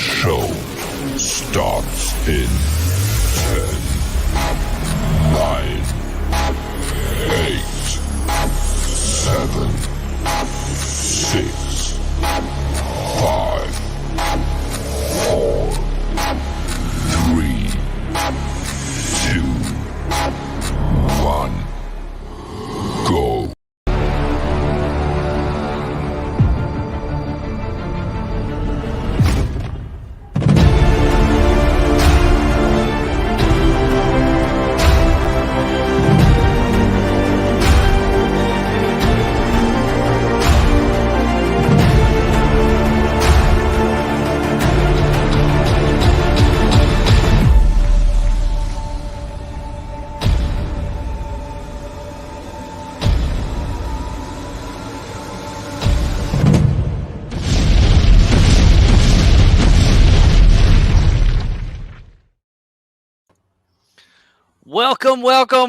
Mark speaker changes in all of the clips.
Speaker 1: show starts in 10, 9, 8, 7, 6, 5, 4, 3, 2, 1, go.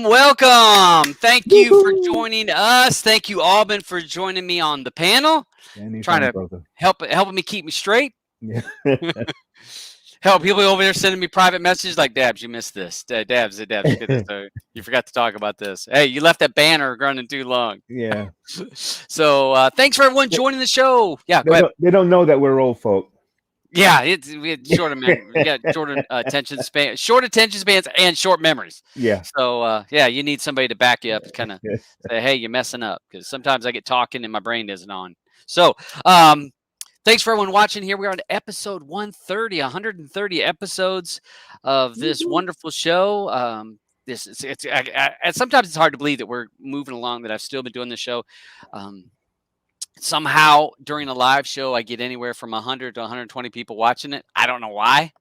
Speaker 2: Welcome. Thank you for joining us. Thank you, Alban, for joining me on the panel.
Speaker 3: Anytime, brother.
Speaker 2: Helping me keep me straight.
Speaker 3: Yeah.
Speaker 2: Hell, people over there sending me private messages like, Dabs, you missed this. Dabs, you did this. You forgot to talk about this. Hey, you left that banner running too long.
Speaker 3: Yeah.
Speaker 2: So thanks for everyone joining the show. Yeah, go ahead.
Speaker 3: They don't know that we're old folk.
Speaker 2: Yeah, we had short attention span, short attention spans, and short memories.
Speaker 3: Yeah.
Speaker 2: So you need somebody to back you up and kind of say, "Hey, you're messing up," because sometimes I get talking and my brain isn't on. So, thanks for everyone watching. Here we are on episode 130 episodes of this wonderful show. Sometimes it's hard to believe that we're moving along. That I've still been doing this show. Somehow during a live show, I get anywhere from 100 to 120 people watching it. I don't know why,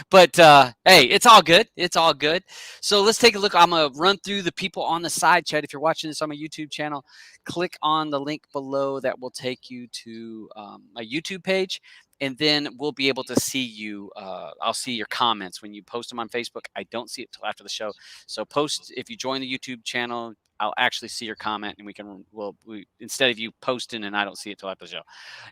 Speaker 2: but hey, it's all good. It's all good. So let's take a look. I'm going to run through the people on the side chat. If you're watching this on my YouTube channel, click on the link below. That will take you to my YouTube page. And then we'll be able to see you. I'll see your comments when you post them on Facebook. I don't see it till after the show. So post if you join the YouTube channel. I'll actually see your comment, and we instead of you posting and I don't see it till after the show.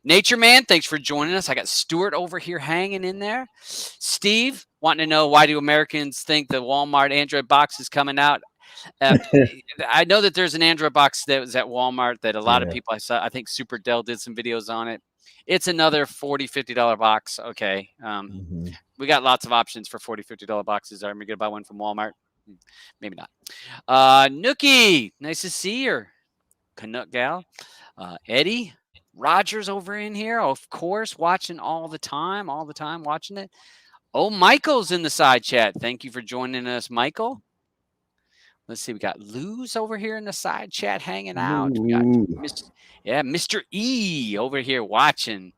Speaker 2: Nature Man, thanks for joining us. I got Stuart over here hanging in there. Steve wanting to know, why do Americans think the Walmart Android box is coming out? I know that there's an Android box that was at Walmart that a lot of people I saw. I think Super Dell did some videos on it. It's another $40, $50 box. Okay. We got lots of options for $40, $50 boxes. Are we going to buy one from Walmart? Maybe not. Nookie, nice to see you. Canuck gal. Eddie Rogers over in here, of course, watching all the time watching it. Oh, Michael's in the side chat. Thank you for joining us, Michael. Let's see, we got Lou's over here in the side chat hanging out. We got Mr. E over here watching.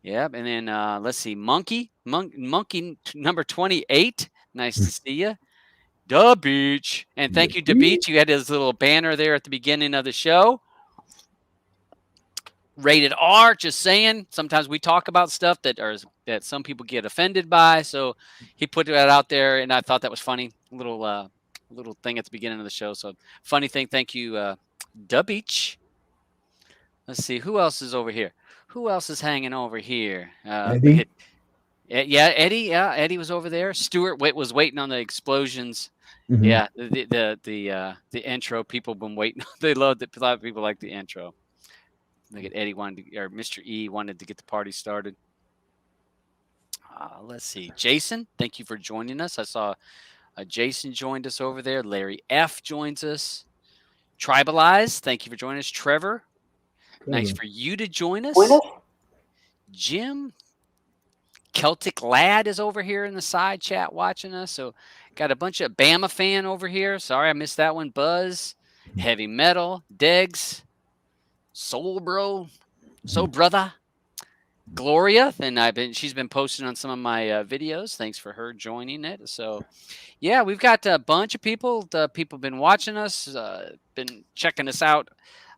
Speaker 2: Yep, and then let's see, Monkey number 28. Nice to see you. Da Beach. And thank you, Da Beach. You had his little banner there at the beginning of the show. Rated R, just saying. Sometimes we talk about stuff that some people get offended by. So he put that out there, and I thought that was funny. Little thing at the beginning of the show. So funny thing. Thank you, Da Beach. Let's see. Who else is over here? Who else is hanging over here?
Speaker 3: Eddie?
Speaker 2: Eddie. Yeah, Eddie was over there. Stuart was waiting on the explosions. Mm-hmm. Yeah, the intro. People been waiting. They loved it. A lot of people like the intro. Look at Eddie Mr. E wanted to get the party started. Let's see, Jason. Thank you for joining us. I saw Jason joined us over there. Larry F joins us. Tribalize. Thank you for joining us. Trevor. Nice for you to join us. Jim. Celtic Lad is over here in the side chat watching us. So got a bunch of Bama fan over here. Sorry, I missed that one. Buzz, Heavy Metal, Degs, Soul Bro, So Brother, Gloria, and she's been posting on some of my videos. Thanks for her joining it. So yeah, we've got a bunch of people. People have been watching us, been checking us out,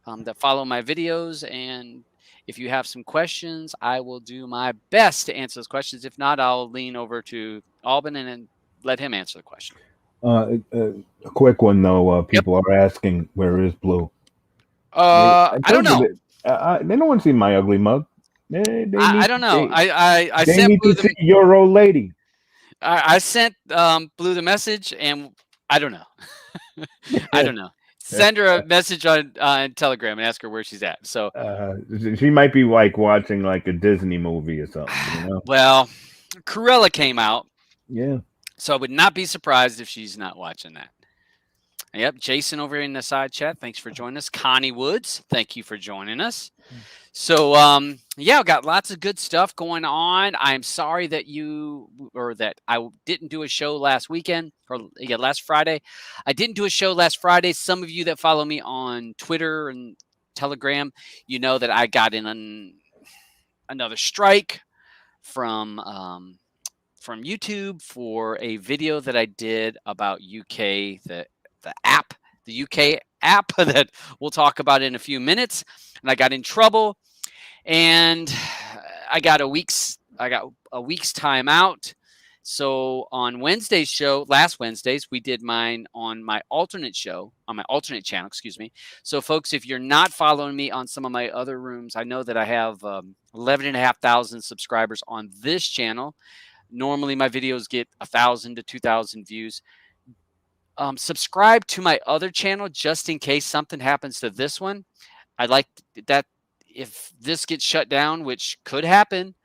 Speaker 2: that follow my videos. And if you have some questions, I will do my best to answer those questions. If not, I'll lean over to Alban and let him answer the question.
Speaker 3: A quick one, though. People are asking, where is Blue?
Speaker 2: I don't know.
Speaker 3: They don't want to see my ugly mug.
Speaker 2: I don't know. I
Speaker 3: They
Speaker 2: sent
Speaker 3: need
Speaker 2: Blue
Speaker 3: to see your old lady.
Speaker 2: I sent Blue the message, and I don't know. I don't know. Send her a message on Telegram and ask her where she's at. So,
Speaker 3: She might be like watching like a Disney movie or something, you know?
Speaker 2: well, Cruella came out,
Speaker 3: Yeah.
Speaker 2: so I would not be surprised if she's not watching that. Yep, Jason over in the side chat, thanks for joining us. Connie Woods, thank you for joining us. So, yeah, I've got lots of good stuff going on. I'm sorry that I didn't do a show last weekend last Friday. I didn't do a show last Friday. Some of you that follow me on Twitter and Telegram, you know that I got in another strike from YouTube for a video that I did about UK, the UK app that we'll talk about in a few minutes. And I got in trouble, and I got a week's time out. So on Wednesday's show, last Wednesdays, we did mine on my alternate channel, excuse me. So folks, if you're not following me on some of my other rooms, I know that I have 11,500 subscribers on this channel. Normally my videos get 1,000 to 2,000 views. Subscribe to my other channel just in case something happens to this one. I'd like that if this gets shut down, which could happen,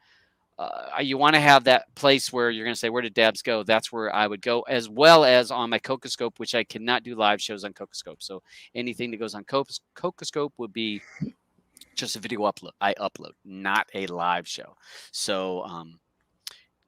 Speaker 2: you want to have that place where you're going to say, where did Dabs go? That's where I would go, as well as on my Cocoscope, which I cannot do live shows on Cocoscope. So anything that goes on Cocoscope would be just a video upload. I upload, not a live show. So,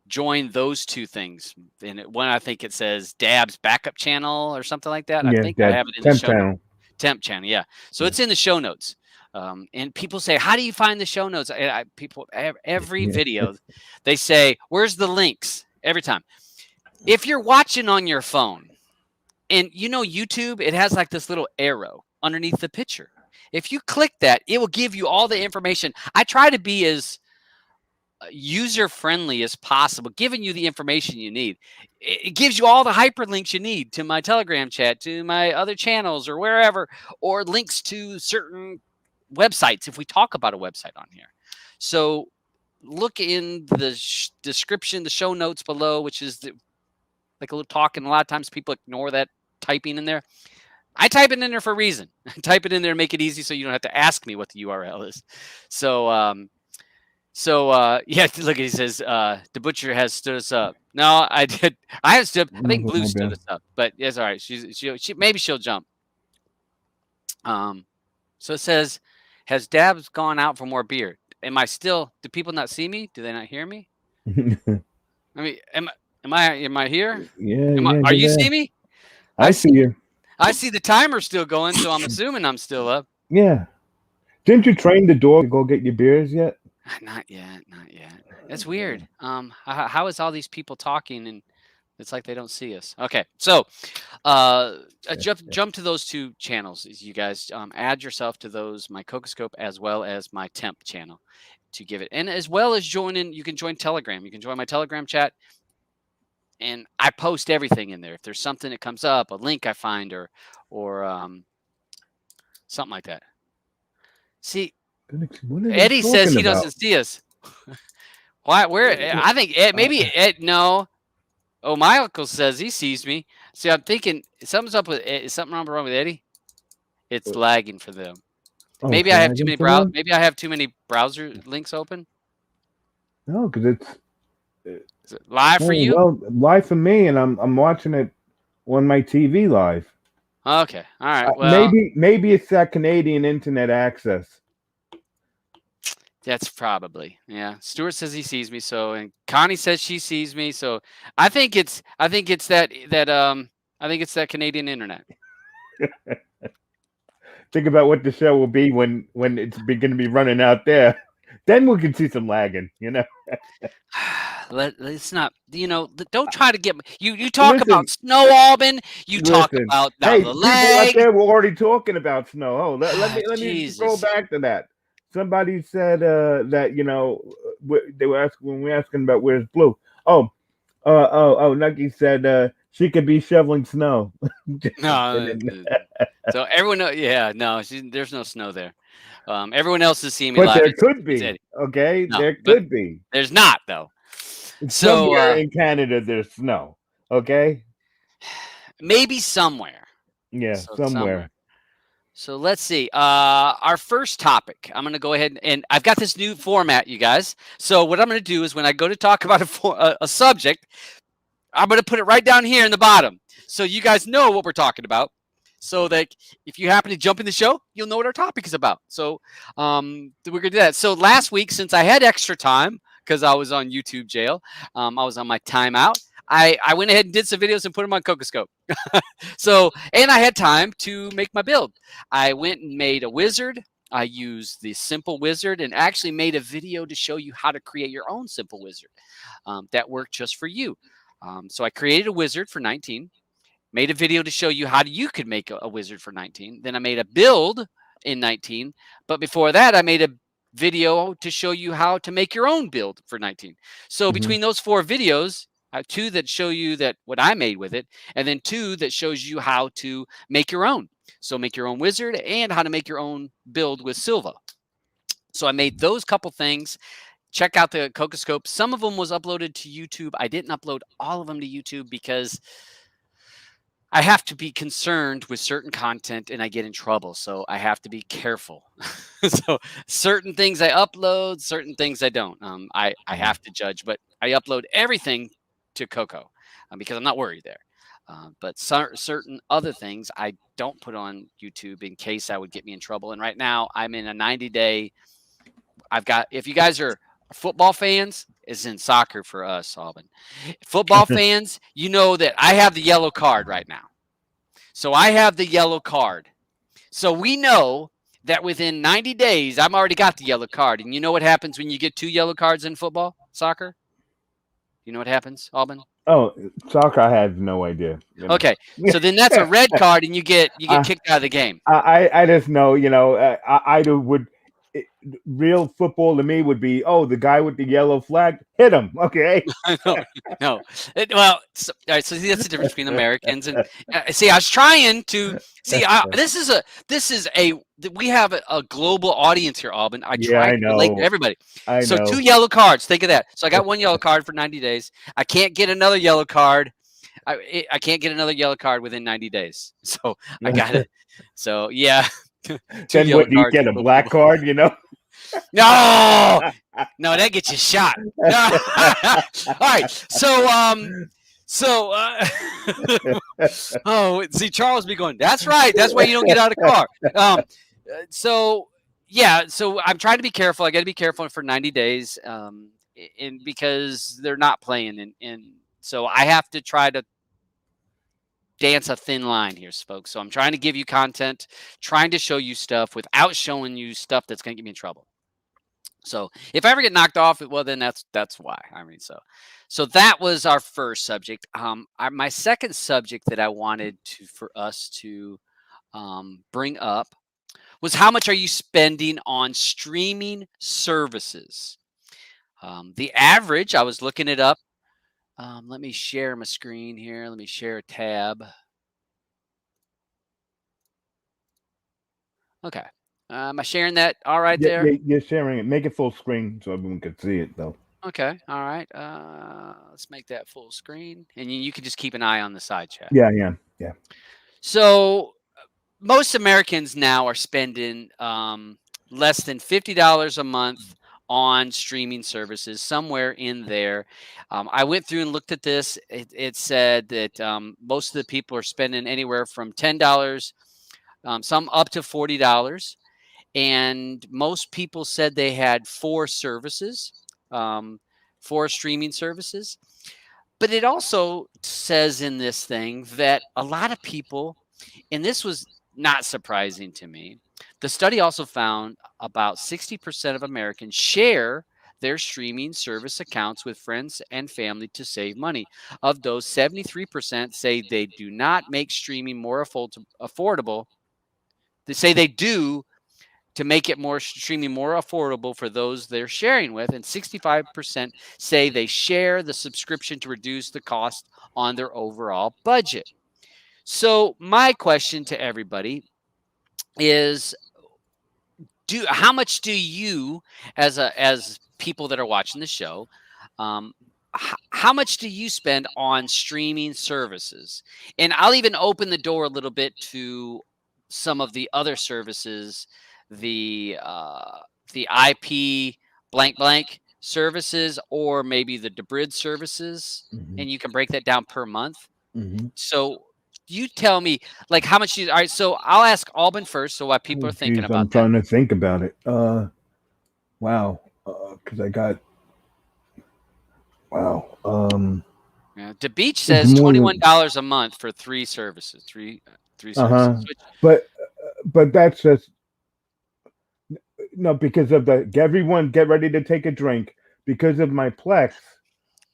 Speaker 2: join those two things. And one, I think it says Dab's backup channel or something like that. I think I have it in the show notes. Temp channel, yeah. So it's in the show notes. And people say, how do you find the show notes? People, every video, they say, where's the links? Every time. If you're watching on your phone, and you know YouTube, it has like this little arrow underneath the picture. If you click that, it will give you all the information. I try to be as user-friendly as possible, giving you the information you need. It gives you all the hyperlinks you need to my Telegram chat, to my other channels or wherever, or links to certain websites if we talk about a website on here. So look in the description, the show notes below, which is like a little talk, and a lot of times people ignore that typing in there. I type it in there for a reason. Type it in there, make it easy so you don't have to ask me what the URL is. So, yeah, look, he says, the butcher has stood us up. No, I did. I have stood. I think Blue stood us up, but it's all right. She maybe she'll jump. So it says, has Dabs gone out for more beer? Am I still? Do people not see me? Do they not hear me? I mean, am I here?
Speaker 3: Yeah.
Speaker 2: Are you see me?
Speaker 3: I see you.
Speaker 2: I see the timer still going, so I'm assuming I'm still up.
Speaker 3: Yeah. Didn't you train the dog to go get your beers yet?
Speaker 2: Not yet. That's weird. How is all these people talking and it's like they don't see us? Okay, so jump to those two channels, you guys. Add yourself to those, my Cocoscope as well as my Temp channel, to give it, and as well as you can join Telegram. You can join my Telegram chat, and I post everything in there. If there's something that comes up, a link I find, or something like that. See, Eddie says he doesn't see us. Why? Where? I think maybe Ed. No. Oh, my uncle says he sees me. See, I'm thinking something's up with. Is something wrong with Eddie? It's lagging for them. Maybe I have too many Maybe I have too many browser links open.
Speaker 3: No, because
Speaker 2: is it live for you?
Speaker 3: Well, live for me, and I'm watching it on my TV live.
Speaker 2: Okay, all right. Well,
Speaker 3: maybe it's that Canadian internet access.
Speaker 2: That's probably, yeah. Stuart says he sees me, so, and Connie says she sees me, so I think it's that Canadian internet.
Speaker 3: Think about what the show will be when it's going to be running out there. Then we can see some lagging, you know.
Speaker 2: Let's not, don't try to get you talk about Snow Alban. You talk about the leg.
Speaker 3: People out there were already talking about snow. Oh, let me scroll back to that. Somebody said that they were asking when we were asking about where's Blue. Oh, Nucky said she could be shoveling snow.
Speaker 2: No, So everyone, no, there's no snow there. Everyone else is seeing me
Speaker 3: But
Speaker 2: live.
Speaker 3: there could
Speaker 2: It's
Speaker 3: be.
Speaker 2: Eddie.
Speaker 3: Okay,
Speaker 2: No,
Speaker 3: there
Speaker 2: but
Speaker 3: could be.
Speaker 2: there's not though. So
Speaker 3: Somewhere in Canada, there's snow. Okay.
Speaker 2: maybe somewhere.
Speaker 3: Yeah,
Speaker 2: So somewhere.
Speaker 3: somewhere.
Speaker 2: So let's see. Our first topic. I'm going to go ahead and I've got this new format, you guys. So what I'm going to do is when I go to talk about a subject, I'm going to put it right down here in the bottom, so you guys know what we're talking about. So that if you happen to jump in the show, you'll know what our topic is about. So we're going to do that. So last week, since I had extra time because I was on YouTube jail, I was on my timeout. I went ahead and did some videos and put them on Coco. So, and I had time to make my build. I went and made a wizard. I used the simple wizard and actually made a video to show you how to create your own simple wizard that worked just for you. So I created a wizard for 19, made a video to show you how you could make a wizard for 19. Then I made a build in 19. But before that, I made a video to show you how to make your own build for 19. So between those 4 videos, two that show you that what I made with it, and then 2 that shows you how to make your own. So make your own wizard and how to make your own build with Silva. So I made those couple things. Check out the Coco. Some of them was uploaded to YouTube. I didn't upload all of them to YouTube because I have to be concerned with certain content and I get in trouble. So I have to be careful. So certain things I upload, certain things I don't. I have to judge, but I upload everything to Coco because I'm not worried there. But certain other things I don't put on YouTube in case I would get me in trouble. And right now I'm in a 90-day. If you guys are football fans, is in soccer for us, Alvin. Football fans, you know that I have the yellow card right now. So I have the yellow card. So we know that within 90 days, I've already got the yellow card. And you know what happens when you get 2 yellow cards in football, soccer? You know what happens, Alvin?
Speaker 3: Oh, soccer, I had no idea.
Speaker 2: Okay, so then that's a red card, and you get kicked out of the game.
Speaker 3: I just know, I would. Real football to me would be, the guy with the yellow flag, hit him. Okay.
Speaker 2: No. All right. So that's the difference between Americans and see. I was trying to see. We have a global audience here, Alban. I try to relate to everybody. So 2 yellow cards. Think of that. So I got 1 yellow card for 90 days. I can't get another yellow card. I can't get another yellow card within 90 days. So I got it. So yeah.
Speaker 3: Then what, do you get a black card,
Speaker 2: No, that gets you shot. No. All right, oh, see, Charles be going. That's right. That's why you don't get out of the car. So I'm trying to be careful. I got to be careful for 90 days, and because they're not playing, and so I have to try to dance a thin line here, folks. So I'm trying to give you content, trying to show you stuff without showing you stuff that's going to get me in trouble. So if I ever get knocked off, well, then that's why. I mean, so that was our first subject. My second subject that I wanted for us to bring up was how much are you spending on streaming services? The average, I was looking it up. Let me share my screen here. Let me share a tab. Okay. Am I sharing that all right there?
Speaker 3: Yeah, you're sharing it. Make it full screen so everyone can see it, though.
Speaker 2: Okay. All right. Let's make that full screen. And you can just keep an eye on the side chat.
Speaker 3: Yeah.
Speaker 2: So most Americans now are spending less than $50 a month on streaming services, somewhere in there. I went through and looked at this. It said that most of the people are spending anywhere from $10, some up to $40. And most people said they had 4 services, 4 streaming services. But it also says in this thing that a lot of people, and this was not surprising to me, the study also found about 60% of Americans share their streaming service accounts with friends and family to save money. Of those, 73% say they do not make streaming more affordable. They say they do to make it streaming more affordable for those they're sharing with, and 65% say they share the subscription to reduce the cost on their overall budget. So my question to everybody, is how much do you, as people that are watching the show, um, how much do you spend on streaming services? And I'll even open the door a little bit to some of the other services, the the IP blank blank services, or maybe the Debrid services,
Speaker 3: Mhm.
Speaker 2: and you can break that down per month.
Speaker 3: Mhm.
Speaker 2: So you tell me, like, how much you. All right, so I'll ask Alban first, so while people
Speaker 3: Oh,
Speaker 2: are thinking
Speaker 3: geez, I'm
Speaker 2: about that.
Speaker 3: trying to think about it. Wow. Because I got wow.
Speaker 2: Yeah, the Beach
Speaker 3: It's
Speaker 2: says
Speaker 3: more than
Speaker 2: $21 a month for three services, three services.
Speaker 3: uh-huh.
Speaker 2: Which,
Speaker 3: But that's just no because of the everyone get ready to take a drink because of my Plex.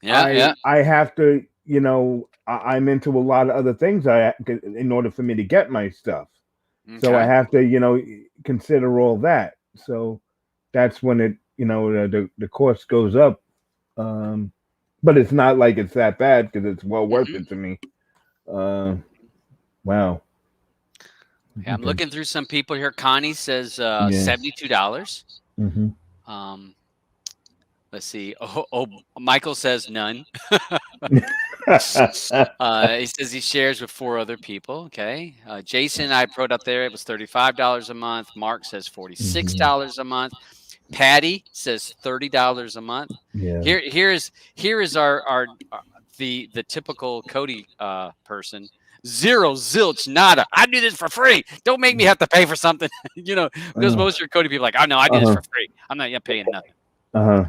Speaker 2: yeah, yeah,
Speaker 3: I have to I'm into a lot of other things in order for me to get my stuff. So I
Speaker 2: okay.
Speaker 3: have to consider all that. So that's when it the cost goes up. Um, but it's not like it's that bad because it's well worth
Speaker 2: Mhm.
Speaker 3: it to me. Uh, wow.
Speaker 2: Yeah, I'm
Speaker 3: Okay.
Speaker 2: looking through some people here. Connie says
Speaker 3: Yeah.
Speaker 2: $72.
Speaker 3: Hmm.
Speaker 2: Um, let's see. Michael says none. He says he shares with four other people. Okay. Jason and I put up there. It was $35 a month. Mark says
Speaker 3: Hmm.
Speaker 2: $46 a month. Patty says $30 a month.
Speaker 3: Yeah.
Speaker 2: Here is our the typical Cody person. Zero, zilch, nada. I do this for free. Don't make me have to pay for something. Because
Speaker 3: Uh
Speaker 2: most of your Cody people are like, oh no, I do this
Speaker 3: huh.
Speaker 2: for free. I'm not paying nothing.
Speaker 3: Uh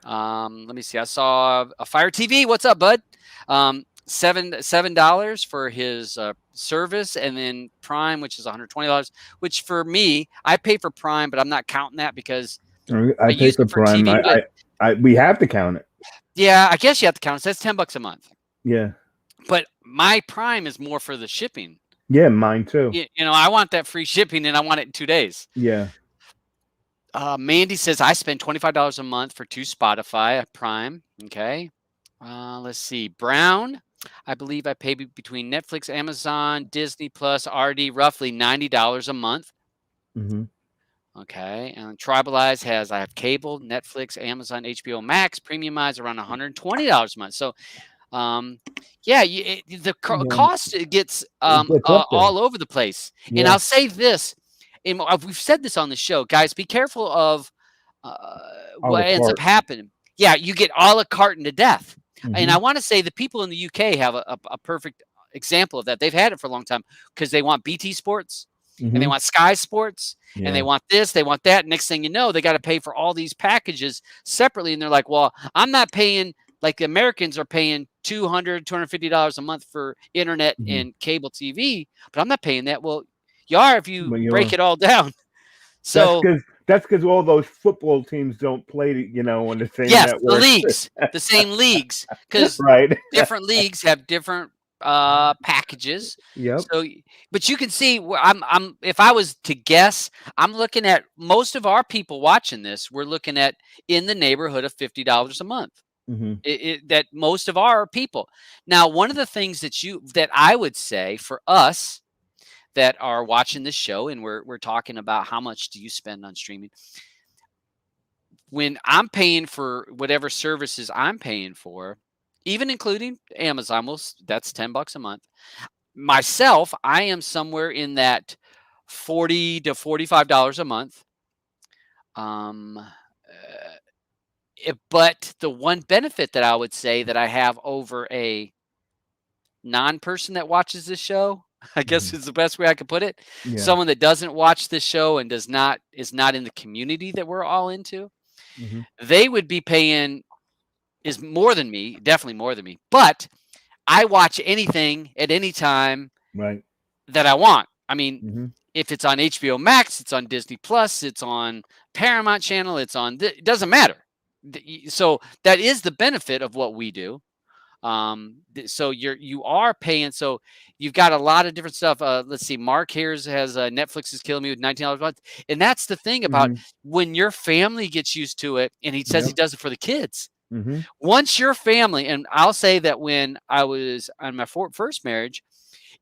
Speaker 3: huh.
Speaker 2: Let me see. I saw a Fire TV. What's up, bud? $7 for his service, and then Prime, which is $120. Which for me, I pay for Prime, but I'm not counting that because
Speaker 3: I
Speaker 2: I
Speaker 3: pay
Speaker 2: use
Speaker 3: for
Speaker 2: it for
Speaker 3: Prime.
Speaker 2: TV. But
Speaker 3: We have to count it.
Speaker 2: yeah, I guess you have to count it. So that's $10 a month.
Speaker 3: Yeah.
Speaker 2: But my Prime is more for the shipping.
Speaker 3: Yeah. Mine too.
Speaker 2: I want that free shipping, and I want it in 2 days.
Speaker 3: Yeah.
Speaker 2: Mandy says I spend $25 a month for 2 Spotify at Prime. Okay. Let's see. Brown, I believe I pay between Netflix, Amazon, Disney Plus, RD, roughly $90 a month.
Speaker 3: Hmm.
Speaker 2: Okay. And Tribalize I have cable, Netflix, Amazon, HBO Max, premiumize around $120 a month. So, yeah, the
Speaker 3: Yeah.
Speaker 2: cost gets
Speaker 3: It gets up there.
Speaker 2: all over the place. And
Speaker 3: Yeah.
Speaker 2: I'll say this, and we've said this on the show, guys, be careful of uh,
Speaker 3: A la
Speaker 2: what ends up
Speaker 3: carte.
Speaker 2: happening. Yeah, you get a la carte into death. And
Speaker 3: Hmm.
Speaker 2: I want to say the people in the UK have a perfect example of that. They've had it for a long time because they want BT Sports and they
Speaker 3: Hmm.
Speaker 2: want Sky Sports and they
Speaker 3: Yeah.
Speaker 2: want this, they want that. Next thing you know, they got to pay for all these packages separately. And they're like, well, I'm not paying like the Americans are paying $250 a month for internet
Speaker 3: Hmm.
Speaker 2: and cable TV, but I'm not paying that. Well, you are if you
Speaker 3: But
Speaker 2: break it all down.
Speaker 3: that's
Speaker 2: So,
Speaker 3: because all those football teams don't play, on the same
Speaker 2: yes, the
Speaker 3: network.
Speaker 2: leagues, the same leagues, because
Speaker 3: Right.
Speaker 2: different leagues have different packages.
Speaker 3: Yep.
Speaker 2: So, but you can see where I'm if I was to guess, I'm looking at most of our people watching this, we're looking at in the neighborhood of $50 a month.
Speaker 3: Hmm.
Speaker 2: That most of our people. Now, one of the things that I would say for us that are watching this show and we're talking about how much do you spend on streaming, when I'm paying for whatever services I'm paying for, even including Amazon, that's $10 a month. Myself, I am somewhere in that $40 to $45 a month. But the one benefit that I would say that I have over a non-person that watches this show, I guess
Speaker 3: Hmm.
Speaker 2: is the best way I could put it.
Speaker 3: Yeah.
Speaker 2: Someone that doesn't watch this show and is not in the community that we're all into,
Speaker 3: Hmm.
Speaker 2: they would be paying is more than me, definitely more than me. But I watch anything at any time
Speaker 3: Right.
Speaker 2: that I want. I mean,
Speaker 3: Hmm.
Speaker 2: if it's on HBO Max, it's on Disney Plus, it's on Paramount Channel, it doesn't matter. So that is the benefit of what we do. So you are paying. So you've got a lot of different stuff. Let's see. Mark here has Netflix is killing me with $19 a month, and that's the thing about
Speaker 3: Hmm.
Speaker 2: when your family gets used to it. And he says he
Speaker 3: Yep.
Speaker 2: does it for the kids.
Speaker 3: Hmm.
Speaker 2: Once your family, and I'll say that when I was on my first marriage,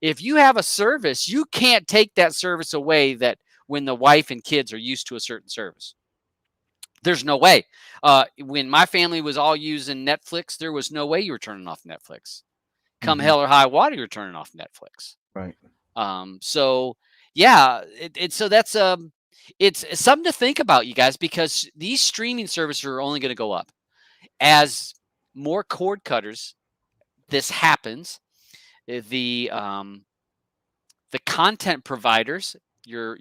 Speaker 2: If you have a service, you can't take that service away that when the wife and kids are used to a certain service. There's no way. When my family was all using Netflix, there was no way you were turning off Netflix. Come hell or high water, you're turning off Netflix.
Speaker 3: Right.
Speaker 2: So yeah, so that's it's something to think about, you guys, because these streaming services are only going to go up as more cord cutters. This happens. The content providers, your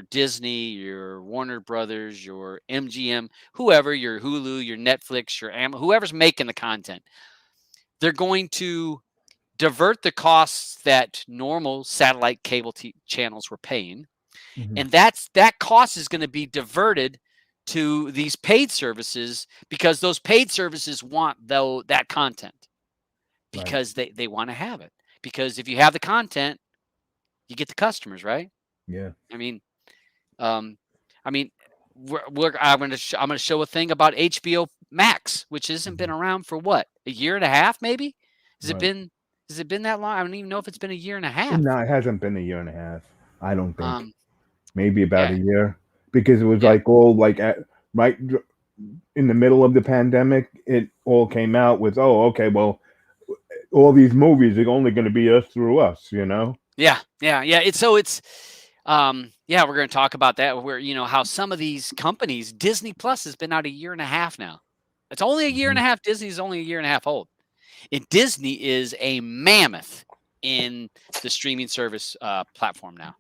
Speaker 2: Disney, your Warner Brothers, your MGM, whoever, your Hulu, your Netflix, your whoever's making the content, they're going to divert the costs that normal satellite cable channels were paying, and that cost is going to be diverted to these paid services, because those paid services want that content, because they want to have it, because if you have the content, you get the customers, right?
Speaker 3: Yeah.
Speaker 2: I mean, I'm going to show a thing about HBO Max, which hasn't been around for what, a year and a half, maybe? Has it been that long? I don't even know if it's been a year and a half.
Speaker 3: No, it hasn't been a year and a half. I don't think. Maybe
Speaker 2: yeah.
Speaker 3: about a year, because it was
Speaker 2: Yeah.
Speaker 3: like all like right in the middle of the pandemic. It all came out with, oh, okay, well, all these movies are only going to be us through us, you know?
Speaker 2: Yeah. It's we're going to talk about that, where, how some of these companies, Disney Plus has been out a year and a half now. It's only a year and a half. Disney's only a year and a half old. And Disney is a mammoth in the streaming service platform now.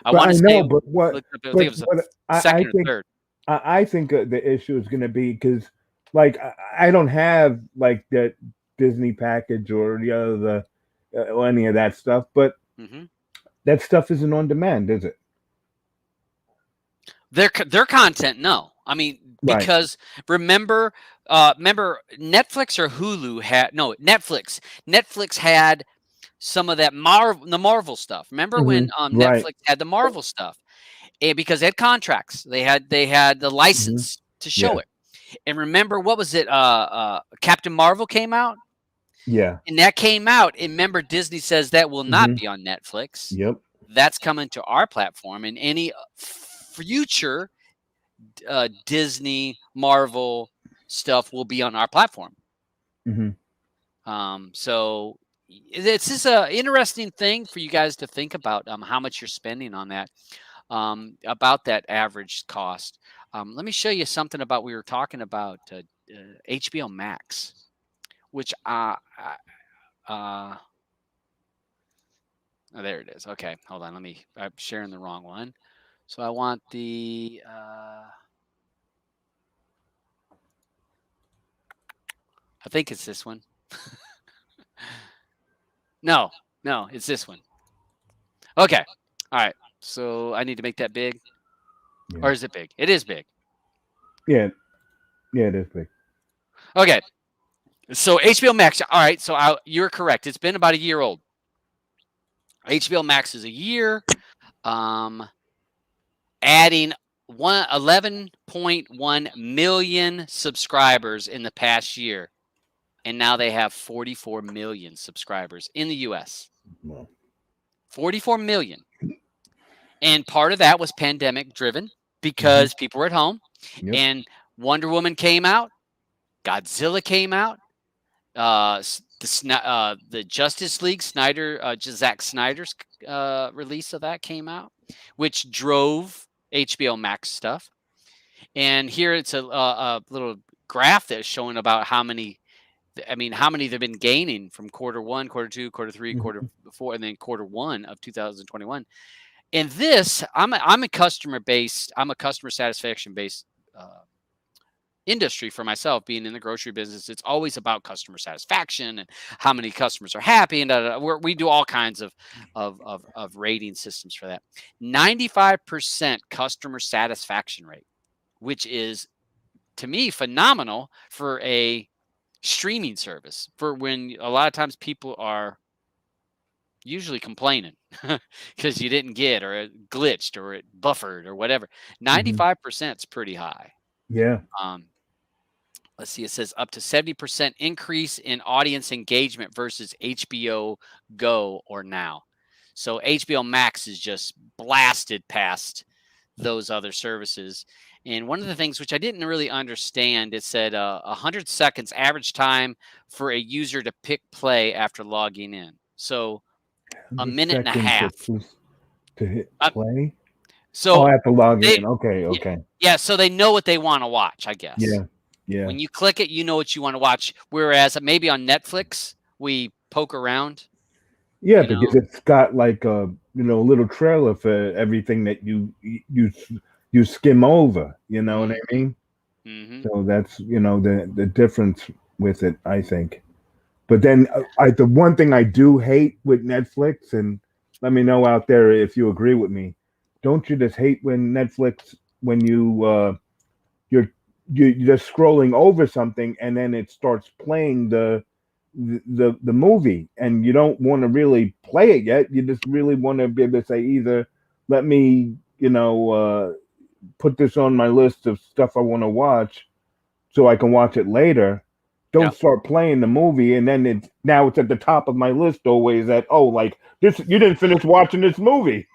Speaker 2: I want to say,
Speaker 3: but what?
Speaker 2: I think it was the second or third.
Speaker 3: I think the issue is going to be because, like, I don't have like that Disney package or the other or any of that stuff, but that stuff isn't on demand, is it?
Speaker 2: Their content, no. I mean, because remember Netflix or Hulu had Netflix. Netflix had some of that the Marvel stuff. Remember when Netflix had the Marvel stuff? And because they had contracts, they had the license to show it. And remember, what was it? Captain Marvel came out.
Speaker 3: Yeah.
Speaker 2: And that came out. And remember, Disney says that will not be on Netflix.
Speaker 3: Yep.
Speaker 2: That's coming to our platform, and any future Disney Marvel stuff will be on our platform. So it's just an interesting thing for you guys to think about, how much you're spending on that, about that average cost. Let me show you something about, we were talking about HBO Max, which oh, there it is. Okay, hold on. I'm sharing the wrong one. So I want the I think it's this one. No, it's this one. Okay. All right. So I need to make that big. Or is it big? It is big.
Speaker 3: Yeah, it is big.
Speaker 2: Okay. So HBO Max. All right. So you're correct. It's been about a year old. HBO Max is a year. Adding 11.1 million subscribers in the past year. And now they have 44 million subscribers in the U.S.
Speaker 3: Wow.
Speaker 2: 44 million. And part of that was pandemic driven, because people were at home. And Wonder Woman came out. Godzilla came out. The Justice League, Zack Snyder's release of that came out, which drove HBO Max stuff. And here it's a little graph that's showing about how many they've been gaining from quarter 1, quarter 2, quarter 3, quarter 4, and then quarter 1 of 2021. And this, I'm a customer satisfaction based industry for myself, being in the grocery business. It's always about customer satisfaction and how many customers are happy, and we do all kinds of rating systems for that. 95% customer satisfaction rate, which is, to me, phenomenal for a streaming service, for when a lot of times people are usually complaining because you didn't get, or it glitched, or it buffered, or whatever. 95% is pretty high.
Speaker 3: Yeah.
Speaker 2: let's see, it says up to 70% increase in audience engagement versus HBO Go or Now. So HBO Max is just blasted past those other services. And one of the things which I didn't really understand, it said 100 seconds average time for a user to pick play after logging in. So a
Speaker 3: 100
Speaker 2: minute and a
Speaker 3: seconds
Speaker 2: half.
Speaker 3: to hit
Speaker 2: Uh,
Speaker 3: play.
Speaker 2: so
Speaker 3: I have to log
Speaker 2: they,
Speaker 3: in. Okay,
Speaker 2: yeah,
Speaker 3: okay.
Speaker 2: yeah, so they know what they want to watch, I guess.
Speaker 3: Yeah, yeah.
Speaker 2: When you click it, you know what you want to watch. Whereas maybe on Netflix, we poke around.
Speaker 3: Yeah,
Speaker 2: You know,
Speaker 3: because it's got like a little trailer for everything that you skim over. You know what I mean?
Speaker 2: mm-hmm.
Speaker 3: So that's the difference with it, I think. But then the one thing I do hate with Netflix, and let me know out there if you agree with me. Don't you just hate when Netflix when you're you're just scrolling over something and then it starts playing the movie and you don't want to really play it yet. You just really want to be able to say either let me put this on my list of stuff I want to watch so I can watch it later. Don't
Speaker 2: Yep.
Speaker 3: start playing the movie and then it's at the top of my list always that like this you didn't finish watching this movie.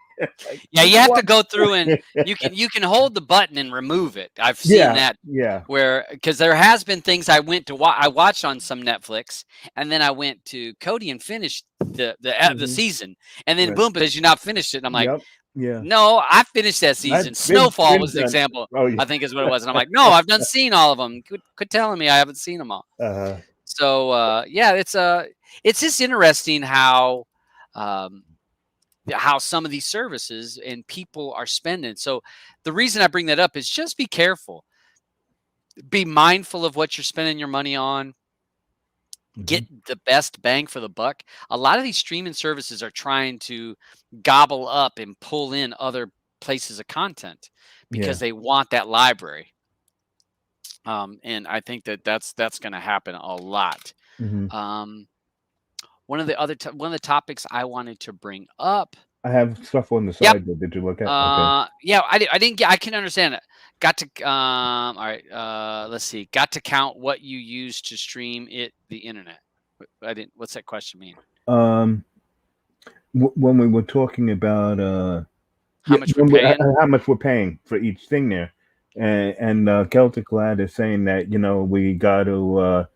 Speaker 3: Like,
Speaker 2: Yeah, you have
Speaker 3: what?
Speaker 2: to go through and you can hold the button and remove it. I've seen
Speaker 3: Yeah,
Speaker 2: that
Speaker 3: yeah.
Speaker 2: where because there has been things I went to I watched on some Netflix and then I went to Cody and finished the
Speaker 3: Mhm.
Speaker 2: season and then
Speaker 3: Right.
Speaker 2: boom, because you not finished it. And I'm like,
Speaker 3: Yep. Yeah.
Speaker 2: no, I finished that season.
Speaker 3: I've been
Speaker 2: Snowfall
Speaker 3: been
Speaker 2: was the
Speaker 3: done.
Speaker 2: example.
Speaker 3: Oh yeah.
Speaker 2: I think is what it was. And I'm like, no, I've done seen all of them. Quit telling me I haven't seen them all.
Speaker 3: Uh-huh.
Speaker 2: So yeah, it's just interesting how some of these services and people are spending. So the reason I bring that up is just be careful. Be mindful of what you're spending your money on. Get
Speaker 3: Mhm.
Speaker 2: the best bang for the buck. A lot of these streaming services are trying to gobble up and pull in other places of content because
Speaker 3: Yeah.
Speaker 2: they want that library. And I think that's going to happen a lot.
Speaker 3: Mhm.
Speaker 2: Um, one of the topics I wanted to bring up.
Speaker 3: I have stuff on the
Speaker 2: Yep.
Speaker 3: side there. Did you look at? Okay.
Speaker 2: Yeah, I didn't get. I can understand it. Got to. All right. Let's see. Got to count what you use to stream the internet. I didn't. What's that question mean?
Speaker 3: Um, when we were talking about
Speaker 2: How
Speaker 3: yeah,
Speaker 2: much we're paying?
Speaker 3: how much we're paying for each thing there, and Celtic Lad is saying that we got to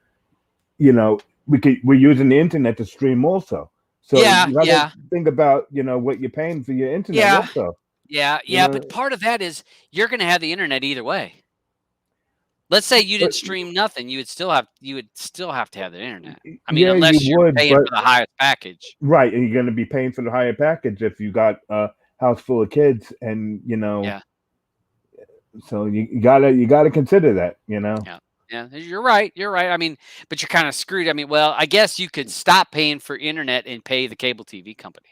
Speaker 3: we're using the internet to stream also. So
Speaker 2: Yeah,
Speaker 3: you got to
Speaker 2: yeah,
Speaker 3: think about what you're paying for your internet
Speaker 2: yeah,
Speaker 3: also.
Speaker 2: yeah. But part of that is you're going to have the internet either way. Let's say you
Speaker 3: But
Speaker 2: didn't stream nothing, you would still have to have the internet. I mean,
Speaker 3: yeah, you
Speaker 2: unless you're
Speaker 3: would,
Speaker 2: paying
Speaker 3: but
Speaker 2: for the highest package.
Speaker 3: right, and you're going to be paying for the higher package if you got a house full of kids, and
Speaker 2: Yeah,
Speaker 3: so you gotta consider that.
Speaker 2: yeah, yeah. You're right. You're right. I mean, but you're kind of screwed. I mean, well, I guess you could stop paying for internet and pay the cable TV company.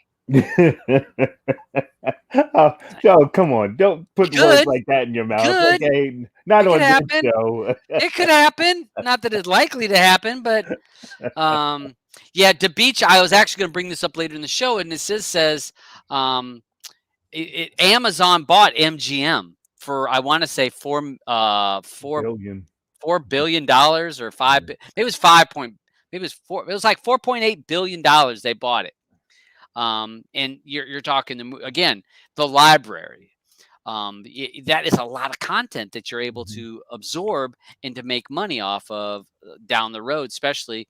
Speaker 3: Oh, Joe, come on! Don't put words
Speaker 2: Good,
Speaker 3: like that in your mouth.
Speaker 2: good.
Speaker 3: Okay, not
Speaker 2: It could
Speaker 3: on this
Speaker 2: happen.
Speaker 3: show.
Speaker 2: It could happen. Not that it's likely to happen, but yeah. The beach. I was actually going to bring this up later in the show, and it says um, Amazon bought MGM for I want to say
Speaker 3: Billion.
Speaker 2: $4 billion or five. It was 5 point. Maybe it was four. It was like $4.8 billion. They bought it. And you're talking again the library. That is a lot of content that you're able
Speaker 3: Mhm.
Speaker 2: to absorb and to make money off of down the road. Especially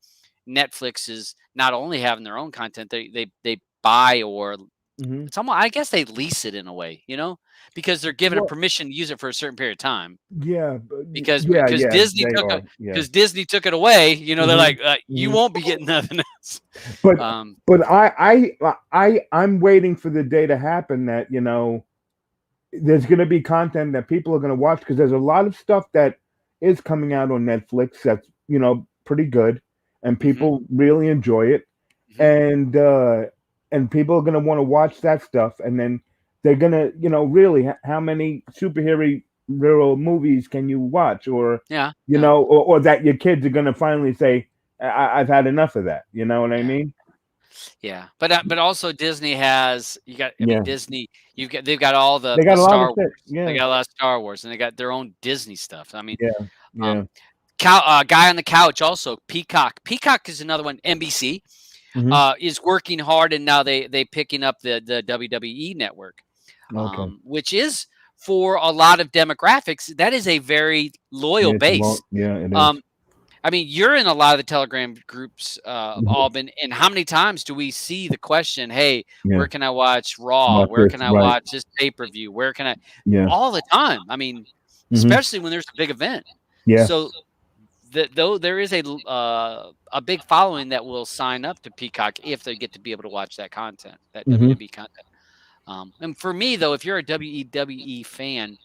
Speaker 2: Netflix is not only having their own content, they buy or
Speaker 3: Mhm.
Speaker 2: it's almost, I guess they lease it in a way, because they're given a
Speaker 3: Well,
Speaker 2: permission to use it for a certain period of time.
Speaker 3: yeah,
Speaker 2: Because
Speaker 3: yeah,
Speaker 2: because
Speaker 3: yeah,
Speaker 2: Disney
Speaker 3: they
Speaker 2: took
Speaker 3: are. Yeah.
Speaker 2: it away, they're
Speaker 3: Mhm.
Speaker 2: like, you
Speaker 3: Mhm.
Speaker 2: won't be getting nothing else.
Speaker 3: But
Speaker 2: Um,
Speaker 3: I'm waiting for the day to happen that there's going to be content that people are going to watch because there's a lot of stuff that is coming out on Netflix that's pretty good and
Speaker 2: mhm,
Speaker 3: people really enjoy it
Speaker 2: mhm.
Speaker 3: and people are going to want to watch that stuff and then they're going to really how many superhero movies can you watch or
Speaker 2: Yeah, yeah,
Speaker 3: or that your kids are going to finally say I've had enough of that, you know what I
Speaker 2: yeah.
Speaker 3: mean?
Speaker 2: Yeah, but also Disney has you got. I mean,
Speaker 3: Yeah,
Speaker 2: Disney. They've got all
Speaker 3: they
Speaker 2: the
Speaker 3: got a lot of
Speaker 2: Star
Speaker 3: shit.
Speaker 2: Wars. They
Speaker 3: Yeah,
Speaker 2: got a lot of Star Wars, and they got their own Disney stuff. I mean,
Speaker 3: yeah, yeah.
Speaker 2: um, Guy on the Couch also. Peacock. Peacock is another one. NBC is working hard, and now they picking up the WWE network,
Speaker 3: Okay.
Speaker 2: which is for a lot of demographics. That is a very loyal base.
Speaker 3: Yeah, it is.
Speaker 2: I mean, you're in a lot of the Telegram groups,
Speaker 3: Mhm.
Speaker 2: Alban, and how many times do we see the question, hey,
Speaker 3: Yeah.
Speaker 2: where can I watch Raw?
Speaker 3: Watch
Speaker 2: Where
Speaker 3: this,
Speaker 2: can I
Speaker 3: right.
Speaker 2: watch this pay-per-view? Where can I?
Speaker 3: Yeah.
Speaker 2: All the time. I mean,
Speaker 3: Mhm.
Speaker 2: especially when there's a big event.
Speaker 3: Yeah.
Speaker 2: So though there is a big following that will sign up to Peacock if they get to be able to watch that content, that WWE content. And for me, though, if you're a WWE fan,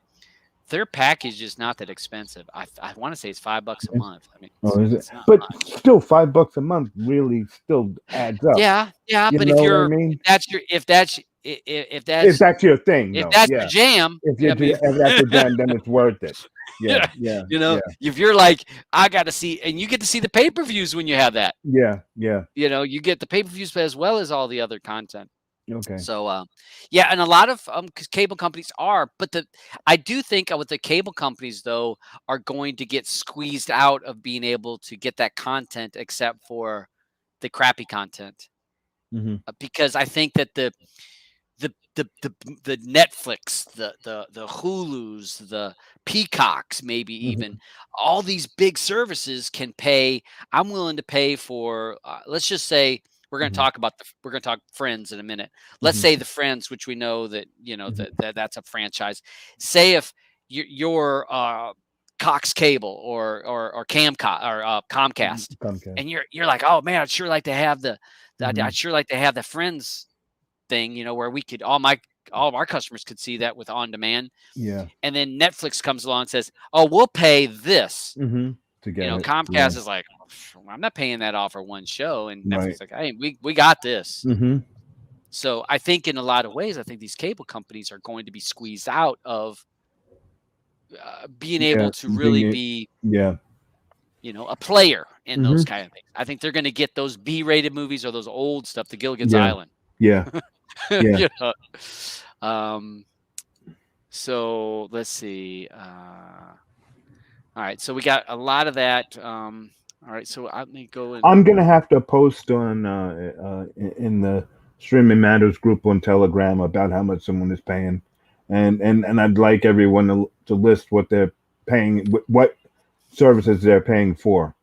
Speaker 2: their package is not that expensive. I want to say it's $5 a month. I mean,
Speaker 3: Oh, is it?
Speaker 2: it's not
Speaker 3: But
Speaker 2: much.
Speaker 3: still, $5 a month really still adds up.
Speaker 2: Yeah,
Speaker 3: You
Speaker 2: but
Speaker 3: know what I mean?
Speaker 2: if that's
Speaker 3: If that's your thing,
Speaker 2: if
Speaker 3: though,
Speaker 2: that's
Speaker 3: yeah.
Speaker 2: your jam,
Speaker 3: If
Speaker 2: I mean,
Speaker 3: that's your jam, then it's worth it. Yeah,
Speaker 2: yeah,
Speaker 3: yeah,
Speaker 2: if you're like, I got to see, and you get to see the pay-per-views when you have that.
Speaker 3: yeah.
Speaker 2: You get the pay-per-views as well as all the other content.
Speaker 3: Okay.
Speaker 2: So, yeah, and a lot of cable companies are, but I do think with the cable companies though are going to get squeezed out of being able to get that content, except for the crappy content, because I think that the Netflix, the Hulus, the Peacocks, maybe even all these big services can pay. I'm willing to pay for. Let's just say we're going to talk about we're going to talk Friends in a minute. Let's say the Friends, which we know that that's a franchise. Say if your Cox Cable or Comcast, and you're like, oh man, I'd sure like to have I'd sure like to have the Friends thing, where we could all of our customers could see that with on demand.
Speaker 3: Yeah.
Speaker 2: And then Netflix comes along and says, "Oh, we'll pay this."
Speaker 3: To get it.
Speaker 2: Comcast is like, "I'm not paying that off for one show," and Netflix
Speaker 3: Right.
Speaker 2: is like, "Hey, we got this."
Speaker 3: Mm-hmm.
Speaker 2: So I think in a lot of ways, I think these cable companies are going to be squeezed out of being able to really be, a player in those kind of things. I think they're going to get those B-rated movies or those old stuff, the Gilligan's Island.
Speaker 3: Yeah. Yeah.
Speaker 2: So let's see. All right. So we got a lot of that. All right. So let me go.
Speaker 3: I'm gonna have to post on in the Streaming Matters group on Telegram about how much someone is paying, and I'd like everyone to list what they're paying, what services they're paying for.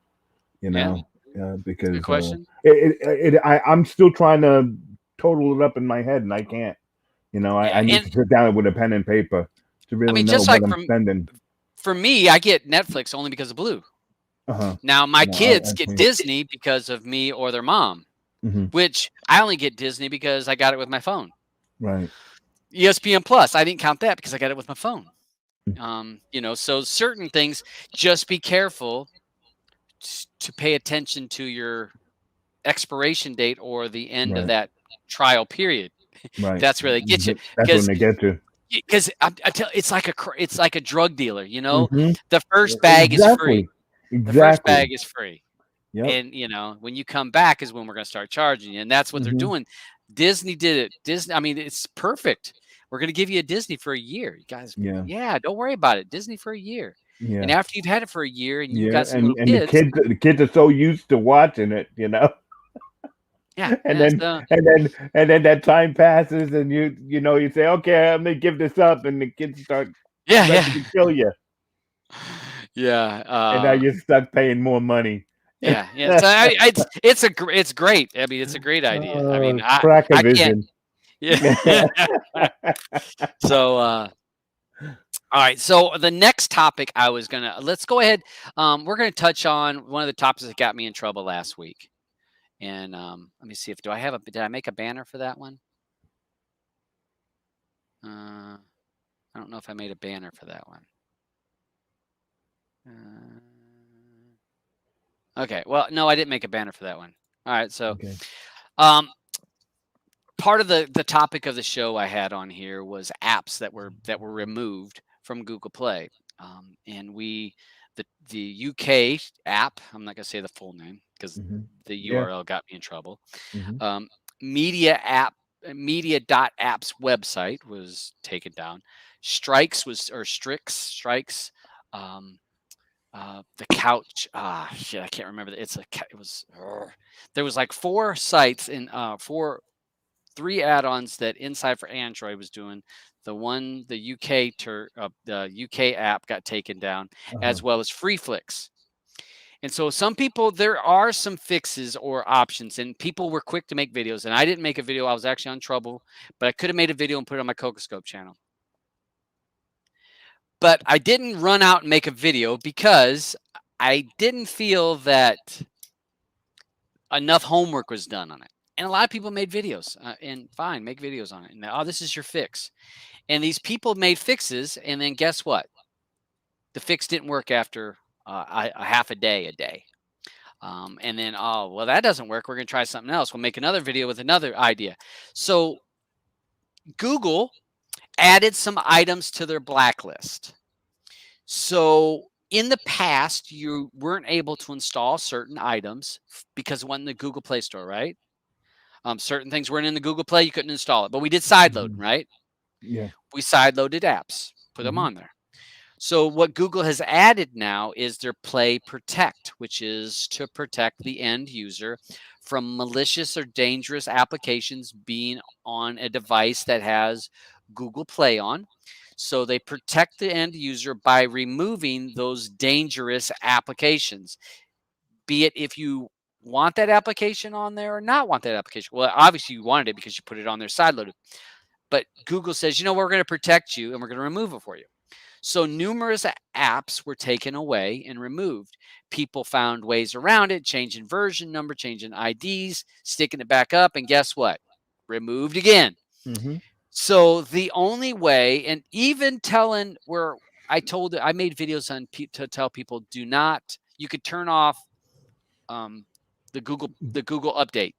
Speaker 3: Because
Speaker 2: good question.
Speaker 3: I'm still trying to total it up in my head, and I can't. I need to sit down with a pen and paper to really know what I'm spending.
Speaker 2: For me, I get Netflix only because of Blue. Now my kids get Disney because of me or their mom, which I only get Disney because I got it with my phone.
Speaker 3: Right.
Speaker 2: ESPN Plus, I didn't count that because I got it with my phone. So certain things, just be careful to pay attention to your expiration date or the end of that trial period.
Speaker 3: Right.
Speaker 2: That's where they get you.
Speaker 3: That's when they get you.
Speaker 2: Because I tell it's like a drug dealer. The first bag is free. The first bag is free. Yep. And when you come back is when we're going to start charging you, and that's what they're doing. Disney did it. Disney, I mean, it's perfect. We're going to give you a Disney for a year, you guys. Yeah, don't worry about it. Disney for a year. Yeah. And after you've had it for a year and you've got some little kids,
Speaker 3: the kids are so used to watching it,
Speaker 2: Yeah.
Speaker 3: And then that time passes, and you say, okay, I'm gonna give this up, and the kids start to kill you.
Speaker 2: Yeah.
Speaker 3: And now you're stuck paying more money.
Speaker 2: Yeah. So it's great. I mean, it's a great idea. I mean, I can't. Yeah. So all right. So the next topic let's go ahead. We're gonna touch on one of the topics that got me in trouble last week. And let me see did I make a banner for that one? I don't know if I made a banner for that one. Okay. Well, no, I didn't make a banner for that one. All right. So, part of the topic of the show I had on here was apps that were removed from Google Play. And the UK app, I'm not going to say the full name because the URL got me in trouble. Media.app's website was taken down. Strikes. the couch. Shit, I can't remember. It was. There was like 4 sites in 3 add-ons that Inside for Android was doing. The UK app got taken down, as well as FreeFlix. And so some people, there are some fixes or options, and people were quick to make videos. And I didn't make a video. I was actually on trouble, but I could have made a video and put it on my Cocoscope channel. But I didn't run out and make a video because I didn't feel that enough homework was done on it. And a lot of people made videos, and fine, make videos on it. And oh, this is your fix. And these people made fixes, and then guess what? The fix didn't work after a half a day. And then, oh, well, that doesn't work. We're going to try something else. We'll make another video with another idea. So Google added some items to their blacklist. So in the past, you weren't able to install certain items because it wasn't in the Google Play Store, right? Certain things weren't in the Google Play. You couldn't install it. But we did sideload, right?
Speaker 3: Yeah.
Speaker 2: We sideloaded apps, put them on there. So what Google has added now is their Play Protect, which is to protect the end user from malicious or dangerous applications being on a device that has Google Play on. So they protect the end user by removing those dangerous applications, be it if you want that application on there or not want that application. Well, obviously you wanted it because you put it on there sideloaded. But Google says, you know, we're going to protect you and we're going to remove it for you. So numerous apps were taken away and removed. People found ways around it, changing version number, changing IDs, sticking it back up, and guess what? Removed again. So the only way, and even telling where I made videos on to tell people, do not. You could turn off the Google update.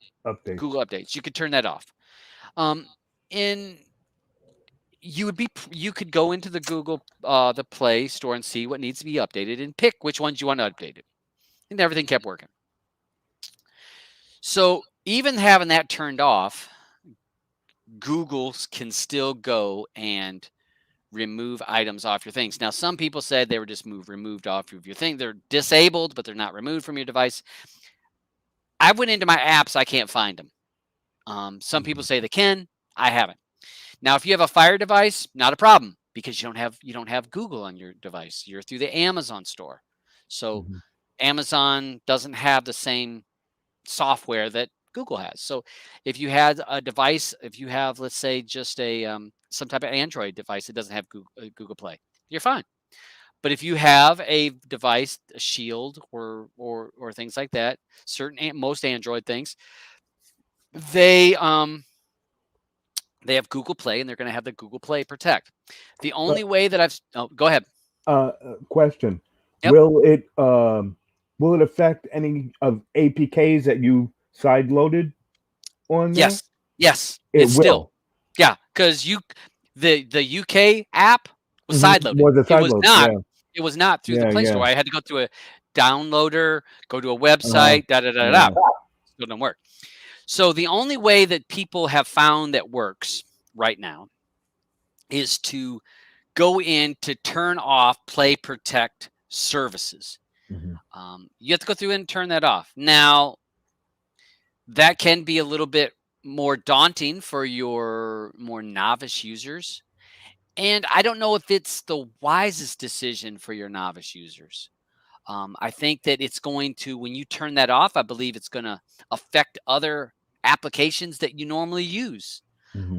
Speaker 2: Google updates. You could turn that off. You could go into the Google the Play Store and see what needs to be updated and pick which ones you want updated, and everything kept working. So even having that turned off, Google can still go and remove items off your things. Now, some people said they were just removed off of your thing. They're disabled, but they're not removed from your device. I went into my apps. I can't find them. Some people say they can. I haven't. Now, if you have a Fire device, not a problem because you don't have Google on your device. You're through the Amazon store. So Amazon doesn't have the same software that Google has. So if you had a device, if you have, let's say, just a some type of Android device that doesn't have Google Play, you're fine. But if you have a device, a Shield or things like that, most Android things, they have Google Play, and they're going to have the Google Play Protect. The only way that go ahead.
Speaker 3: Question:
Speaker 2: Yep.
Speaker 3: Will it affect any of APKs that you sideloaded on there?
Speaker 2: Yes,
Speaker 3: it will.
Speaker 2: Still, yeah, because the UK app was sideloaded. It was not through the Play Store. I had to go through a downloader, go to a website, Still don't work. So the only way that people have found that works right now is to go in to turn off Play Protect services. You have to go through and turn that off. Now, that can be a little bit more daunting for your more novice users. And I don't know if it's the wisest decision for your novice users. I think that it's going to, when you turn that off, I believe it's going to affect other applications that you normally use.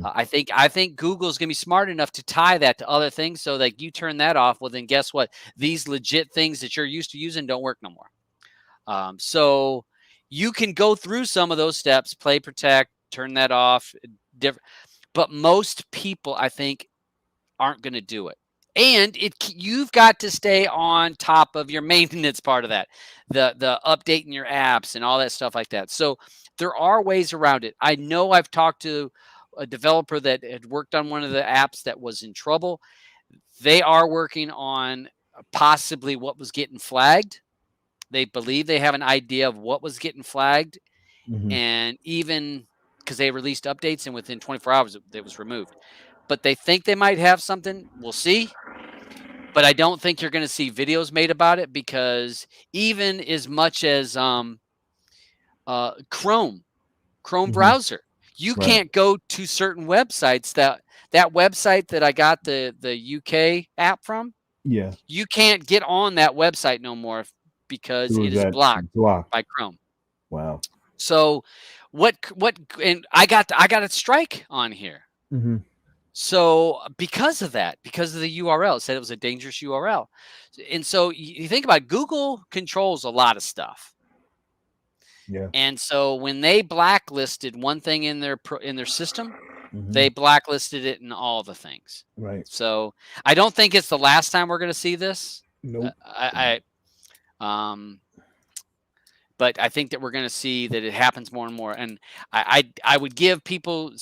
Speaker 2: I think Google's going to be smart enough to tie that to other things so that you turn that off. Well, then guess what? These legit things that you're used to using don't work no more. So you can go through some of those steps, Play Protect, turn that off. But most people, I think, aren't going to do it. And you've got to stay on top of your maintenance part of that, the updating your apps and all that stuff like that. So there are ways around it. I know I've talked to a developer that had worked on one of the apps that was in trouble. They are working on possibly what was getting flagged. They believe they have an idea of what was getting flagged. And even because they released updates and within 24 hours, it was removed. But they think they might have something. We'll see. but I don't think you're going to see videos made about it because even as much as Chrome browser, you
Speaker 3: Right.
Speaker 2: can't go to certain websites. That website that I got the UK app from,
Speaker 3: Yeah.
Speaker 2: you can't get on that website no more because
Speaker 3: Through
Speaker 2: it is
Speaker 3: that
Speaker 2: blocked
Speaker 3: block.
Speaker 2: by Chrome.
Speaker 3: Wow.
Speaker 2: So what and I got a strike on here.
Speaker 3: Mm-hmm.
Speaker 2: So because of that, because of the URL, it said it was a dangerous URL. And so you think about it, Google controls a lot of stuff.
Speaker 3: Yeah.
Speaker 2: And so when they blacklisted one thing in their system,
Speaker 3: Mm-hmm.
Speaker 2: they blacklisted it in all the things.
Speaker 3: Right.
Speaker 2: So I don't think it's the last time we're going to see this.
Speaker 3: Nope.
Speaker 2: But I think that we're going to see that it happens more and more. And I would give people,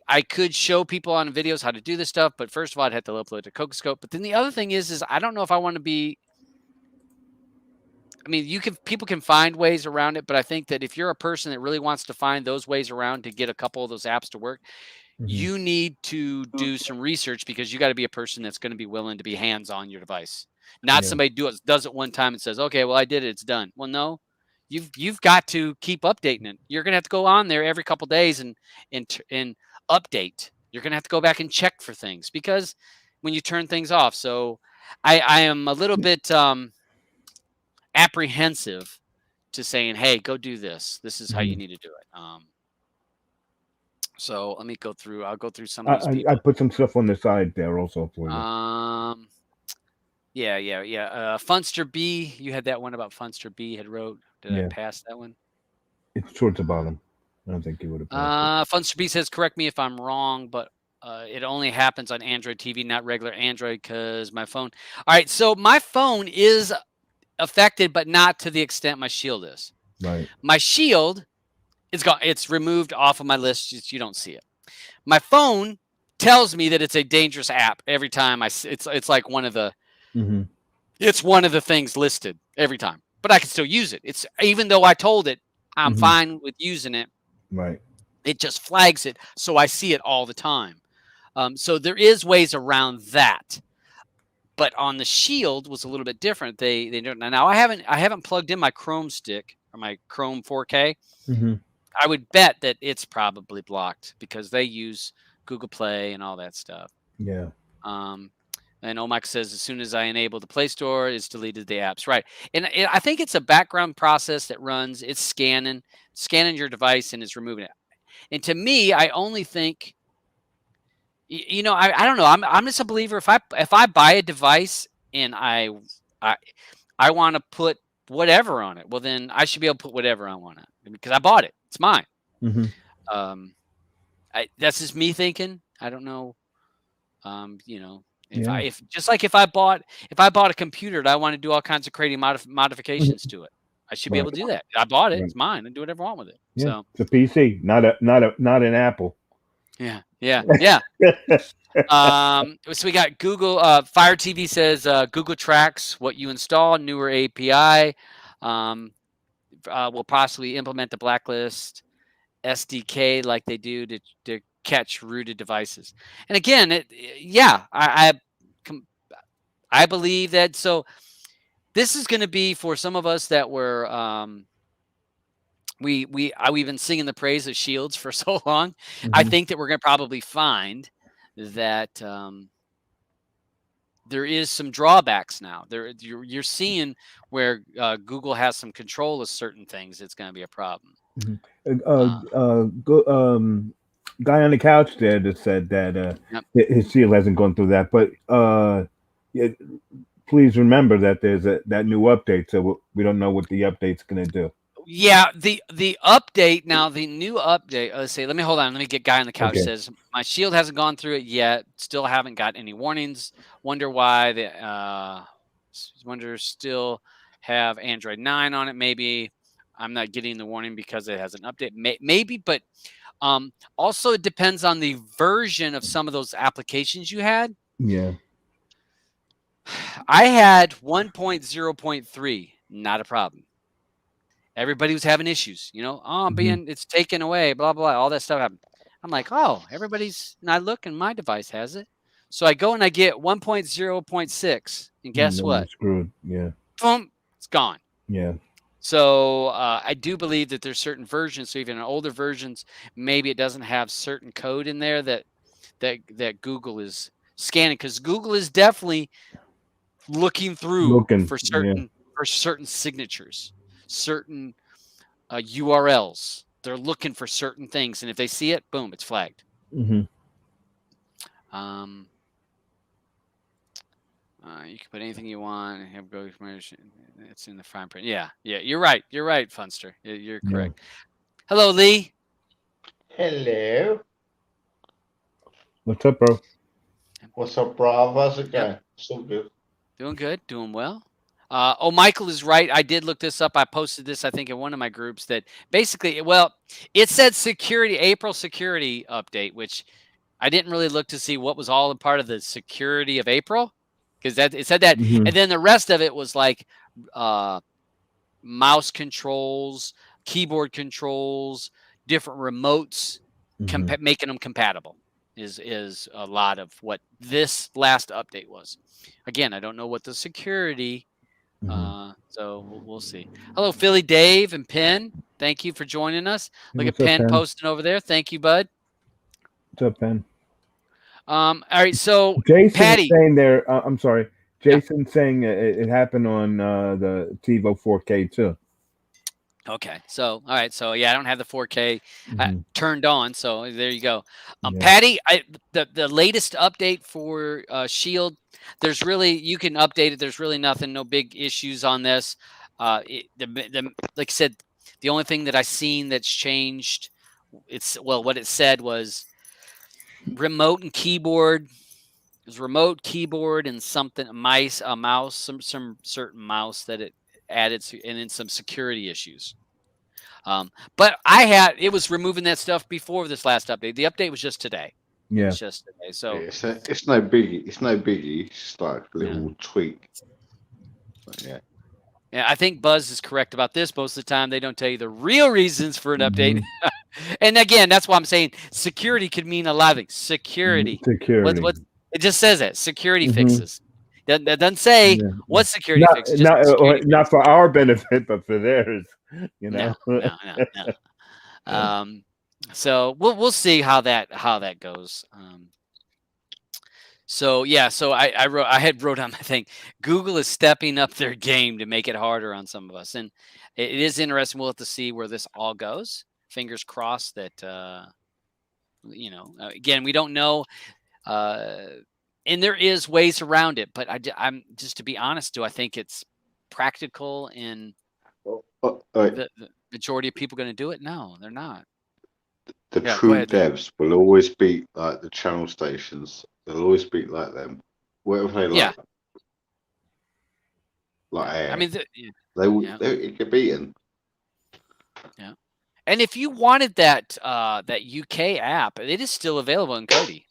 Speaker 2: I could show people on videos how to do this stuff, but first of all, I'd have to upload to Coco. But then the other thing is I don't know if I want to be. I mean, people can find ways around it, but I think that if you're a person that really wants to find those ways around to get a couple of those apps to work, you need to do some research because you got to be a person that's going to be willing to be hands on your device, not somebody does it one time and says, "Okay, well I did it, it's done." Well, no, you've got to keep updating it. You're going to have to go on there every couple of days and update. You're going to have to go back and check for things because when you turn things off. So I am a little bit apprehensive to saying, "Hey, go do this. This is how you need to do it." So let me go through. I'll go through some of these
Speaker 3: I
Speaker 2: people.
Speaker 3: put some stuff on the side there also for you.
Speaker 2: Yeah. Funster B, you had that one about Funster B had wrote. Did I pass that one?
Speaker 3: It's towards the bottom. I don't think you would have passed
Speaker 2: Funster B says, correct me if I'm wrong, but it only happens on Android TV, not regular Android, because my phone. All right, so my phone is affected, but not to the extent my Shield is.
Speaker 3: Right.
Speaker 2: My Shield is gone. It's removed off of my list. You don't see it. My phone tells me that it's a dangerous app every time it's like one of the it's one of the things listed every time, but I can still use it. It's even though I told it I'm fine with using it.
Speaker 3: Right.
Speaker 2: It just flags it, so I see it all the time. So there is ways around that, but on the Shield was a little bit different. They don't now. I haven't plugged in my Chrome stick or my Chrome 4K. I would bet that it's probably blocked because they use Google Play and all that stuff.
Speaker 3: Yeah.
Speaker 2: And Omike says, as soon as I enable the Play Store, it's deleted the apps. Right. And I think it's a background process that runs. It's scanning your device and it's removing it. And to me, I only think, I don't know. I'm just a believer. If I buy a device and I want to put whatever on it, well, then I should be able to put whatever I want on it because I bought it. It's mine. That's just me thinking. I don't know. If just like if I bought a computer that I want to do all kinds of crazy modifications to it, I should be able to do that. I bought it; it's mine, and do whatever I want with it.
Speaker 3: Yeah.
Speaker 2: So
Speaker 3: it's a PC, not an Apple.
Speaker 2: Yeah. So we got Google. Fire TV says Google tracks what you install. Newer API will possibly implement the blacklist SDK like they do to catch rooted devices. And again, I believe that. So this is going to be for some of us that were we've been singing the praise of Shields for so long. I think that we're going to probably find that there is some drawbacks now. You're seeing where Google has some control of certain things. It's going to be a problem.
Speaker 3: Guy on the couch there just said that his Shield hasn't gone through that, but please remember that there's that new update, so we don't know what the update's going to do.
Speaker 2: Yeah, the update now, the new update. Let's see. Let me hold on. Let me get Guy on the couch. Okay. Says my Shield hasn't gone through it yet. Still haven't got any warnings. Wonder why still have Android 9 on it. Maybe I'm not getting the warning because it has an update. Maybe, but also it depends on the version of some of those applications you had.
Speaker 3: Yeah.
Speaker 2: I had 1.0.3, not a problem. Everybody was having issues, it's taken away, blah, blah, all that stuff happened. I'm like, oh, everybody's not looking. My device has it. So I go and I get 1.0.6, and guess
Speaker 3: Then
Speaker 2: what?
Speaker 3: you're screwed. Yeah.
Speaker 2: Boom, it's gone.
Speaker 3: Yeah.
Speaker 2: So I do believe that there's certain versions. So even in older versions, maybe it doesn't have certain code in there that Google is scanning, because Google is definitely looking through
Speaker 3: Looking.
Speaker 2: for
Speaker 3: Yeah.
Speaker 2: certain signatures, certain URLs. They're looking for certain things, and if they see it, boom, it's flagged.
Speaker 3: Mm-hmm.
Speaker 2: You can put anything you want. Have go. It's in the fine print. Yeah, you're right. You're right, Funster. You're correct.
Speaker 3: Yeah.
Speaker 2: Hello, Lee.
Speaker 4: Hello.
Speaker 3: What's up, bro?
Speaker 4: What's up, bro? How's it going? So good.
Speaker 2: Doing good. Doing well. Michael is right. I did look this up. I posted this, I think, in one of my groups that basically, well, it said April security update, which I didn't really look to see what was all a part of the security of April, because it said that.
Speaker 3: Mhm.
Speaker 2: And then the rest of it was like mouse controls, keyboard controls, different remotes,
Speaker 3: Mhm.
Speaker 2: making them compatible is a lot of what this last update was. Again, I don't know what the security,
Speaker 3: Mhm.
Speaker 2: so we'll see. Hello, Philly Dave and Penn. Thank you for joining us. Look at
Speaker 3: What's up,
Speaker 2: Penn
Speaker 3: Penn?
Speaker 2: posting over there. Thank you, bud.
Speaker 3: What's up, Penn?
Speaker 2: All right, so
Speaker 3: Jason
Speaker 2: Patty.
Speaker 3: is saying there. I'm sorry.
Speaker 2: Yeah.
Speaker 3: Jason saying it happened on the TiVo 4K too.
Speaker 2: Okay, so all right, so yeah, I don't have the 4K
Speaker 3: Mhm.
Speaker 2: turned on, so there you go.
Speaker 3: Yeah.
Speaker 2: Patty, the latest update for Shield, there's really, you can update it. There's really nothing, no big issues on this. Like I said, the only thing that I seen that's changed, what it said was remote and keyboard. It was remote, keyboard, and something a mouse, some certain mouse that it added to, and then some security issues. But it was removing that stuff before this last update. The update was just today.
Speaker 3: Yeah.
Speaker 2: It's just today. So
Speaker 4: Yeah, it's no biggie. It's no biggie. It's just like a little tweak. But yeah.
Speaker 2: yeah, I think Buzz is correct about this. Most of the time, they don't tell you the real reasons for an update.
Speaker 3: Mhm.
Speaker 2: And again, that's why I'm saying security could mean a lot of things. Security.
Speaker 3: Security.
Speaker 2: What it just says that security
Speaker 3: Mhm.
Speaker 2: fixes. That doesn't say
Speaker 3: Yeah.
Speaker 2: what security
Speaker 3: Not
Speaker 2: fixes. Just security
Speaker 3: not for our benefit, but for theirs. You know.
Speaker 2: No. So we'll see how that goes. So yeah, so I had wrote on my thing, Google is stepping up their game to make it harder on some of us, and it is interesting. We'll have to see where this all goes. Fingers crossed that again, we don't know, and there is ways around it, but I'm just, to be honest, do I think it's practical and the majority of people going to do it? No, they're not.
Speaker 4: The
Speaker 2: Yeah,
Speaker 4: true
Speaker 2: go ahead, Dave.
Speaker 4: devs will always be like the channel stations. They'll always be like them. Whatever they
Speaker 2: Yeah.
Speaker 4: like air.
Speaker 2: I mean,
Speaker 4: they will. It get beaten.
Speaker 2: Yeah. And if you wanted that UK app, it is still available in Kodi.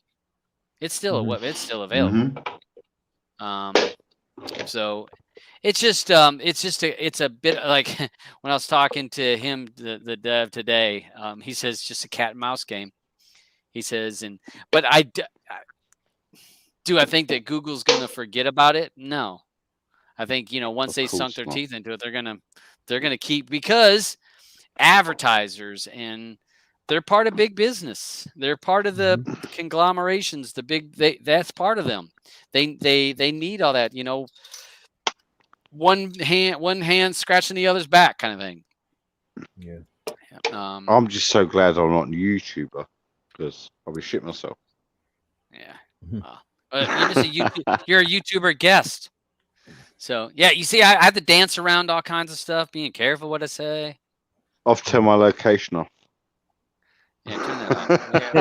Speaker 2: It's still available. So it's just it's a bit like when I was talking to him, the dev today. He says just a cat and mouse game. He says, but do I think that Google's going to forget about it? No. I think, once they sunk their teeth into it, they're gonna keep, because advertisers, and they're part of big business. They're part of the conglomerations, that's part of them. They need all that, one hand scratching the other's back kind of thing.
Speaker 3: Yeah.
Speaker 4: I'm just so glad I'm not a YouTuber, because I'll be shit myself.
Speaker 2: Yeah. You're a YouTuber guest. So yeah, you see, I have to dance around all kinds of stuff, being careful what I say.
Speaker 4: I've turned my location off.
Speaker 2: Yeah, turn that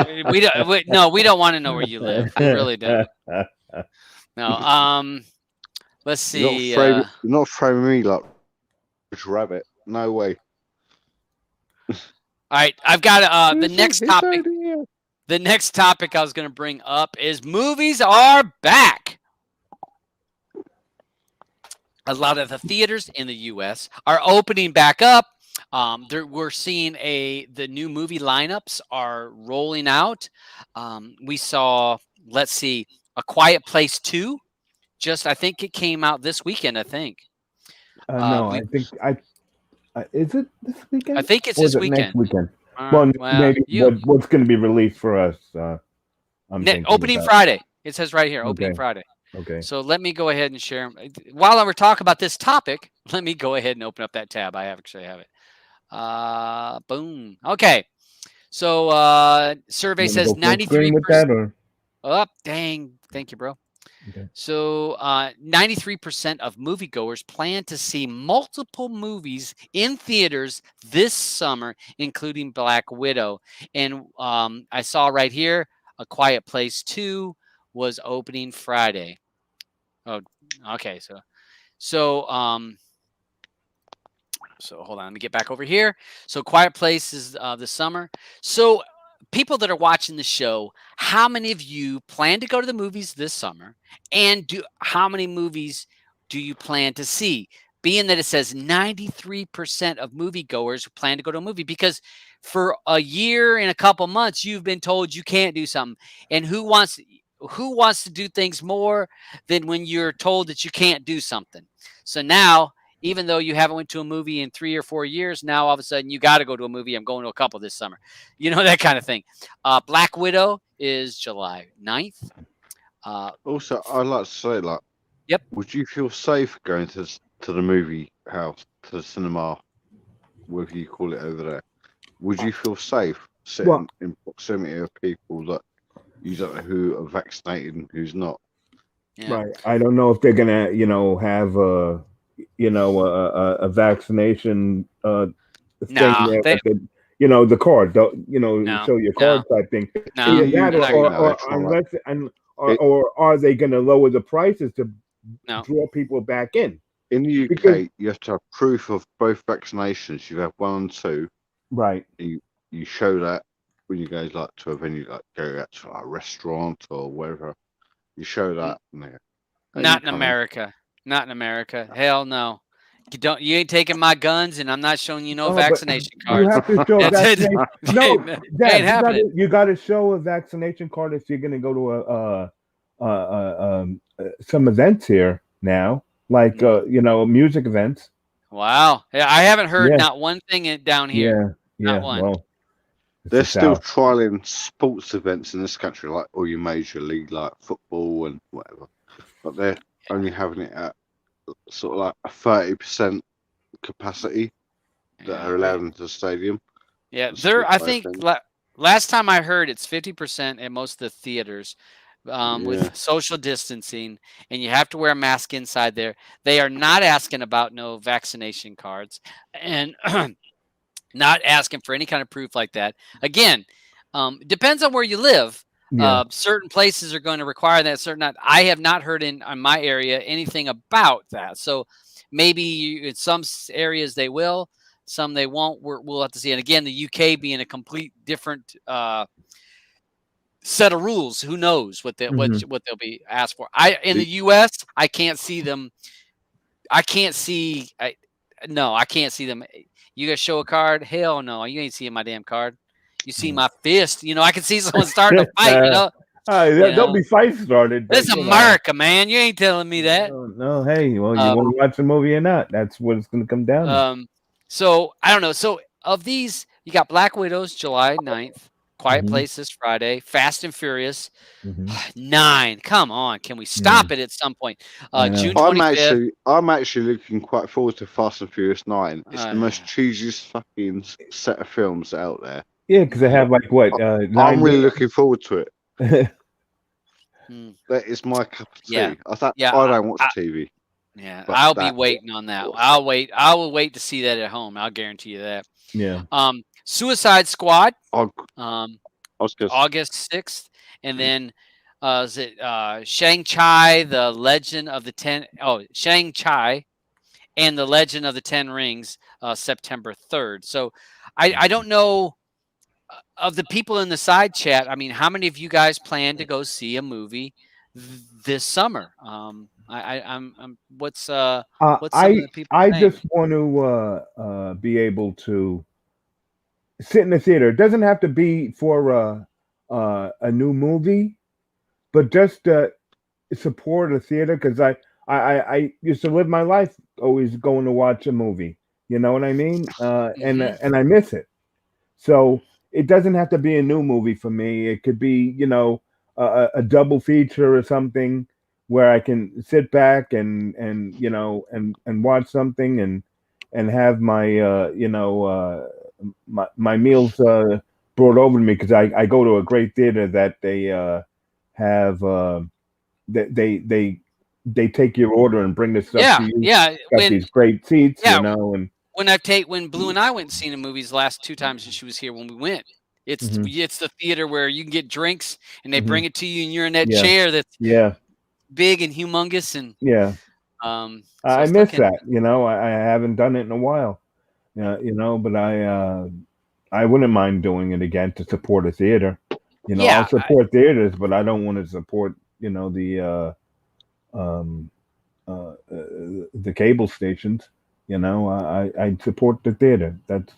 Speaker 2: off. We don't want to know where you live. We really don't. No. Let's see.
Speaker 4: You're not framing me like a rabbit. No way.
Speaker 2: All right, I've got the next topic. The next topic I was going to bring up is movies are back. A lot of the theaters in the U.S. are opening back up. We're seeing the new movie lineups are rolling out. We saw, let's see, A Quiet Place 2. I think it came out this weekend. I think.
Speaker 3: No,
Speaker 2: We
Speaker 3: I think is it this weekend?
Speaker 2: I think it's
Speaker 3: Or is
Speaker 2: this
Speaker 3: it next
Speaker 2: weekend.
Speaker 3: weekend? Well,
Speaker 2: Well,
Speaker 3: maybe what's going to be released for us. I'm thinking
Speaker 2: opening
Speaker 3: about.
Speaker 2: Friday. It says right here, opening
Speaker 3: Okay.
Speaker 2: Friday.
Speaker 3: Okay.
Speaker 2: So let me go ahead and share 'em. While we're talking about this topic, let me go ahead and open up that tab. I actually have it. Boom. Okay. So survey
Speaker 3: You want to
Speaker 2: says
Speaker 3: go full screen with
Speaker 2: 93%.
Speaker 3: that, or
Speaker 2: Oh, dang. Thank you, bro.
Speaker 3: okay.
Speaker 2: So 93% of moviegoers plan to see multiple movies in theaters this summer, including Black Widow. And I saw right here, A Quiet Place 2 was opening Friday. Oh, okay. So hold on, let me get back over here. So Quiet Place is this summer. So people that are watching the show, how many of you plan to go to the movies this summer? And how many movies do you plan to see? Being that it says 93% of moviegoers plan to go to a movie, because for a year and a couple months you've been told you can't do something. And who wants to do things more than when you're told that you can't do something? So now, even though you haven't went to a movie in 3 or 4 years, now all of a sudden you got to go to a movie. I'm going to a couple this summer. You know, that kind of thing. Black Widow is July 9th.
Speaker 4: Also, I'd like to say, like,
Speaker 2: Yep.
Speaker 4: would you feel safe going to the movie house, to the cinema, whatever you call it over there? Would you feel safe sitting in proximity of people that you don't know who are vaccinated and who's not?
Speaker 2: Yeah.
Speaker 3: Right. I don't know if they're gonna, have a vaccination thing there,
Speaker 2: they,
Speaker 3: the card,
Speaker 2: no,
Speaker 3: show your card type thing.
Speaker 2: no,
Speaker 3: Either that,
Speaker 2: they're not
Speaker 3: or,
Speaker 2: gonna-
Speaker 3: or unless or are they going to lower the prices to
Speaker 2: no.
Speaker 3: draw people back in?
Speaker 4: In the UK,
Speaker 3: Because-
Speaker 4: you have to have proof of both vaccinations. You have 1 and 2.
Speaker 3: Right.
Speaker 4: You show that when you go like to a venue, like go out to a restaurant or wherever. You show that.
Speaker 2: Not in America. Not in America. Hell no. You ain't taking my guns, and I'm not showing you no
Speaker 3: Oh, but
Speaker 2: vaccination
Speaker 3: You
Speaker 2: cards.
Speaker 3: have to show
Speaker 2: That's it.
Speaker 3: vaccination. No,
Speaker 2: Ain't
Speaker 3: Dad,
Speaker 2: happening.
Speaker 3: you got to show a vaccination card if you're going to go to some events here now, like music events.
Speaker 2: Wow. Yeah, I haven't heard
Speaker 3: Yeah.
Speaker 2: not one thing down here.
Speaker 3: Yeah.
Speaker 2: Not one.
Speaker 3: Well, it's
Speaker 4: They're
Speaker 3: the
Speaker 4: still
Speaker 3: South.
Speaker 4: trialing sports events in this country, like all your major league, like football and whatever. But they're only having it at sort of like a 30% capacity that are allowed into the stadium.
Speaker 2: Yeah,
Speaker 4: The
Speaker 2: I
Speaker 4: sport
Speaker 2: think
Speaker 4: event.
Speaker 2: last time I heard it's 50% at most of the theaters,
Speaker 4: Yeah.
Speaker 2: with social distancing, and you have to wear a mask inside there. They are not asking about no vaccination cards, and not asking for any kind of proof like that. Again, depends on where you live.
Speaker 3: Yeah.
Speaker 2: Certain places are going to require that. Certain not. I have not heard in my area anything about that. So maybe in some areas they will, some they won't. We'll have to see. And again, the UK being a complete different set of rules. Who knows what what they'll be asked for? In the US, I can't see them. I can't see. I can't see them. You gotta show a card? Hell no, you ain't seeing my damn card. You see my fist? I can see someone starting to fight.
Speaker 3: There'll be fights started.
Speaker 2: This is America, man. You ain't telling me that.
Speaker 3: No, hey, well, you want to watch a movie or not? That's what it's going to come down to.
Speaker 2: So I don't know. So of these, you got Black Widows July 9th, Quiet Place this Friday, Fast and Furious 9. Come on, can we stop it at some point? June 25th.
Speaker 4: I'm actually looking quite forward to Fast and Furious 9. It's the most cheesiest fucking set of films out there.
Speaker 3: Yeah, because they have like what?
Speaker 4: I'm really looking forward to it. That is my cup of tea.
Speaker 2: Yeah.
Speaker 4: I don't watch TV.
Speaker 2: Yeah, I'll be waiting on that. Awesome. I will wait to see that at home. I'll guarantee you that.
Speaker 3: Yeah.
Speaker 2: Suicide Squad.
Speaker 4: August
Speaker 2: 6th, and then is it Shang-Chi, the Legend of the Ten? Oh, Shang-Chi and the Legend of the Ten Rings, September 3rd. So I don't know of the people in the side chat. I mean, how many of you guys plan to go see a movie this summer? What's some of the people
Speaker 3: I
Speaker 2: saying?
Speaker 3: just want to be able to sit in the theater. It doesn't have to be for a new movie, but just support a theater because I used to live my life always going to watch a movie. You know what I mean? And I miss it. So it doesn't have to be a new movie for me. It could be, a double feature or something where I can sit back and watch something and have my my meals brought over to me because I go to a great theater that they have they take your order and bring this stuff to
Speaker 2: Yeah,
Speaker 3: you.
Speaker 2: yeah.
Speaker 3: Got these great seats,
Speaker 2: Yeah,
Speaker 3: and
Speaker 2: when Blue and I went and seen the movies last 2 times and she was here when we went, it's
Speaker 3: Mhm.
Speaker 2: it's the theater where you can get drinks and they
Speaker 3: Mhm.
Speaker 2: bring it to you and you're in that
Speaker 3: Yeah.
Speaker 2: chair that's
Speaker 3: Yeah,
Speaker 2: big and humongous and
Speaker 3: yeah.
Speaker 2: so I
Speaker 3: I
Speaker 2: still
Speaker 3: miss
Speaker 2: can't.
Speaker 3: that. I haven't done it in a while. But I wouldn't mind doing it again to support a theater. I'll
Speaker 2: Yeah,
Speaker 3: support theaters, but I don't want to support um, the cable stations. I support the theater. That's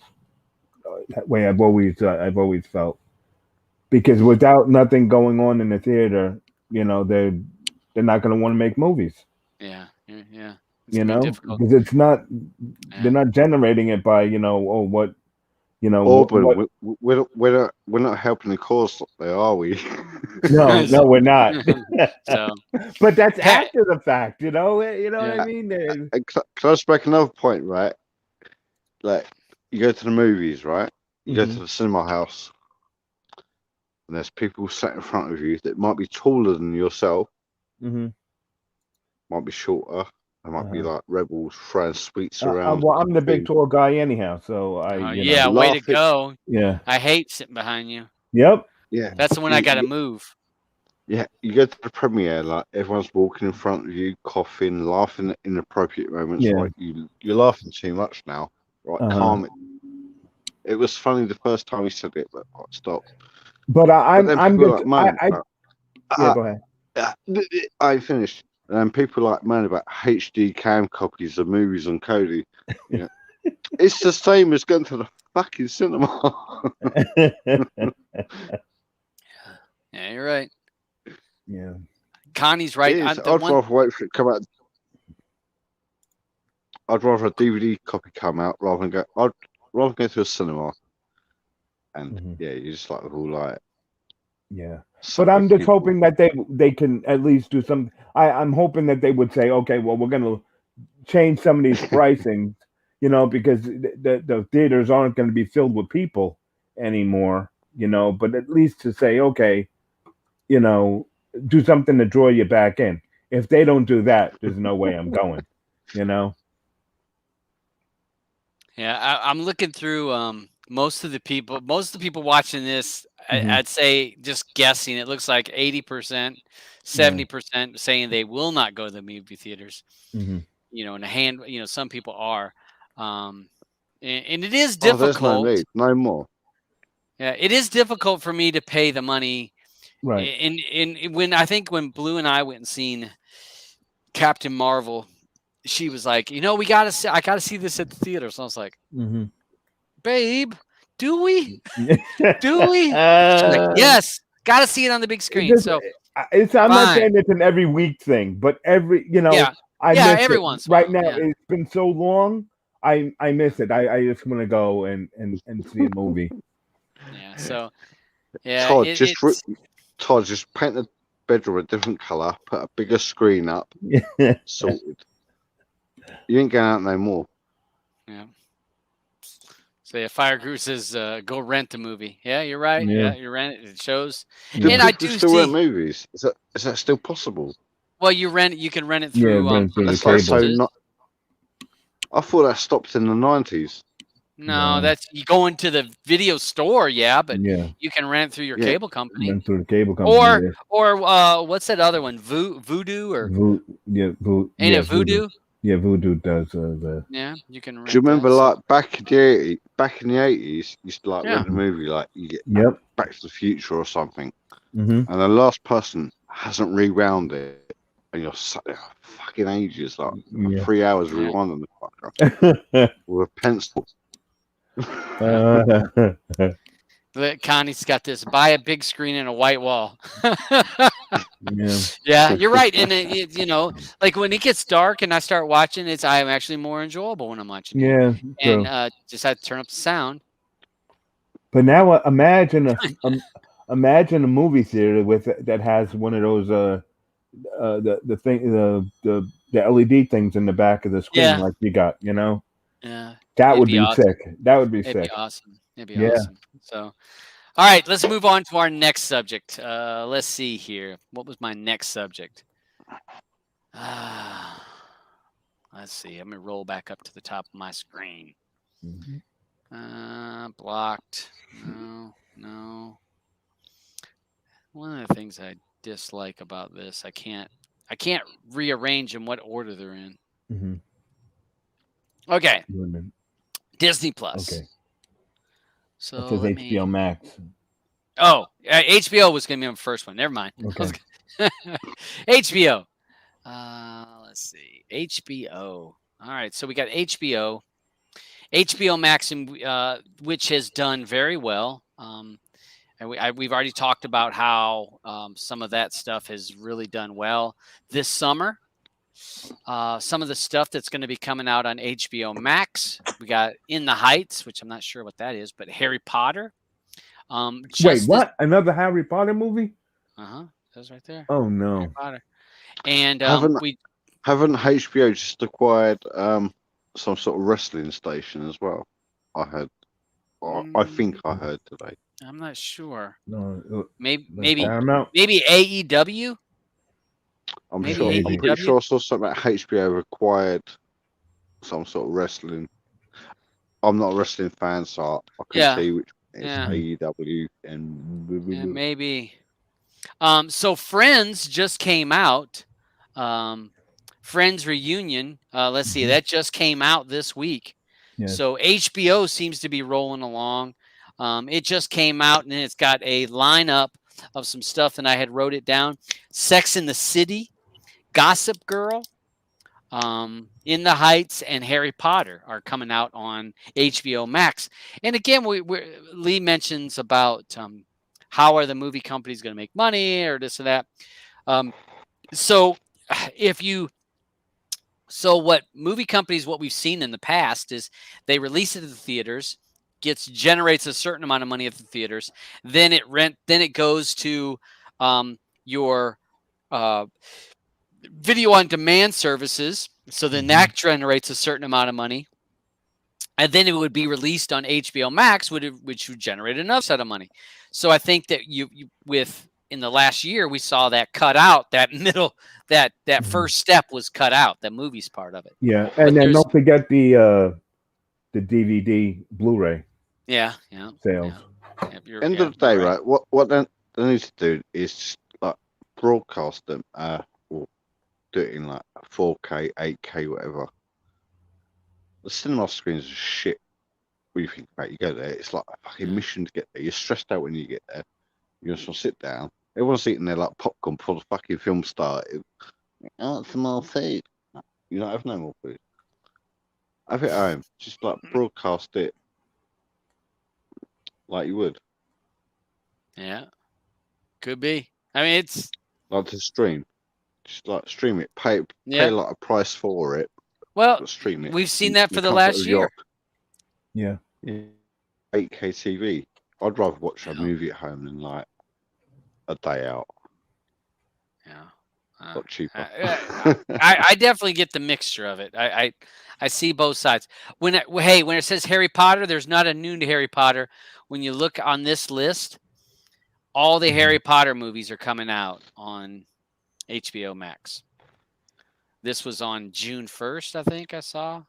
Speaker 3: that way I've always felt because without nothing going on in the theater, they're not going to want to make movies.
Speaker 2: yeah, yeah. It's gonna be difficult.
Speaker 3: Because it's not they're
Speaker 2: Yeah.
Speaker 3: not generating it by what
Speaker 4: Auburn,
Speaker 3: what
Speaker 4: we're not helping the cause there, are we?
Speaker 3: no we're not.
Speaker 2: So,
Speaker 3: But that's
Speaker 2: Pat,
Speaker 3: after the fact, what I
Speaker 2: yeah,
Speaker 3: mean.
Speaker 4: And can I just make another point, right? Like, you go to the movies, right? You go to the cinema house, and there's people sat in front of you that might be taller than yourself,
Speaker 3: Mm-hmm.
Speaker 4: might be shorter, they might be
Speaker 3: Uh-huh.
Speaker 4: like rebels throwing sweets around,
Speaker 3: Well, I'm the big
Speaker 4: food,
Speaker 3: tall guy anyhow, so
Speaker 2: yeah, way to
Speaker 4: laughing.
Speaker 2: go.
Speaker 3: yeah.
Speaker 2: I hate sitting behind you.
Speaker 3: Yep.
Speaker 4: Yeah,
Speaker 2: That's the one I
Speaker 4: you,
Speaker 2: got to
Speaker 4: you,
Speaker 2: move.
Speaker 4: yeah. You go to the premiere, like everyone's walking in front of you, coughing, laughing at inappropriate moments.
Speaker 3: Yeah.
Speaker 4: Right, you're laughing too much now. Right,
Speaker 3: Uh-huh.
Speaker 4: calm it. It was funny the first time he said it, but right, stop.
Speaker 3: But
Speaker 4: But then
Speaker 3: I'm
Speaker 4: people
Speaker 3: the
Speaker 4: like moan. Like,
Speaker 3: yeah. Go ahead.
Speaker 4: I finished. And people like moan about HD cam copies of movies on Cody. Yeah, it's the same as going to the fucking cinema.
Speaker 2: Yeah, you're right.
Speaker 3: Yeah.
Speaker 2: Connie's right.
Speaker 4: It is. I'd rather wait for it to come out. I'd rather a DVD copy come out rather than go. I'd rather go to a cinema. And yeah, you just like all like.
Speaker 3: Yeah.
Speaker 4: Some
Speaker 3: But I'm just
Speaker 4: people.
Speaker 3: hoping that they can at least do some. I'm hoping that they would say, okay, well, we're going to change some of these pricing, because the theaters aren't going to be filled with people anymore, but at least to say, okay, do something to draw you back in. If they don't do that, there's no way I'm going,
Speaker 2: Yeah, I'm looking through most of the people watching this. I'd say just guessing. It looks like 80%, 70% saying they will not go to the movie theaters. And some people are, and it is
Speaker 4: Oh, there's no
Speaker 2: difficult.
Speaker 4: need. No more.
Speaker 2: Yeah, it is difficult for me to pay the money.
Speaker 3: right?
Speaker 2: And when Blue and I went and seen Captain Marvel, she was like, I gotta see this at the theater. So I was like, babe, do we? Do we? She's like, yes, gotta see it on the big screen. So
Speaker 3: I'm
Speaker 2: fine.
Speaker 3: not saying it's an every week thing, but I miss
Speaker 2: every
Speaker 3: it.
Speaker 2: once in a
Speaker 3: Right
Speaker 2: while,
Speaker 3: now,
Speaker 2: yeah.
Speaker 3: it's been so long. I miss it. I just want to go and see a movie.
Speaker 2: Yeah. So yeah,
Speaker 4: Todd, just paint the bedroom a different colour, put a bigger screen up, sorted. You ain't going out no more.
Speaker 2: Yeah. So yeah, Fire Crew says go rent the movie. Yeah, you're right. Yeah, you rent it. It shows.
Speaker 4: Do
Speaker 2: And I
Speaker 4: people
Speaker 2: do
Speaker 4: still
Speaker 2: see.
Speaker 4: rent movies? Is that still possible?
Speaker 2: Well, you can rent it through
Speaker 3: rent through the
Speaker 2: services.
Speaker 3: cable.
Speaker 4: I thought that stopped in the 90s.
Speaker 2: No, that's you go into the video store, but
Speaker 3: Yeah.
Speaker 2: you can rent through your cable company.
Speaker 3: Rent through the cable company.
Speaker 2: Or what's that other one? Voodoo or Ain't it Voodoo?
Speaker 3: Yeah, Voodoo does the.
Speaker 2: Yeah, you can rent.
Speaker 4: Do you remember
Speaker 2: that,
Speaker 4: like back in the 80s, you used to like rent a movie like you get Back to the Future or something, and the last person hasn't rewound it, and you're sat there fucking ages, like 3 hours rewinding the fucker with a pencil.
Speaker 2: Connie's got this. Buy a big screen and a white wall.
Speaker 3: Yeah.
Speaker 2: Yeah, you're right. And like when it gets dark and I start watching, I'm actually more enjoyable when I'm watching it.
Speaker 3: Yeah.
Speaker 2: And
Speaker 3: True.
Speaker 2: just have to turn up the sound.
Speaker 3: But now imagine a movie theater with that has one of those the thing the LED things in the back of the screen
Speaker 2: Yeah.
Speaker 3: like you got,
Speaker 2: Yeah.
Speaker 3: That
Speaker 2: It'd
Speaker 3: would
Speaker 2: be
Speaker 3: be
Speaker 2: awesome.
Speaker 3: sick. That would be
Speaker 2: It'd be
Speaker 3: sick.
Speaker 2: awesome. It'd be
Speaker 3: Yeah.
Speaker 2: awesome. So, all right, let's move on to our next subject. Let's see here. What was my next subject? Let's see. I'm gonna roll back up to the top of my screen. Blocked. No. One of the things I dislike about this, I can't rearrange in what order they're in.
Speaker 3: Mm-hmm.
Speaker 2: Okay. Disney Plus.
Speaker 3: Okay.
Speaker 2: So
Speaker 3: That says HBO Max.
Speaker 2: Oh, HBO was going to be on the first one. Never mind.
Speaker 3: Okay.
Speaker 2: HBO. Let's see. HBO. All right. So we got HBO. HBO Max, which has done very well. And we've already talked about how some of that stuff has really done well this summer. Some of the stuff that's going to be coming out on HBO Max. We got In the Heights, which I'm not sure what that is, but Harry Potter.
Speaker 3: Wait, what? Another Harry Potter movie?
Speaker 2: That's right there.
Speaker 3: Oh no.
Speaker 2: Harry Potter. And
Speaker 4: haven't HBO just acquired some sort of wrestling station as well? I heard. I think I heard today.
Speaker 2: I'm not sure.
Speaker 3: No,
Speaker 2: maybe AEW.
Speaker 4: I'm pretty sure I saw something about HBO acquired some sort of wrestling. I'm not a wrestling fan, so I can tell you which is AEW and
Speaker 2: maybe. So Friends just came out. Friends Reunion. Let's see, that just came out this week. Yes. So HBO seems to be rolling along. It just came out and it's got a lineup of some stuff, and I had wrote it down. Sex in the City, Gossip Girl, In the Heights, and Harry Potter are coming out on HBO Max. And again, Lee mentions about how are the movie companies going to make money or this or that. So what movie companies, what we've seen in the past is they release it to the theaters, generates a certain amount of money at the theaters, then it goes to your video on demand services. So then that generates a certain amount of money. And then it would be released on HBO Max, which would generate another set of money. So I think that in the last year, we saw that cut out, that middle, that first step was cut out, the movies part of it.
Speaker 3: Yeah, and then don't forget the DVD Blu-ray.
Speaker 2: Yeah.
Speaker 3: Sales.
Speaker 2: Yeah,
Speaker 4: end of the day, right? What they need to do is just, like, broadcast them, or do it in like 4K, 8K, whatever. The cinema screens are shit. What do you think about it? You go there, it's like a fucking mission to get there. You're stressed out when you get there. You just want to sit down. Everyone's eating there like popcorn before the fucking film started. Oh, some more food. You don't have no more food. Have it at home. Just like broadcast it like you would.
Speaker 2: Yeah. Could be. I mean, it's
Speaker 4: like to stream. Just like stream it. Pay like a price for it.
Speaker 2: Well,
Speaker 4: stream it.
Speaker 2: We've seen that for the last year.
Speaker 3: Yeah.
Speaker 4: 8K TV. I'd rather watch a movie at home than like a day out.
Speaker 2: Yeah.
Speaker 4: Not cheaper.
Speaker 2: I definitely get the mixture of it. I see both sides. When it says Harry Potter, there's not a new to Harry Potter. When you look on this list, all the Harry Potter movies are coming out on HBO Max. This was on June 1st, I think I saw.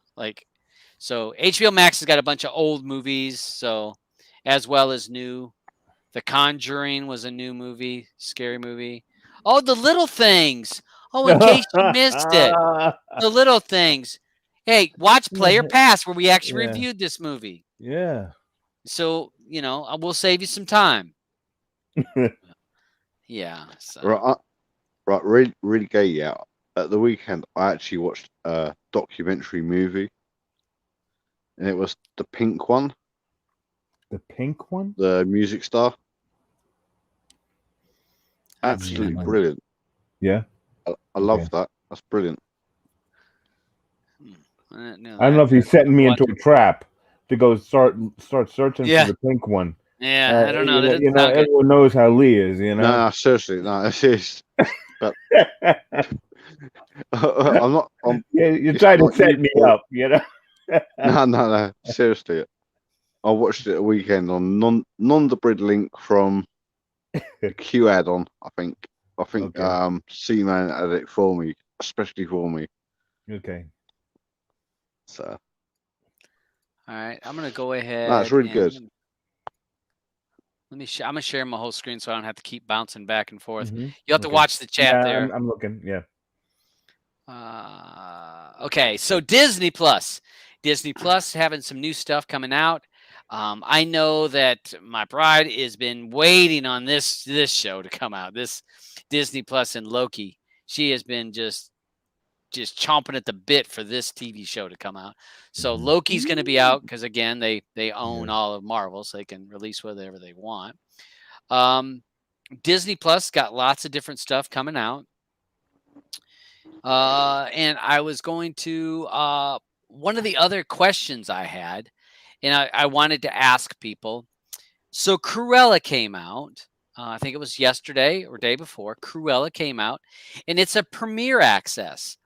Speaker 2: So HBO Max has got a bunch of old movies, so as well as new. The Conjuring was a new movie, scary movie. Oh, The Little Things. Oh, in case you missed it, The Little Things. Hey, watch Play or Pass, where we actually reviewed this movie.
Speaker 3: Yeah.
Speaker 2: So, we'll save you some time. Yeah. So.
Speaker 4: Right, really gay, yeah. At the weekend, I actually watched a documentary movie, and it was The Pink One.
Speaker 3: The pink one?
Speaker 4: the music star.
Speaker 2: Let's see.
Speaker 4: Absolutely brilliant.
Speaker 3: Yeah.
Speaker 4: I love that. That's brilliant.
Speaker 2: I know
Speaker 3: I don't know if he's setting me
Speaker 2: What?
Speaker 3: into a trap to go start searching
Speaker 2: Yeah.
Speaker 3: for the pink one.
Speaker 2: Yeah, I don't know. That doesn't
Speaker 3: You know,
Speaker 2: sound good.
Speaker 3: everyone knows how Lee is. You know.
Speaker 4: No, seriously, no, it's just. But I'm not.
Speaker 3: Yeah, you're
Speaker 4: It's
Speaker 3: trying to
Speaker 4: not
Speaker 3: set
Speaker 4: you,
Speaker 3: me
Speaker 4: Paul.
Speaker 3: up. You know.
Speaker 4: No. Seriously, I watched it a weekend on non the Brid link from the Q add-on. I think
Speaker 3: Okay.
Speaker 4: C-Man added it for me, especially for me.
Speaker 3: Okay.
Speaker 4: So
Speaker 2: All right, I'm gonna go ahead.
Speaker 4: no, it's really
Speaker 2: and
Speaker 4: good.
Speaker 2: Let me. I'm gonna share my whole screen so I don't have to keep bouncing back and forth.
Speaker 3: Mhm.
Speaker 2: You have to
Speaker 3: Okay.
Speaker 2: watch the chat
Speaker 3: Yeah,
Speaker 2: there.
Speaker 3: I'm looking. Yeah.
Speaker 2: Okay, so Disney Plus. Disney Plus having some new stuff coming out. I know that my bride has been waiting on this show to come out. This Disney Plus and Loki. She has been just chomping at the bit for this TV show to come out. So
Speaker 3: Mhm.
Speaker 2: Loki's going to be out because again they own
Speaker 3: Yeah.
Speaker 2: all of Marvel, so they can release whatever they want. Disney Plus got lots of different stuff coming out. And I was going to one of the other questions I had, and I wanted to ask people. So Cruella came out. I think it was yesterday or day before. Cruella came out, and it's a premiere access.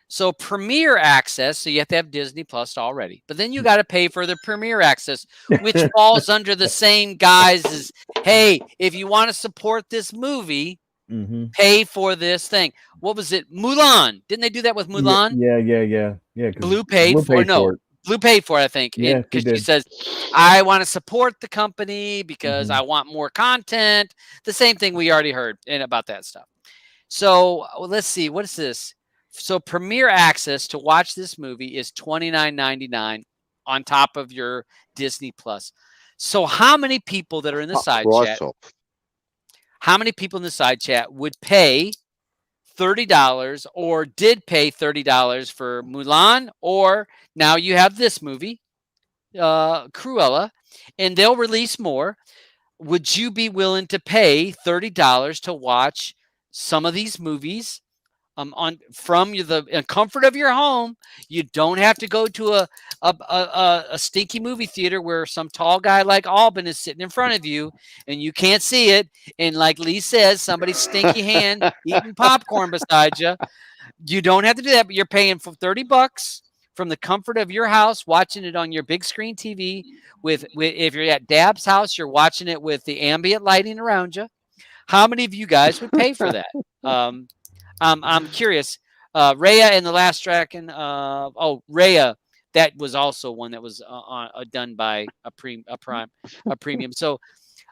Speaker 2: So premiere access, so you have to have Disney Plus already, but then you got to pay for the premiere access, which falls under the same guise as, hey, if you want to support this movie,
Speaker 3: Mhm.
Speaker 2: pay for this thing. What was it? Mulan. Didn't they do that with Mulan?
Speaker 3: Yeah. 'Cause
Speaker 2: Blue paid
Speaker 3: Blue
Speaker 2: for
Speaker 3: paid for
Speaker 2: no.
Speaker 3: it.
Speaker 2: Blue paid for it, I think. And
Speaker 3: Yes, he
Speaker 2: because she
Speaker 3: did.
Speaker 2: says, I want to support the company because I
Speaker 3: Mhm.
Speaker 2: want more content. The same thing we already heard about that stuff. So let's see. What is this? So premiere access to watch this movie is $29.99 on top of your Disney Plus. So how many people that are in the
Speaker 4: Cut
Speaker 2: side
Speaker 4: right
Speaker 2: chat?
Speaker 4: off.
Speaker 2: How many people in the side chat would pay $30 or did pay $30 for Mulan, or now you have this movie, Cruella, and they'll release more? Would you be willing to pay $30 to watch some of these movies on from the comfort of your home? You don't have to go to a stinky movie theater where some tall guy like Alban is sitting in front of you and you can't see it. And like Lee says, somebody's stinky hand eating popcorn beside you. You don't have to do that, but you're paying for $30 from the comfort of your house, watching it on your big screen TV. With if you're at Dab's house, you're watching it with the ambient lighting around you. How many of you guys would pay for that? Um, I'm curious. Rhea and the Last Dragon. Rhea. That was also one that was done by a premium. So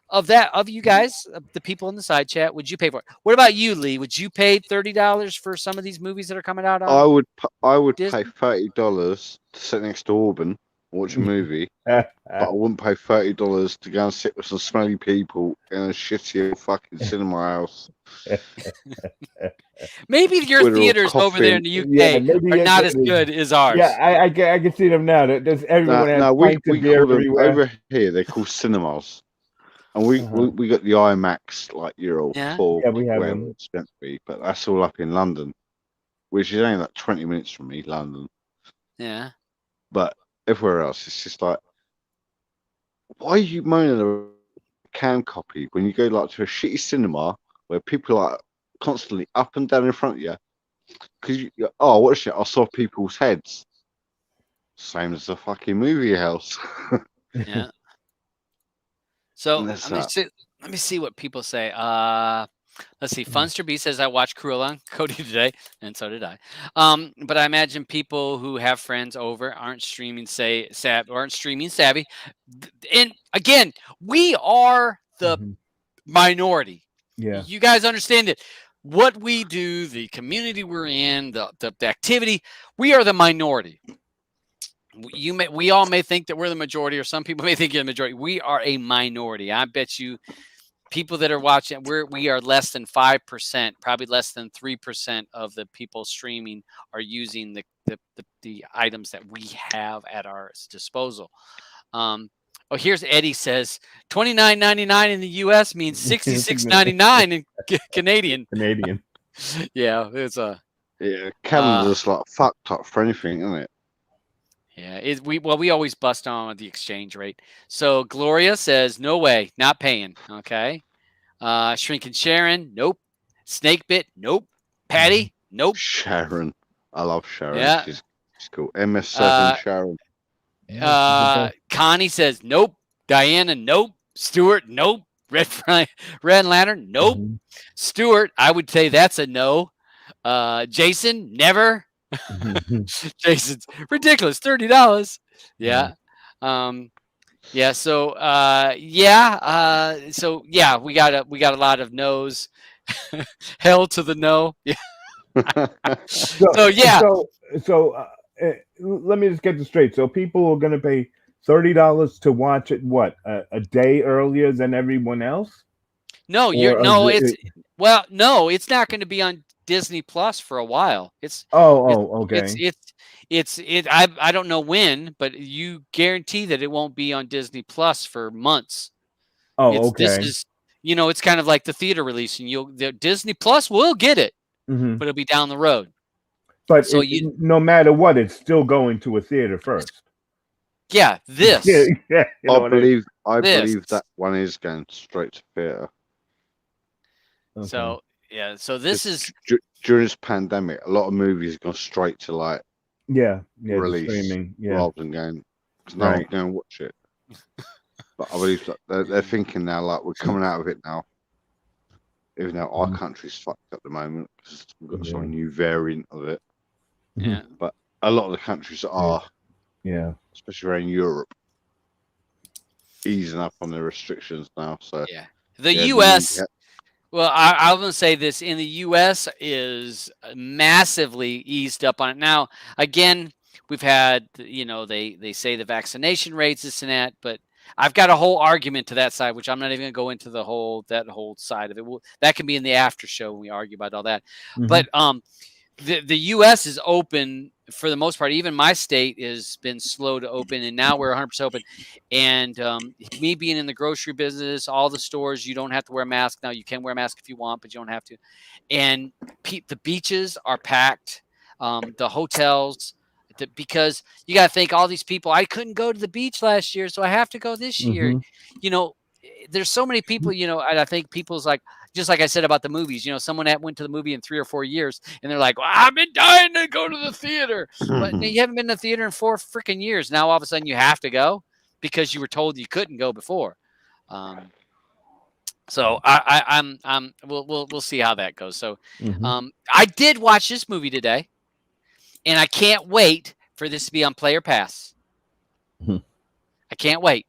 Speaker 2: of you guys, the people in the side chat, would you pay for it? What about you, Lee? Would you pay $30 for some of these movies that are coming out on
Speaker 4: I would pay
Speaker 2: Disney?
Speaker 4: $30 to sit next to Auburn and watch a movie, but I wouldn't pay $30 to go and sit with some smelly people in a shitty fucking cinema house.
Speaker 2: Maybe your
Speaker 4: With a
Speaker 2: theaters over there in
Speaker 4: coffin.
Speaker 2: the
Speaker 3: Yeah,
Speaker 2: UK
Speaker 3: maybe
Speaker 2: are not as good as ours.
Speaker 3: Yeah, I can see them now. There's everyone has
Speaker 4: No,
Speaker 3: pints of
Speaker 4: we
Speaker 3: beer
Speaker 4: call them
Speaker 3: everywhere.
Speaker 4: over here. They're called cinemas, and we got the IMAX like Euro
Speaker 2: Yeah.
Speaker 4: 4,
Speaker 3: Yeah, we have
Speaker 4: whatever
Speaker 3: them.
Speaker 4: it's meant to be. But that's all up in London, which is only like 20 minutes from me, London.
Speaker 2: Yeah.
Speaker 4: But everywhere else, it's just like, why are you moaning about a cam copy when you go like to a shitty cinema where people are like constantly up and down in front of you? Because oh, what shit? I saw people's heads. Same as the fucking movie house.
Speaker 2: Yeah. So
Speaker 4: And that's
Speaker 2: let me see what people say. Let's see.
Speaker 3: Mm.
Speaker 2: Funster B says I watched Cruella on Cody today, and so did I. But I imagine people who have friends over aren't streaming savvy. And again, we are the
Speaker 3: Mhm.
Speaker 2: minority.
Speaker 3: Yeah.
Speaker 2: You guys understand it. What we do, the community we're in, the activity, we are the minority. We all may think that we're the majority, or some people may think you're the majority. We are a minority. I bet you people that are watching, we are less than 5%, probably less than 3% of the people streaming are using the items that we have at our disposal. Oh, here's Eddie says $29.99 in the U.S. means $66.99 in Canadian.
Speaker 3: Canadian.
Speaker 2: Yeah, it's a
Speaker 4: Yeah, Canada's like fucked up for anything, isn't it?
Speaker 2: yeah. We always bust on with the exchange rate. So Gloria says no way, not paying. Okay. Shrinking Sharon, nope. Snake Bit, nope. Patty, nope.
Speaker 4: Sharon, I love Sharon.
Speaker 2: Yeah.
Speaker 4: She's cool. MS7
Speaker 2: Uh,
Speaker 4: Sharon.
Speaker 2: Connie says nope. Diana, nope. Stuart, nope. Red Lantern, nope.
Speaker 3: Mhm.
Speaker 2: Stuart, I would say that's a no. Jason, never. Jason's ridiculous. $30. Yeah. Yeah. So yeah, we got a lot of no's. Hell to the no. Yeah. So yeah.
Speaker 3: So let me just get this straight. So people are going to pay $30 to watch it. What, a day earlier than everyone else?
Speaker 2: No, it's not going to be on Disney Plus for a while.
Speaker 3: Okay.
Speaker 2: I don't know when, but you guarantee that it won't be on Disney Plus for months. This
Speaker 3: Okay.
Speaker 2: is it's kind of like the theater release, and the Disney Plus will get it,
Speaker 3: Mhm.
Speaker 2: but it'll be down the road.
Speaker 3: But
Speaker 2: So
Speaker 3: no matter what, it's still going to a theater first.
Speaker 2: Yeah, this.
Speaker 3: Yeah,
Speaker 4: I believe that one is going straight to theater.
Speaker 3: Okay.
Speaker 2: So yeah, so this is
Speaker 4: during this pandemic, a lot of movies gone straight to like release,
Speaker 3: the streaming,
Speaker 4: rather than going because no one's going to watch it. But I believe that they're thinking now like we're coming out of it now. Even though our country's fucked at the moment because we've got some new variant of it.
Speaker 2: Yeah.
Speaker 4: But a lot of the countries are, especially around Europe, easing up on the restrictions now. So
Speaker 2: the U.S. Well, I'm going to say this: in the U.S. is massively eased up on it now. Again, we've had they say the vaccination rates, this and that, but I've got a whole argument to that side, which I'm not even going to go into that whole side of it. That can be in the after show when we argue about all that. But the U.S. is open for the most part. Even my state has been slow to open, and now we're 100% open. And me being in the grocery business, all the stores, you don't have to wear a mask now. You can wear a mask if you want, but you don't have to. And the beaches are packed. The hotels, because you got to think all these people. I couldn't go to the beach last year, so I have to go this year. There's so many people. And I think people's like. Just like I said about the movies, someone that went to the movie in 3 or 4 years, and they're like, well, I've been dying to go to the theater. But you haven't been to the theater in 4 freaking years. Now, all of a sudden, you have to go because you were told you couldn't go before. So we'll see how that goes. So I did watch this movie today, and I can't wait for this to be on Player Pass. I can't wait.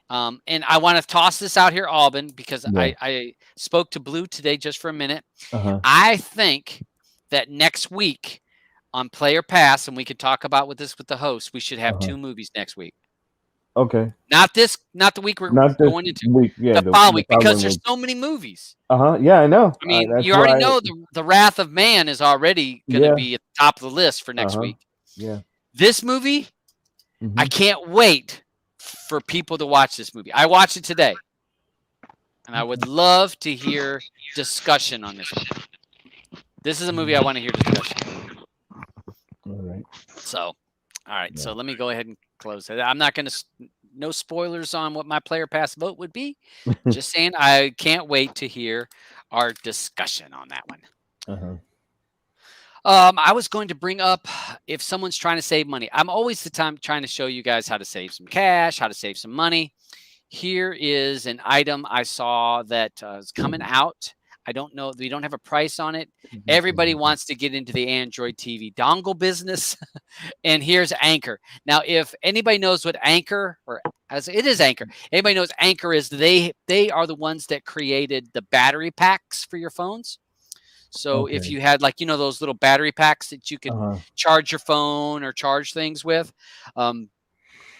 Speaker 2: And I want to toss this out here, Alban, because I spoke to Blue today just for a minute. I think that next week on Player Pass, and we could talk about with the host, we should have 2 movies next week.
Speaker 3: Okay.
Speaker 2: Not the week we're going into.
Speaker 3: Week,
Speaker 2: the following week, because there's so many movies.
Speaker 3: Yeah, I know.
Speaker 2: I mean, you already know the Wrath of Man is already going to be at the top of the list for next week.
Speaker 3: Yeah.
Speaker 2: This movie, I can't wait for people to watch this movie. I watched it today, and I would love to hear discussion on this one. This is a movie I want to hear discussion.
Speaker 3: All right.
Speaker 2: So, so let me go ahead and close it. I'm not going to no spoilers on what my Player Pass vote would be. Just saying, I can't wait to hear our discussion on that one. I was going to bring up if someone's trying to save money. I'm always trying to show you guys how to save some cash, how to save some money. Here is an item I saw that is coming out. I don't know. We don't have a price on it. Everybody wants to get into the Android TV dongle business. And here's Anchor. Now, if anybody knows what Anchor, it is Anchor. Anybody knows Anchor is, they are the ones that created the battery packs for your phones. So if you had those little battery packs that you can charge your phone or charge things with,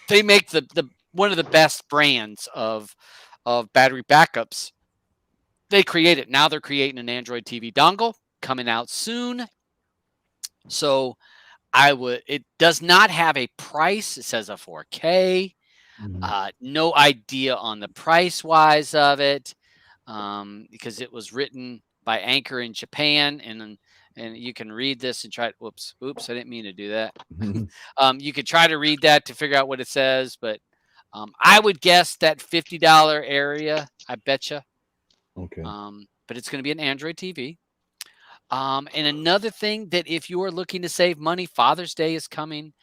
Speaker 2: they make the one of the best brands of battery backups. They create it. Now they're creating an Android TV dongle coming out soon. So it does not have a price. It says a 4K. No idea on the price wise of it, because it was written by Anchor in Japan, and you can read this and try. Oops, I didn't mean to do that. You could try to read that to figure out what it says, but I would guess that $50 area. I betcha.
Speaker 3: Okay.
Speaker 2: But it's going to be an Android TV. And another thing that if you are looking to save money, Father's Day is coming,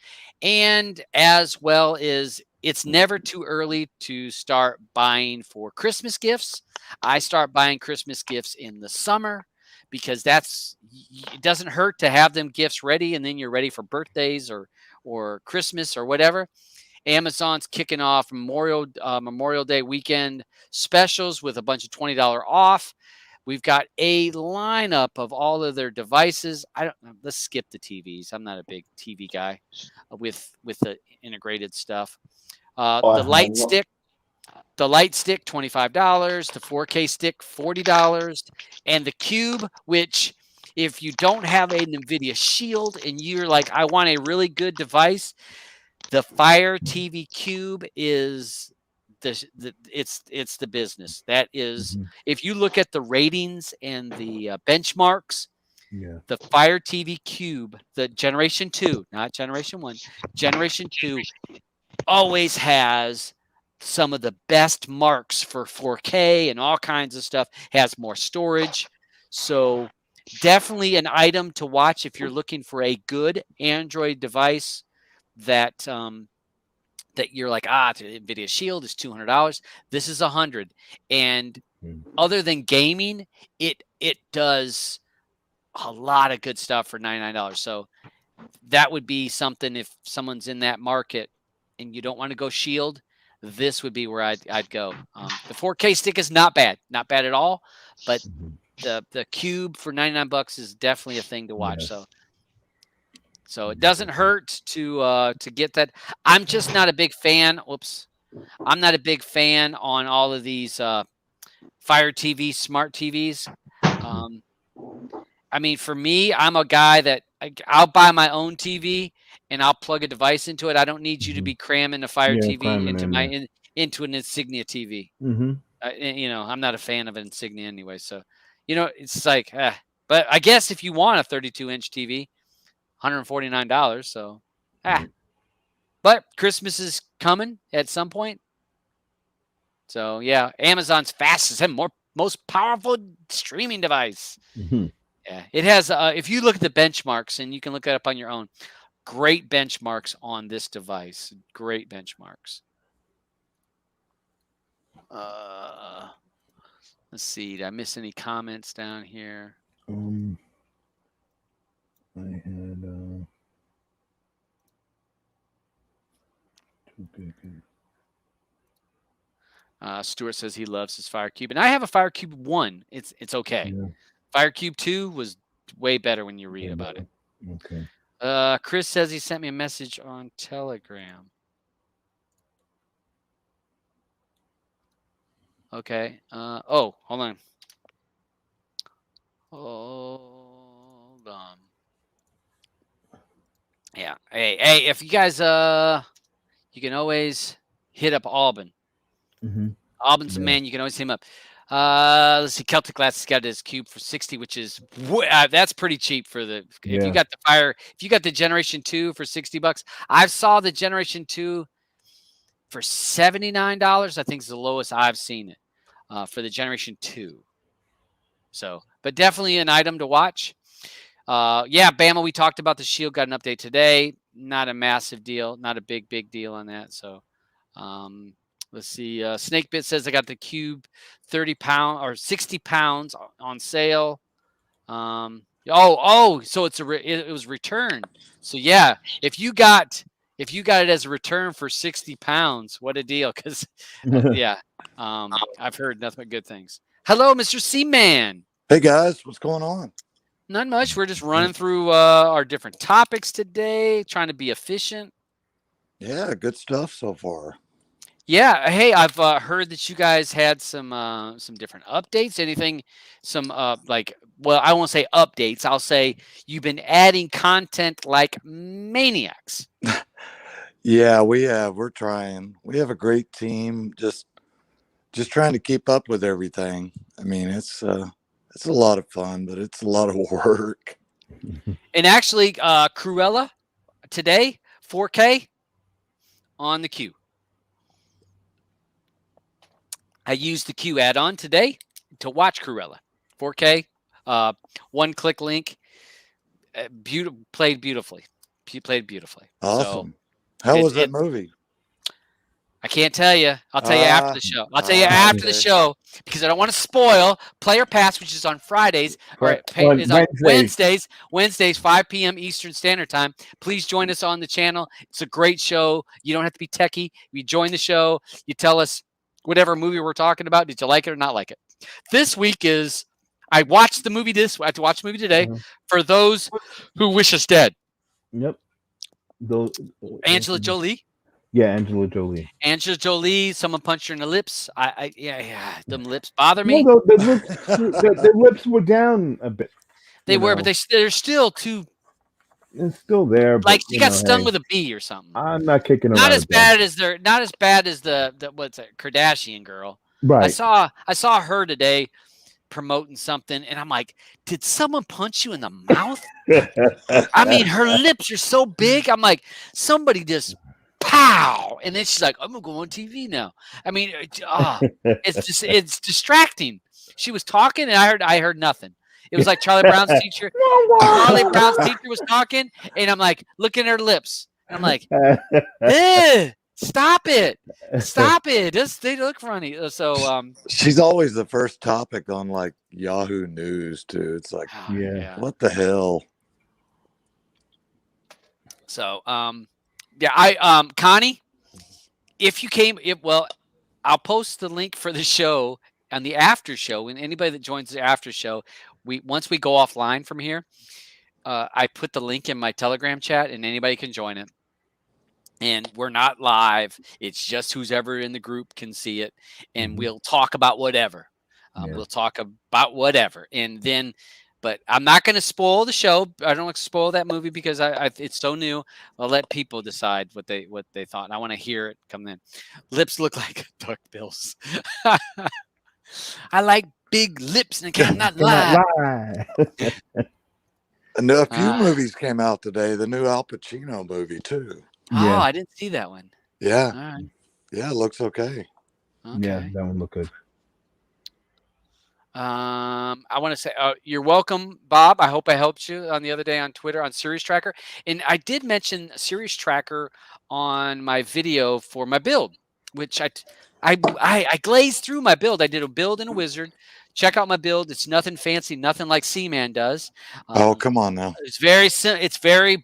Speaker 2: and as well is it's never too early to start buying for Christmas gifts. I start buying Christmas gifts in the summer because it doesn't hurt to have them gifts ready, and then you're ready for birthdays or Christmas or whatever. Amazon's kicking off Memorial Day weekend specials with a bunch of $20 off. We've got a lineup of all of their devices. Let's skip the TVs. I'm not a big TV guy with the integrated stuff. The light stick, $25. The 4K stick, $40, and the Cube, which if you don't have an NVIDIA Shield and you're like, I want a really good device, the Fire TV Cube is it's the business. That is, if you look at the ratings and the benchmarks, the Fire TV Cube, the Generation 2, not Generation 1, Generation 2 always has some of the best marks for 4K and all kinds of stuff, has more storage. So definitely an item to watch if you're looking for a good Android device that you're like, the NVIDIA Shield is $200. This is $100. And other than gaming, it does a lot of good stuff for $99. So that would be something if someone's in that market and you don't want to go Shield, this would be where I'd go. The 4K stick is not bad at all, but the Cube for $99 is definitely a thing to watch.
Speaker 3: Yes.
Speaker 2: So it doesn't hurt to get that. I'm just not a big fan. I'm not a big fan on all of these Fire TV smart TVs. I mean, for me, I'm a guy that I'll buy my own TV and I'll plug a device into it. I don't need you to be cramming a Fire TV into an Insignia TV. I'm not a fan of an Insignia anyway. So, it's like, but I guess if you want a 32-inch TV, $149. So, but Christmas is coming at some point. So yeah, Amazon's fastest and most powerful streaming device. Yeah, it has. If you look at the benchmarks, and you can look it up on your own, great benchmarks on this device. Great benchmarks. Let's see. Did I miss any comments down here?
Speaker 3: I had
Speaker 2: Stuart says he loves his Fire Cube, and I have a Fire Cube 1. It's okay. Yeah. Fire Cube 2 was way better when you read about it.
Speaker 3: Okay.
Speaker 2: Chris says he sent me a message on Telegram. Okay. Hold on. Hold on. Yeah. Hey, if you guys you can always hit up Alban. Alban's a man. You can always hit him up. Let's see. Celtic Glass has got his Cube for $60, which is that's pretty cheap for the. If you got the if you got the Generation 2 for $60, I saw the Generation 2 for $79. I think is the lowest I've seen it for the Generation 2. So, but definitely an item to watch. Bama, we talked about the Shield, got an update today. Not a massive deal, not a big deal on that. So, let's see. Snakebit says I got the Cube 30 pound or 60 pounds on sale. So it was returned. So yeah, if you got it as a return for 60 pounds, what a deal. Cause I've heard nothing but good things. Hello, Mr. Seaman.
Speaker 5: Hey guys, what's going on?
Speaker 2: Not much. We're just running through our different topics today, trying to be efficient.
Speaker 5: Yeah, good stuff so far.
Speaker 2: Yeah. Hey, I've heard that you guys had some different updates. Anything? I won't say updates. I'll say you've been adding content like maniacs.
Speaker 5: Yeah, we have. We're trying. We have a great team. Just trying to keep up with everything. I mean, it's a lot of fun, but it's a lot of work.
Speaker 2: And actually, Cruella today, 4K on the Q. I used the Q add-on today to watch Cruella, 4K, one-click link. Played beautifully. She played beautifully. So
Speaker 5: Awesome. How was that movie?
Speaker 2: I can't tell you. I'll tell you after the show. I'll tell you after the
Speaker 5: okay.
Speaker 2: show because I don't want to spoil Player Pass, which is on Fridays or
Speaker 3: On
Speaker 2: is on
Speaker 3: Wednesdays.
Speaker 2: Wednesdays, 5 p.m. Eastern Standard Time. Please join us on the channel. It's a great show. You don't have to be techie. You join the show. You tell us whatever movie we're talking about. Did you like it or not like it? This week is I watched the movie I have to watch the movie today for those who wish us dead.
Speaker 3: Yep.
Speaker 2: Angela Jolie.
Speaker 3: Yeah, Angela Jolie.
Speaker 2: Angela Jolie, someone punched her in the lips. Yeah, them lips bother me.
Speaker 3: No, the lips were down a bit.
Speaker 2: They were, but they're still too.
Speaker 3: It's still there. But,
Speaker 2: like she got stung with a bee or something.
Speaker 3: I'm not kicking her.
Speaker 2: Not as bad as the what's that Kardashian girl.
Speaker 3: Right.
Speaker 2: I saw her today promoting something, and I'm like, did someone punch you in the mouth? I mean, her lips are so big. I'm like, somebody just. Pow! And then she's like, I'm gonna go on TV now. I mean, it's distracting. She was talking, and I heard nothing. It was like Charlie Brown's teacher. Charlie Brown's teacher was talking, and I'm like, looking at her lips. And I'm like, stop it. They look funny. So
Speaker 5: she's always the first topic on like Yahoo News too. It's like, what the hell?
Speaker 2: So yeah, Connie, if you came, I'll post the link for the show on the after show. And anybody that joins the after show, once we go offline from here, I put the link in my Telegram chat, and anybody can join it. And we're not live; it's just who's ever in the group can see it, and we'll talk about whatever. We'll talk about whatever, and then. But I'm not going to spoil the show. I don't want to spoil that movie because it's so new. I'll let people decide what they thought. And I want to hear it come in. Lips look like duck bills. I like big lips and I cannot lie.
Speaker 5: And a few movies came out today. The new Al Pacino movie too.
Speaker 2: Oh, I didn't see that one.
Speaker 5: Yeah.
Speaker 2: All right.
Speaker 5: Yeah, it looks okay.
Speaker 3: Yeah, that one looked good.
Speaker 2: I want to say you're welcome, Bob. I hope I helped you on the other day on Twitter on Series Tracker, and I did mention Series Tracker on my video for my build, which I glazed through my build. I did a build in a wizard. Check out my build. It's nothing fancy, nothing like Seaman does.
Speaker 5: Oh, come on now.
Speaker 2: It's very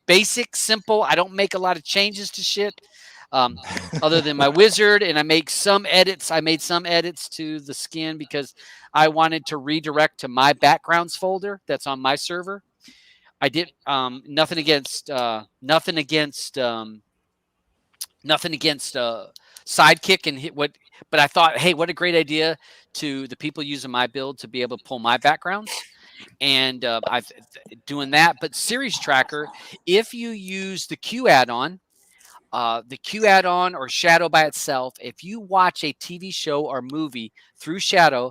Speaker 2: basic, simple. I don't make a lot of changes to shit. Other than my wizard, and I make some edits. I made some edits to the skin because I wanted to redirect to my backgrounds folder that's on my server. I did nothing against Sidekick and but I thought, hey, what a great idea to the people using my build to be able to pull my backgrounds. And I've doing that. But Series Tracker, if you use the Q add-on, or Shadow by itself, if you watch a TV show or movie through Shadow,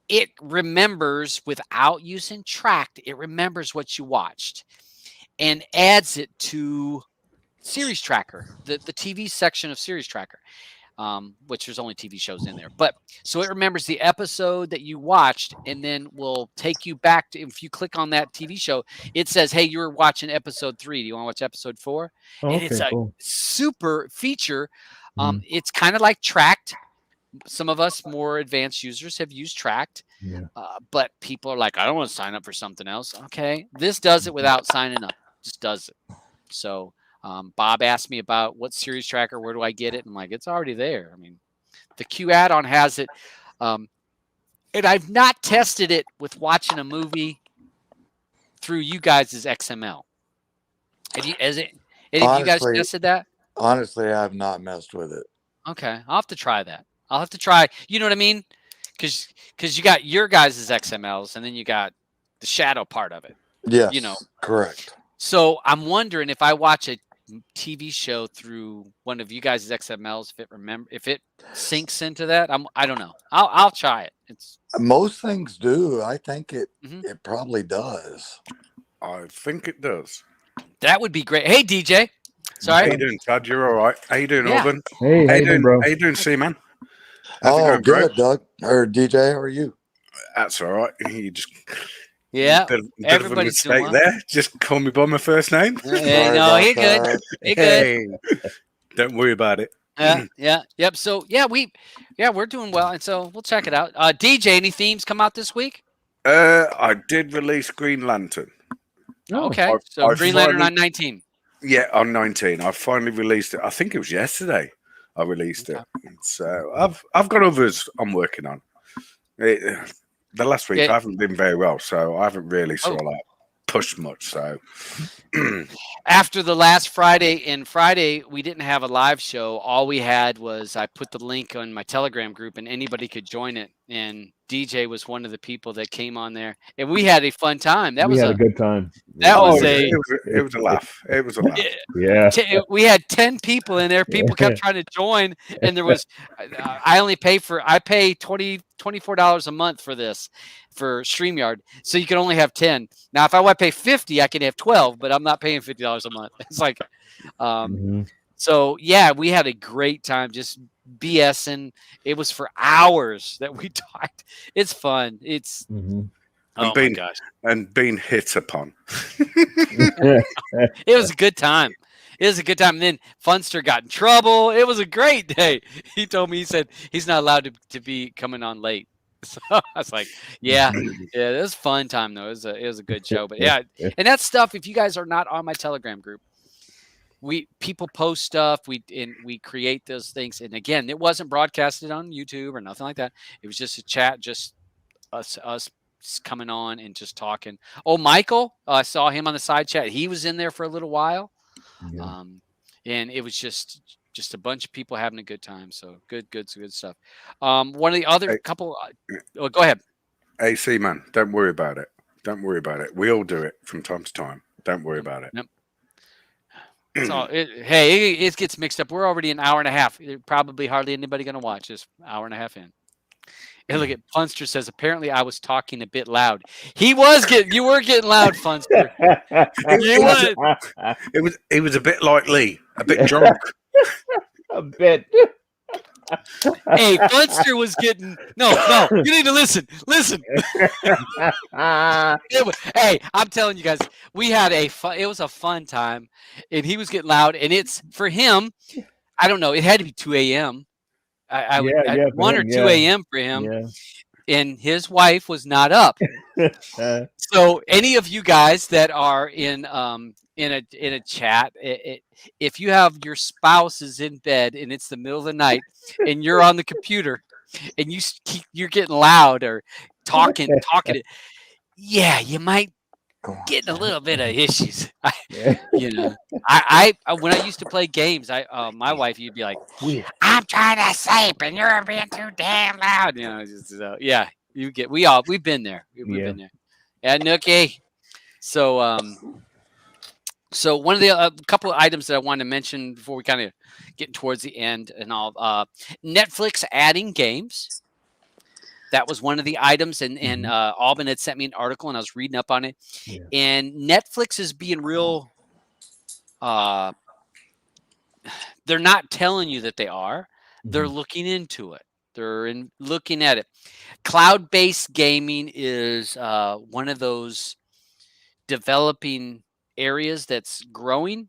Speaker 2: it remembers without using Tracked. It remembers what you watched and adds it to Series Tracker, the TV section of Series Tracker, which there's only TV shows in there. But so it remembers the episode that you watched and then will take you back to, if you click on that TV show, it says, hey, you were watching episode 3. Do you want to watch episode 4? And it's a super feature. It's kind of like Tracked. Some of us more advanced users have used Tracked, but people are like, I don't want to sign up for something else. Okay. This does it without signing up. Just does it. So Bob asked me about what Series Tracker, where do I get it? I'm like, it's already there. I mean, the Q add-on has it. And I've not tested it with watching a movie through you guys' XML. Any of you guys tested that?
Speaker 5: Honestly, I have not messed with it.
Speaker 2: Okay. I'll have to try that. I'll have to try, you know what I mean? Because you got your guys' XMLs and then you got the shadow part of it.
Speaker 5: Yes,
Speaker 2: you know,
Speaker 5: correct.
Speaker 2: So I'm wondering if I watch a TV show through one of you guys' XMLs if it syncs into that. I don't know. I'll try it. It's
Speaker 5: Most things do. I think
Speaker 2: Mhm.
Speaker 5: it probably does.
Speaker 6: I think it does.
Speaker 2: That would be great. Hey DJ,
Speaker 6: How
Speaker 2: sorry.
Speaker 6: you doing, Todd? You're all right. How you doing,
Speaker 2: Yeah.
Speaker 6: Alvin?
Speaker 3: Hey, how you doing, bro?
Speaker 6: How you doing, C-Man? How's it
Speaker 5: Oh,
Speaker 6: going, bro?
Speaker 5: good, Doug or DJ. How are you?
Speaker 6: That's all right. You just
Speaker 2: Yeah,
Speaker 6: bit of a
Speaker 2: everybody's doing
Speaker 6: mistake
Speaker 2: well.
Speaker 6: there. Just call me by my first name.
Speaker 2: Hey,
Speaker 5: Sorry
Speaker 2: no,
Speaker 5: about
Speaker 2: you're good.
Speaker 5: that.
Speaker 2: You're good.
Speaker 6: Hey, don't worry about it.
Speaker 2: Yep. So we're doing well, and so we'll check it out. DJ, any themes come out this week?
Speaker 6: I did release Green Lantern.
Speaker 3: Oh,
Speaker 2: Okay, so
Speaker 6: I
Speaker 2: Green Lantern
Speaker 6: finally-
Speaker 2: on 19.
Speaker 6: Yeah, on 19. I finally released it. I think it was yesterday. I released it. So I've got others I'm working on. The last week I haven't been very well, so I haven't really sort of like pushed much. So
Speaker 2: After the last Friday, and Friday we didn't have a live show. All we had was I put the link on my Telegram group, and anybody could join it. And DJ was one of the people that came on there, and we had a fun time.
Speaker 3: we had a good time.
Speaker 2: That was
Speaker 6: it was a laugh. It was a laugh.
Speaker 3: Yeah.
Speaker 2: We had 10 people in there. People kept trying to join, and there was I pay $24 a month for this for StreamYard, so you can only have 10. Now if I want to pay 50, I can have 12, but I'm not paying $50 a month. It's like so yeah, we had a great time just BSing. It was for hours that we talked. It's fun. It's oh my gosh.
Speaker 6: And being hit upon.
Speaker 2: It was a good time. It was a good time. And then Funster got in trouble. It was a great day. He told me, he said he's not allowed to be coming on late. So I was like, yeah, it was a fun time though. It was a good show. But yeah, and that stuff, if you guys are not on my Telegram group, people post stuff, we create those things. And again, it wasn't broadcasted on YouTube or nothing like that. It was just a chat, just us coming on and just talking. Oh, Michael, I saw him on the side chat. He was in there for a little while.
Speaker 3: Yeah.
Speaker 2: And it was just a bunch of people having a good time. So good stuff. One of the other couple. Go ahead.
Speaker 6: AC man, don't worry about it. Don't worry about it. We all do it from time to time. Don't worry about it.
Speaker 2: Yep. So it gets mixed up. We're already an hour and a half. Probably hardly anybody going to watch this hour and a half in. And look at Funster says, apparently I was talking a bit loud. You were getting loud, Funster.
Speaker 6: It was a bit like Lee, a bit drunk.
Speaker 3: A bit.
Speaker 2: Hey, Funster was getting no. You need to listen. Hey, I'm telling you guys, we had it was a fun time, and he was getting loud. And it's for him. I don't know. It had to be 2 a.m. I would 1 or 2 a.m. for him, and his wife was not up. So any of you guys that are in a chat, if you have your spouse is in bed and it's the middle of the night and you're on the computer and you're getting loud or talking, yeah, you might get a little bit of issues. I when I used to play games, my wife, you'd be like, I'm trying to sleep and you're being too damn loud. We've been there. We've been there. Yeah, Nookie. So so one of the couple of items that I wanted to mention before we kind of get towards the end and all, Netflix adding games. That was one of the items, and Alban had sent me an article, and I was reading up on it. Yeah. And Netflix is being real. They're not telling you that they are. They're looking into it. They're looking at it. Cloud-based gaming is one of those developing areas that's growing,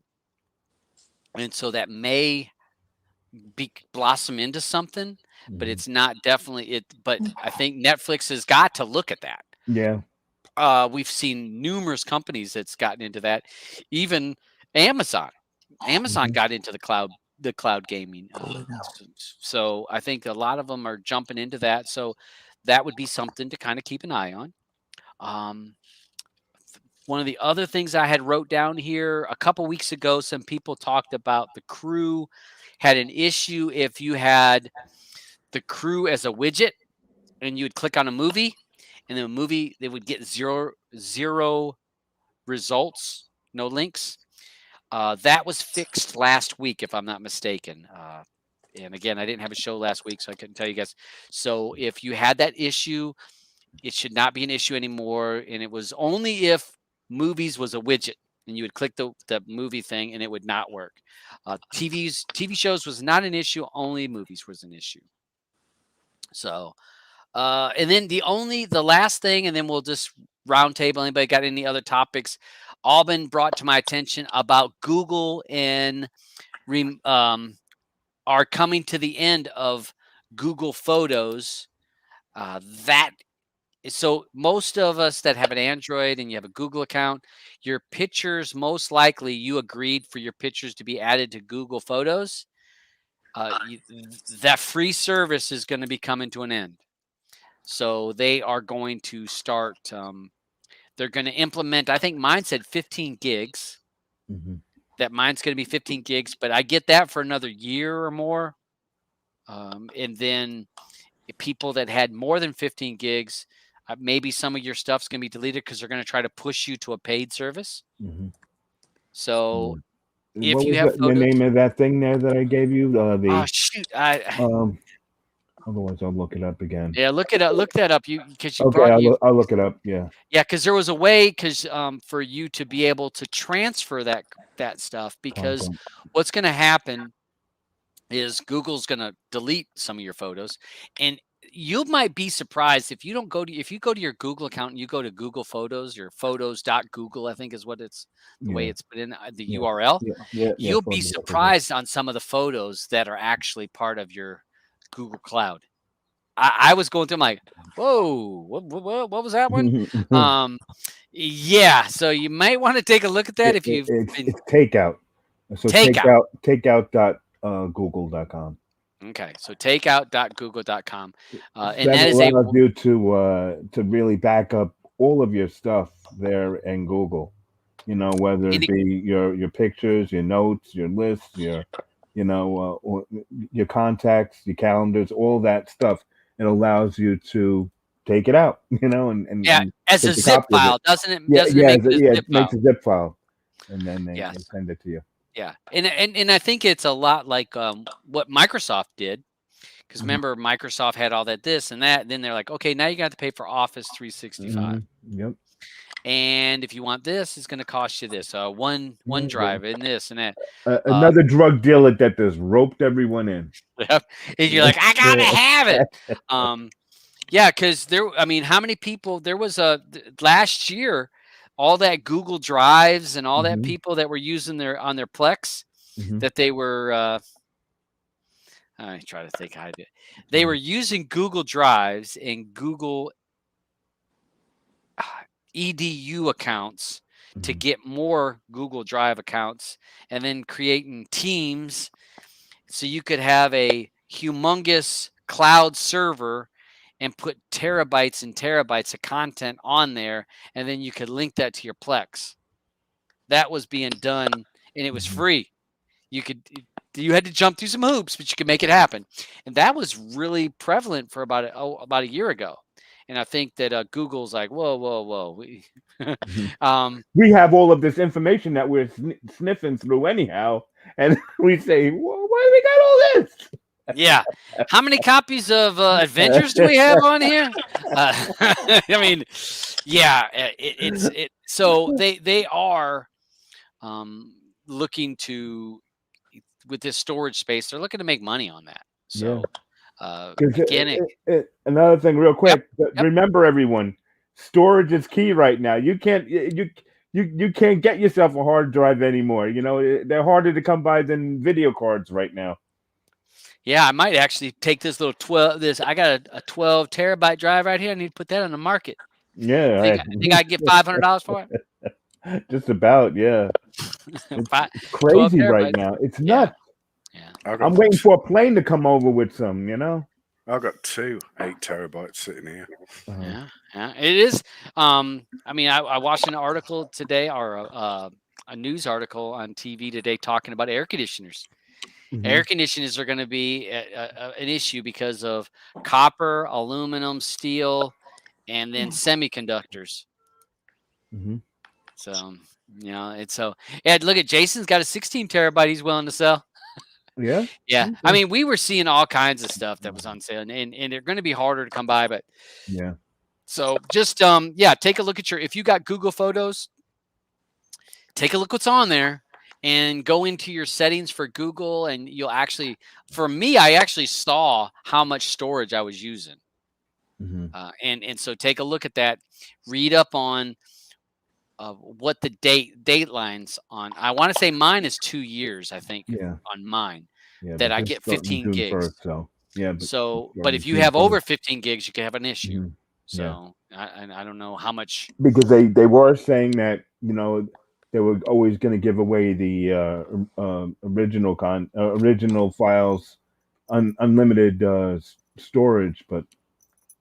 Speaker 2: and so that may blossom into something. But it's not definitely it. But I think Netflix has got to look at that.
Speaker 3: Yeah.
Speaker 2: We've seen numerous companies that's gotten into that. Even Amazon. Amazon got into the cloud gaming. So I think a lot of them are jumping into that. So that would be something to kind of keep an eye on. One of the other things I had wrote down here a couple weeks ago, some people talked about the crew had an issue if you had the crew as a widget and you would click on a movie and the movie, they would get zero results, no links. That was fixed last week, if I'm not mistaken. And again, I didn't have a show last week, so I couldn't tell you guys. So if you had that issue, it should not be an issue anymore. And it was only if movies was a widget and you would click the movie thing and it would not work. TV shows was not an issue. Only movies was an issue. So, and then the last thing, and then we'll just roundtable. Anybody got any other topics? All been brought to my attention about Google and are coming to the end of Google Photos. So most of us that have an Android and you have a Google account, your pictures, most likely you agreed for your pictures to be added to Google Photos. That free service is going to be coming to an end. So they are going to start, they're going to implement, I think mine said 15 gigs. That mine's going to be 15 gigs, but I get that for another year or more. And then people that had more than 15 gigs, maybe some of your stuff's going to be deleted because they're going to try to push you to a paid service. So if
Speaker 3: what
Speaker 2: you
Speaker 3: was
Speaker 2: have
Speaker 3: the name of that thing there that I gave you?
Speaker 2: Shoot.
Speaker 3: Otherwise, I'll look it up again.
Speaker 2: Yeah, look it up. Look that up.
Speaker 3: Okay, I'll look it up. Yeah.
Speaker 2: Yeah, because there was a way for you to be able to transfer that stuff, because what's going to happen is Google's going to delete some of your photos, and you might be surprised if you go to your Google account and you go to Google Photos, your photos.google, I think is what it's the way it's put in the URL. You'll be surprised on some of the photos that are actually part of your Google Cloud. I was going through, I'm like, whoa, what was that one? Yeah, so you might want to take a look at that if you've
Speaker 3: it's takeout. So takeout.google.com.
Speaker 2: Okay, so takeout.google.com. And
Speaker 3: that
Speaker 2: is
Speaker 3: allows you to really back up all of your stuff there in Google. Whether it be your pictures, your notes, your lists, your contacts, your calendars, all that stuff. It allows you to take it out, and
Speaker 2: as a zip file, doesn't it?
Speaker 3: It makes a zip file, and then they send it to you.
Speaker 2: Yeah, and I think it's a lot like what Microsoft did, because remember Microsoft had all this and that. Then they're like, okay, now you got to pay for Office 365.
Speaker 3: Yep.
Speaker 2: And if you want this, it's going to cost you this one drive and this and that.
Speaker 3: Another drug dealer that just roped everyone in.
Speaker 2: And you're like, I gotta have it. Yeah, because how many people there was last year, all that Google Drives and all that people that were using on their Plex, that they were. I try to think how to do it. They were using Google Drives and Google EDU accounts to get more Google Drive accounts, and then creating teams so you could have a humongous cloud server and put terabytes and terabytes of content on there, and then you could link that to your Plex. That was being done, and it was free. You had to jump through some hoops, but you could make it happen. And that was really prevalent for about a year ago. And I think that Google's like, whoa. We
Speaker 3: have all of this information that we're sniffing through anyhow. And we say, well, why do we got all this?
Speaker 2: Yeah. How many copies of Avengers do we have on here? So they are looking to, with this storage space, they're looking to make money on that. So
Speaker 3: another thing real quick, remember everyone, storage is key right now. You can't get yourself a hard drive anymore. They're harder to come by than video cards right now.
Speaker 2: Yeah, I might actually take this little I got a 12 terabyte drive right here. I need to put that on the market.
Speaker 3: Yeah.
Speaker 2: I think I get $500 for it.
Speaker 3: Just about, yeah. It's crazy right now. It's nuts.
Speaker 2: Yeah.
Speaker 3: I'm waiting for a plane to come over with some,
Speaker 6: I've got 2 8 terabytes sitting here.
Speaker 2: Yeah, it is. I watched an article today, or a news article on TV today, talking about air conditioners. Air conditioners are going to be an issue because of copper, aluminum, steel, and then semiconductors. So it's so. Yeah, look at Jason's got a 16 terabyte. He's willing to sell.
Speaker 3: Yeah.
Speaker 2: Yeah, I
Speaker 3: Okay.
Speaker 2: mean, we were seeing all kinds of stuff that was on sale, and they're going to be harder to come by. But
Speaker 3: Yeah.
Speaker 2: so just take a look at if you got Google Photos, take a look what's on there, and go into your settings for Google, and you'll actually, for me, I actually saw how much storage I was using, and so take a look at that, read up on what the date lines on. I want to say mine is 2 years, I think,
Speaker 3: Yeah.
Speaker 2: on mine.
Speaker 3: Yeah.
Speaker 2: That
Speaker 3: But
Speaker 2: I
Speaker 3: this
Speaker 2: get
Speaker 3: starting
Speaker 2: 15
Speaker 3: June
Speaker 2: gigs.
Speaker 3: 1st, so yeah.
Speaker 2: But if you
Speaker 3: June
Speaker 2: have over
Speaker 3: 1st.
Speaker 2: 15 gigs, you can have an issue.
Speaker 3: Yeah.
Speaker 2: So I don't know how much.
Speaker 3: Because they were saying that they were always going to give away the original files, unlimited storage, but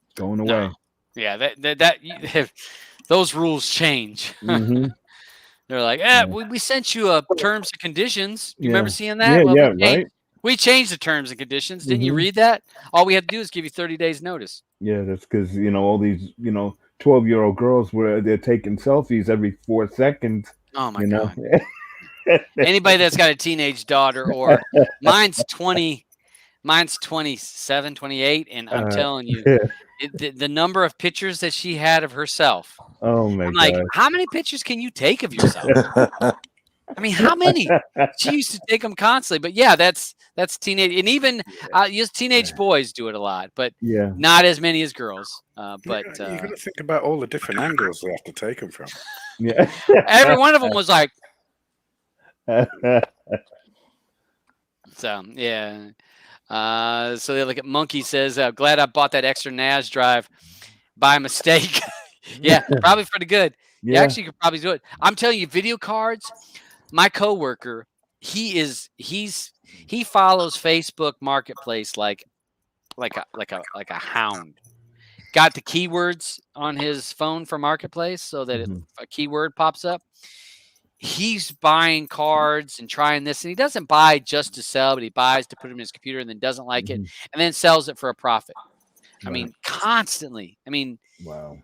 Speaker 3: it's going away.
Speaker 2: No. Yeah, that those rules change.
Speaker 3: Mm-hmm.
Speaker 2: They're like, we sent you a terms and conditions. Do you remember seeing that?
Speaker 3: Yeah,
Speaker 2: Well,
Speaker 3: yeah, right.
Speaker 2: we changed the terms and conditions. Didn't you
Speaker 3: Mhm.
Speaker 2: read that? All we had to do is give you 30 days notice.
Speaker 3: Yeah, that's because all these 12-year-old girls they're taking selfies every 4 seconds.
Speaker 2: Oh my God. Anybody that's got a teenage daughter, or mine's 27, 28, and I'm telling you, the number of pictures that she had of herself.
Speaker 3: Oh my
Speaker 2: I'm like,
Speaker 3: God.
Speaker 2: how many pictures can you take of yourself? I mean, how many? She used to take them constantly, but yeah, that's teenage, and even teenage boys do it a lot, but
Speaker 3: Yeah.
Speaker 2: not as many as girls. But
Speaker 6: you got to think about all the different angles they have to take them from.
Speaker 3: Yeah.
Speaker 2: every one of them was like, so yeah. So they look at Monkey says, glad I bought that extra NAS drive by mistake. Yeah, probably for the good. You
Speaker 3: Yeah.
Speaker 2: actually could probably do it. I'm telling you, video cards. My coworker, he follows Facebook Marketplace like a hound. Got the keywords on his phone for Marketplace so that a keyword pops up. He's buying cards and trying this, and he doesn't buy just to sell, but he buys to put them in his computer and then doesn't like it, and then sells it for a profit. I mean, constantly. I mean,
Speaker 3: wow.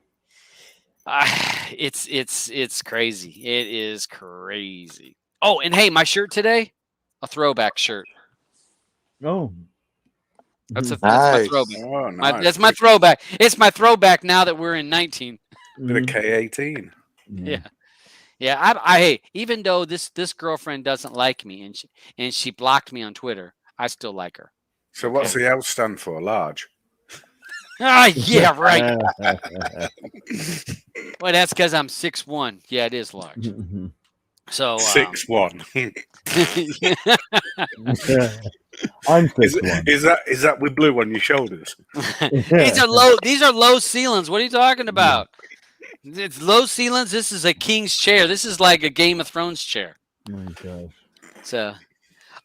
Speaker 2: It's crazy. It is crazy. Oh, and hey, my shirt today, a throwback shirt.
Speaker 3: Oh.
Speaker 2: That's my
Speaker 5: Nice.
Speaker 2: throwback.
Speaker 6: Oh, nice.
Speaker 2: That's my throwback. It's my throwback now that we're in 19.
Speaker 6: Bit of K18.
Speaker 2: Yeah. Yeah, hey, even though this girlfriend doesn't like me and she blocked me on Twitter, I still like her.
Speaker 6: So what's the L stand for? Large.
Speaker 2: Yeah, right. Well, that's because I'm 6'1". Yeah, it is large. So
Speaker 6: 6'1".
Speaker 3: I'm 6'1".
Speaker 6: Is that with blue on your shoulders?
Speaker 2: These are low. These are low ceilings. What are you talking about? It's low ceilings. This is a king's chair. This is like a Game of Thrones chair.
Speaker 3: Oh my gosh.
Speaker 2: So,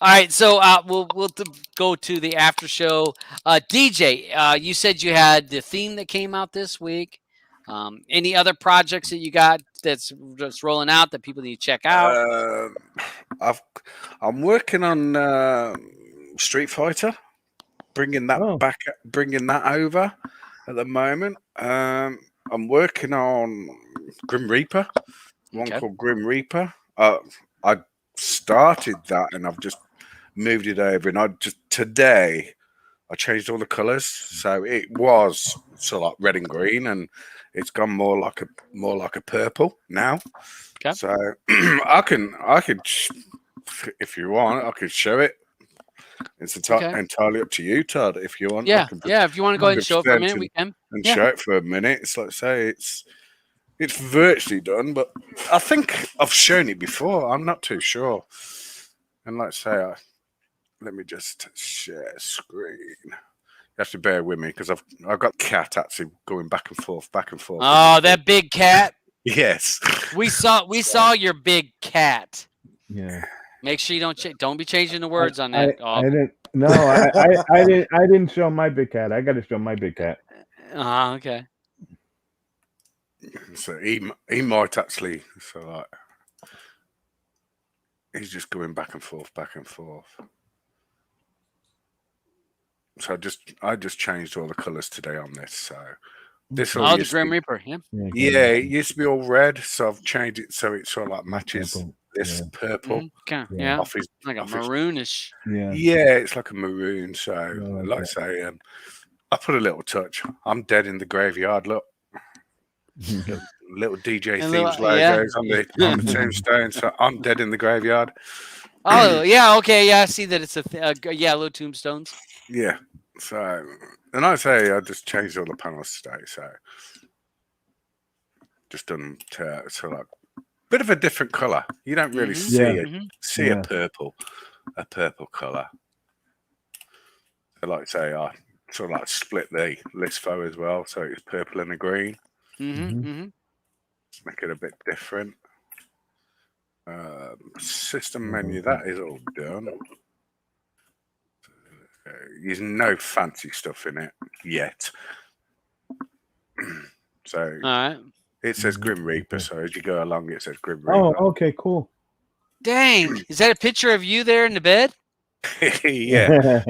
Speaker 2: all right. So we'll go to the after show. DJ, you said you had the theme that came out this week. Any other projects that you got that's rolling out that people need to check out?
Speaker 6: I'm working on Street Fighter, bringing that back, bringing that over at the moment. I'm working on Grim Reaper, one called Grim Reaper. I started that and I've just moved it over, and today I changed all the colors, so it was like red and green, and it's gone more like a purple now. Okay. So I could, if you want, I could show it. It's entirely up to you, Todd. If you want,
Speaker 2: yeah. If you want to go ahead and show it for a minute, we can.
Speaker 6: And show it for a minute. It's like say it's virtually done, but I think I've shown it before. I'm not too sure. And let's say let me just share screen. You have to bear with me because I've got cat actually going back and forth.
Speaker 2: Oh, that big cat.
Speaker 6: Yes.
Speaker 2: We saw your big cat.
Speaker 3: Yeah.
Speaker 2: Make sure you don't be changing the words on that.
Speaker 3: I didn't. No, I didn't. I didn't show my big cat. I got to show my big cat.
Speaker 2: Okay.
Speaker 6: So he might actually. So like, he's just going back and forth. So I just changed all the colours today on this. So This
Speaker 2: Oh,
Speaker 6: all
Speaker 2: the
Speaker 6: used to
Speaker 2: Grim
Speaker 6: be,
Speaker 2: Reaper. Yeah.
Speaker 6: yeah, it used to be all red, so I've changed it so it sort of like matches
Speaker 3: Purple.
Speaker 6: this
Speaker 3: Yeah.
Speaker 6: purple
Speaker 2: Okay.
Speaker 3: Yeah.
Speaker 2: Yeah.
Speaker 6: off his
Speaker 2: Like a
Speaker 6: off his.
Speaker 2: maroonish.
Speaker 3: Yeah.
Speaker 6: Yeah, it's like a maroon. So,
Speaker 3: I like
Speaker 6: like I
Speaker 3: that.
Speaker 6: say, I put a little touch. I'm dead in the graveyard. Look, little DJ
Speaker 2: And
Speaker 6: Themes
Speaker 2: yeah.
Speaker 6: logos on the tombstone. So I'm dead in the graveyard.
Speaker 2: Oh, yeah. Okay. Yeah. I see that it's yeah, little tombstones.
Speaker 6: Yeah. So, and I say I just changed all the panels today. So, just done to like bit of a different color. You don't really
Speaker 2: Mhm.
Speaker 6: see
Speaker 3: Yeah.
Speaker 6: it.
Speaker 2: Mhm.
Speaker 6: See
Speaker 3: Yeah.
Speaker 6: a purple color. So like I say, I sort of like split the Lisfo as well, so it's purple and a green.
Speaker 2: Mhm.
Speaker 3: Mhm.
Speaker 2: Mhm.
Speaker 6: Let's make it a bit different. System
Speaker 3: I
Speaker 6: menu,
Speaker 3: like
Speaker 6: that is all done. There's no fancy stuff in it yet. So
Speaker 2: All right.
Speaker 6: it says Grim Reaper,
Speaker 3: Okay.
Speaker 6: so as you go along, it says Grim
Speaker 3: Oh,
Speaker 6: Reaper.
Speaker 3: okay, cool.
Speaker 2: Dang. Is that a picture of you there in the bed?
Speaker 6: Yeah.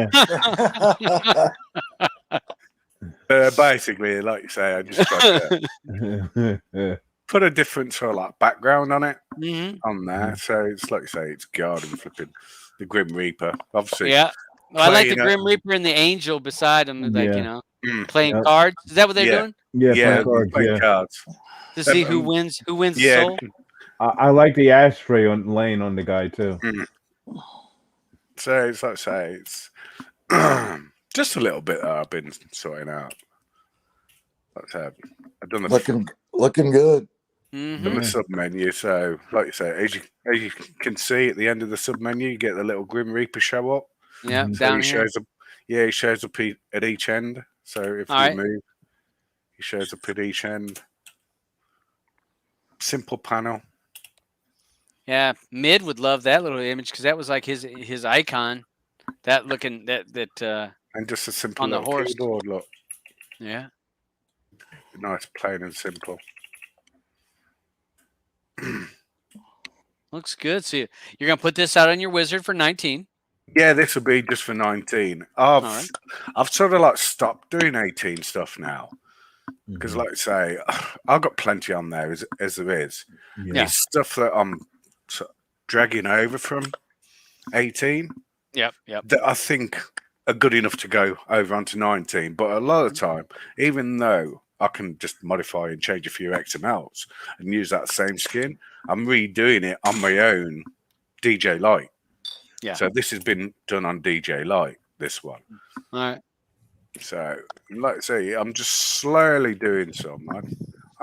Speaker 6: Basically, like you say, I just tried to put a different sort of like background on it
Speaker 2: Mhm.
Speaker 6: on there. So it's like you say, it's God and flipping the Grim Reaper. Obviously,
Speaker 2: Yeah. Well, I like the
Speaker 6: playing
Speaker 2: Grim Reaper and the Angel beside him, like,
Speaker 3: Yeah.
Speaker 2: playing
Speaker 3: Yep.
Speaker 2: cards. Is that what they're
Speaker 6: Yeah.
Speaker 2: doing?
Speaker 3: Yeah,
Speaker 6: Yeah,
Speaker 3: playing
Speaker 6: they're
Speaker 3: cards.
Speaker 6: playing
Speaker 3: Yeah.
Speaker 6: cards.
Speaker 2: To see who
Speaker 6: Um,
Speaker 2: wins the
Speaker 6: Yeah,
Speaker 2: soul?
Speaker 3: I like the ashtray laying on the guy too.
Speaker 6: so it's like I say, it's just a little bit that I've been sorting out. Like I said, I've done
Speaker 5: looking good.
Speaker 2: Mm-hmm.
Speaker 6: done the sub menu. So, like you say, as you can see at the end of the sub menu, you get the little Grim Reaper show up.
Speaker 2: Yeah,
Speaker 3: Mhm.
Speaker 6: So
Speaker 2: down
Speaker 6: he
Speaker 2: here.
Speaker 6: shows up. Yeah, he shows up at each end. So if
Speaker 2: All
Speaker 6: you
Speaker 2: right.
Speaker 6: move, he shows up at each end. Simple panel.
Speaker 2: Yeah, Mid would love that little image because that was like his icon. That looking that
Speaker 6: And just a simple
Speaker 2: on the
Speaker 6: little
Speaker 2: horse.
Speaker 6: keyboard. Look,
Speaker 2: Yeah.
Speaker 6: nice, plain and simple.
Speaker 2: Looks good. So you're gonna put this out on your wizard for 19.
Speaker 6: Yeah, this will be just for 19.
Speaker 2: right.
Speaker 6: I've sort of like stopped doing 18 stuff now because, like I say, I've got plenty on there as there is.
Speaker 2: Yeah.
Speaker 6: It's stuff that I'm dragging over from 18
Speaker 2: Yep.
Speaker 6: that I think are good enough to go over onto 19. But a lot of the time, even though I can just modify and change a few XMLs and use that same skin, I'm redoing it on my own DJ Lite.
Speaker 2: Yeah.
Speaker 6: So this has been done on DJ Lite, this one.
Speaker 2: All right.
Speaker 6: So, like I say, I'm just slowly doing some. I've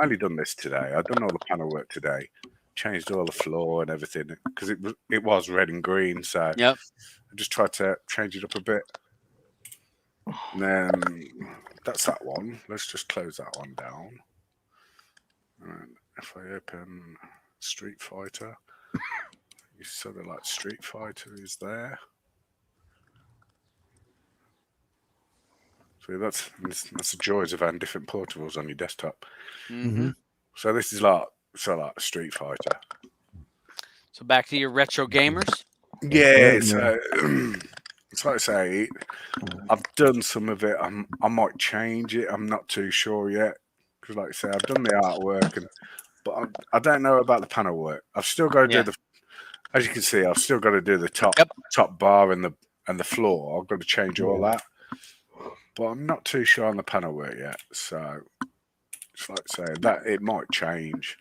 Speaker 6: only done this today. I've done all the panel work today, changed all the floor and everything because it was red and green. So
Speaker 2: Yep.
Speaker 6: I just tried to change it up a bit. And then that's that one. Let's just close that one down. And if I open Street Fighter, you sort of like Street Fighter is there. So that's the joys of having different portables on your desktop.
Speaker 2: Mm-hmm.
Speaker 6: So this is like Street Fighter.
Speaker 2: So back to your retro gamers.
Speaker 6: Yeah, so it's like I say, I've done some of it. I might change it. I'm not too sure yet because, like I say, I've done the artwork, but I don't know about the panel work. I've still got to do as you can see, I've still got to do the top bar and the floor. I've got to change all that, but I'm not too sure on the panel work yet. So it's like I say that it might change.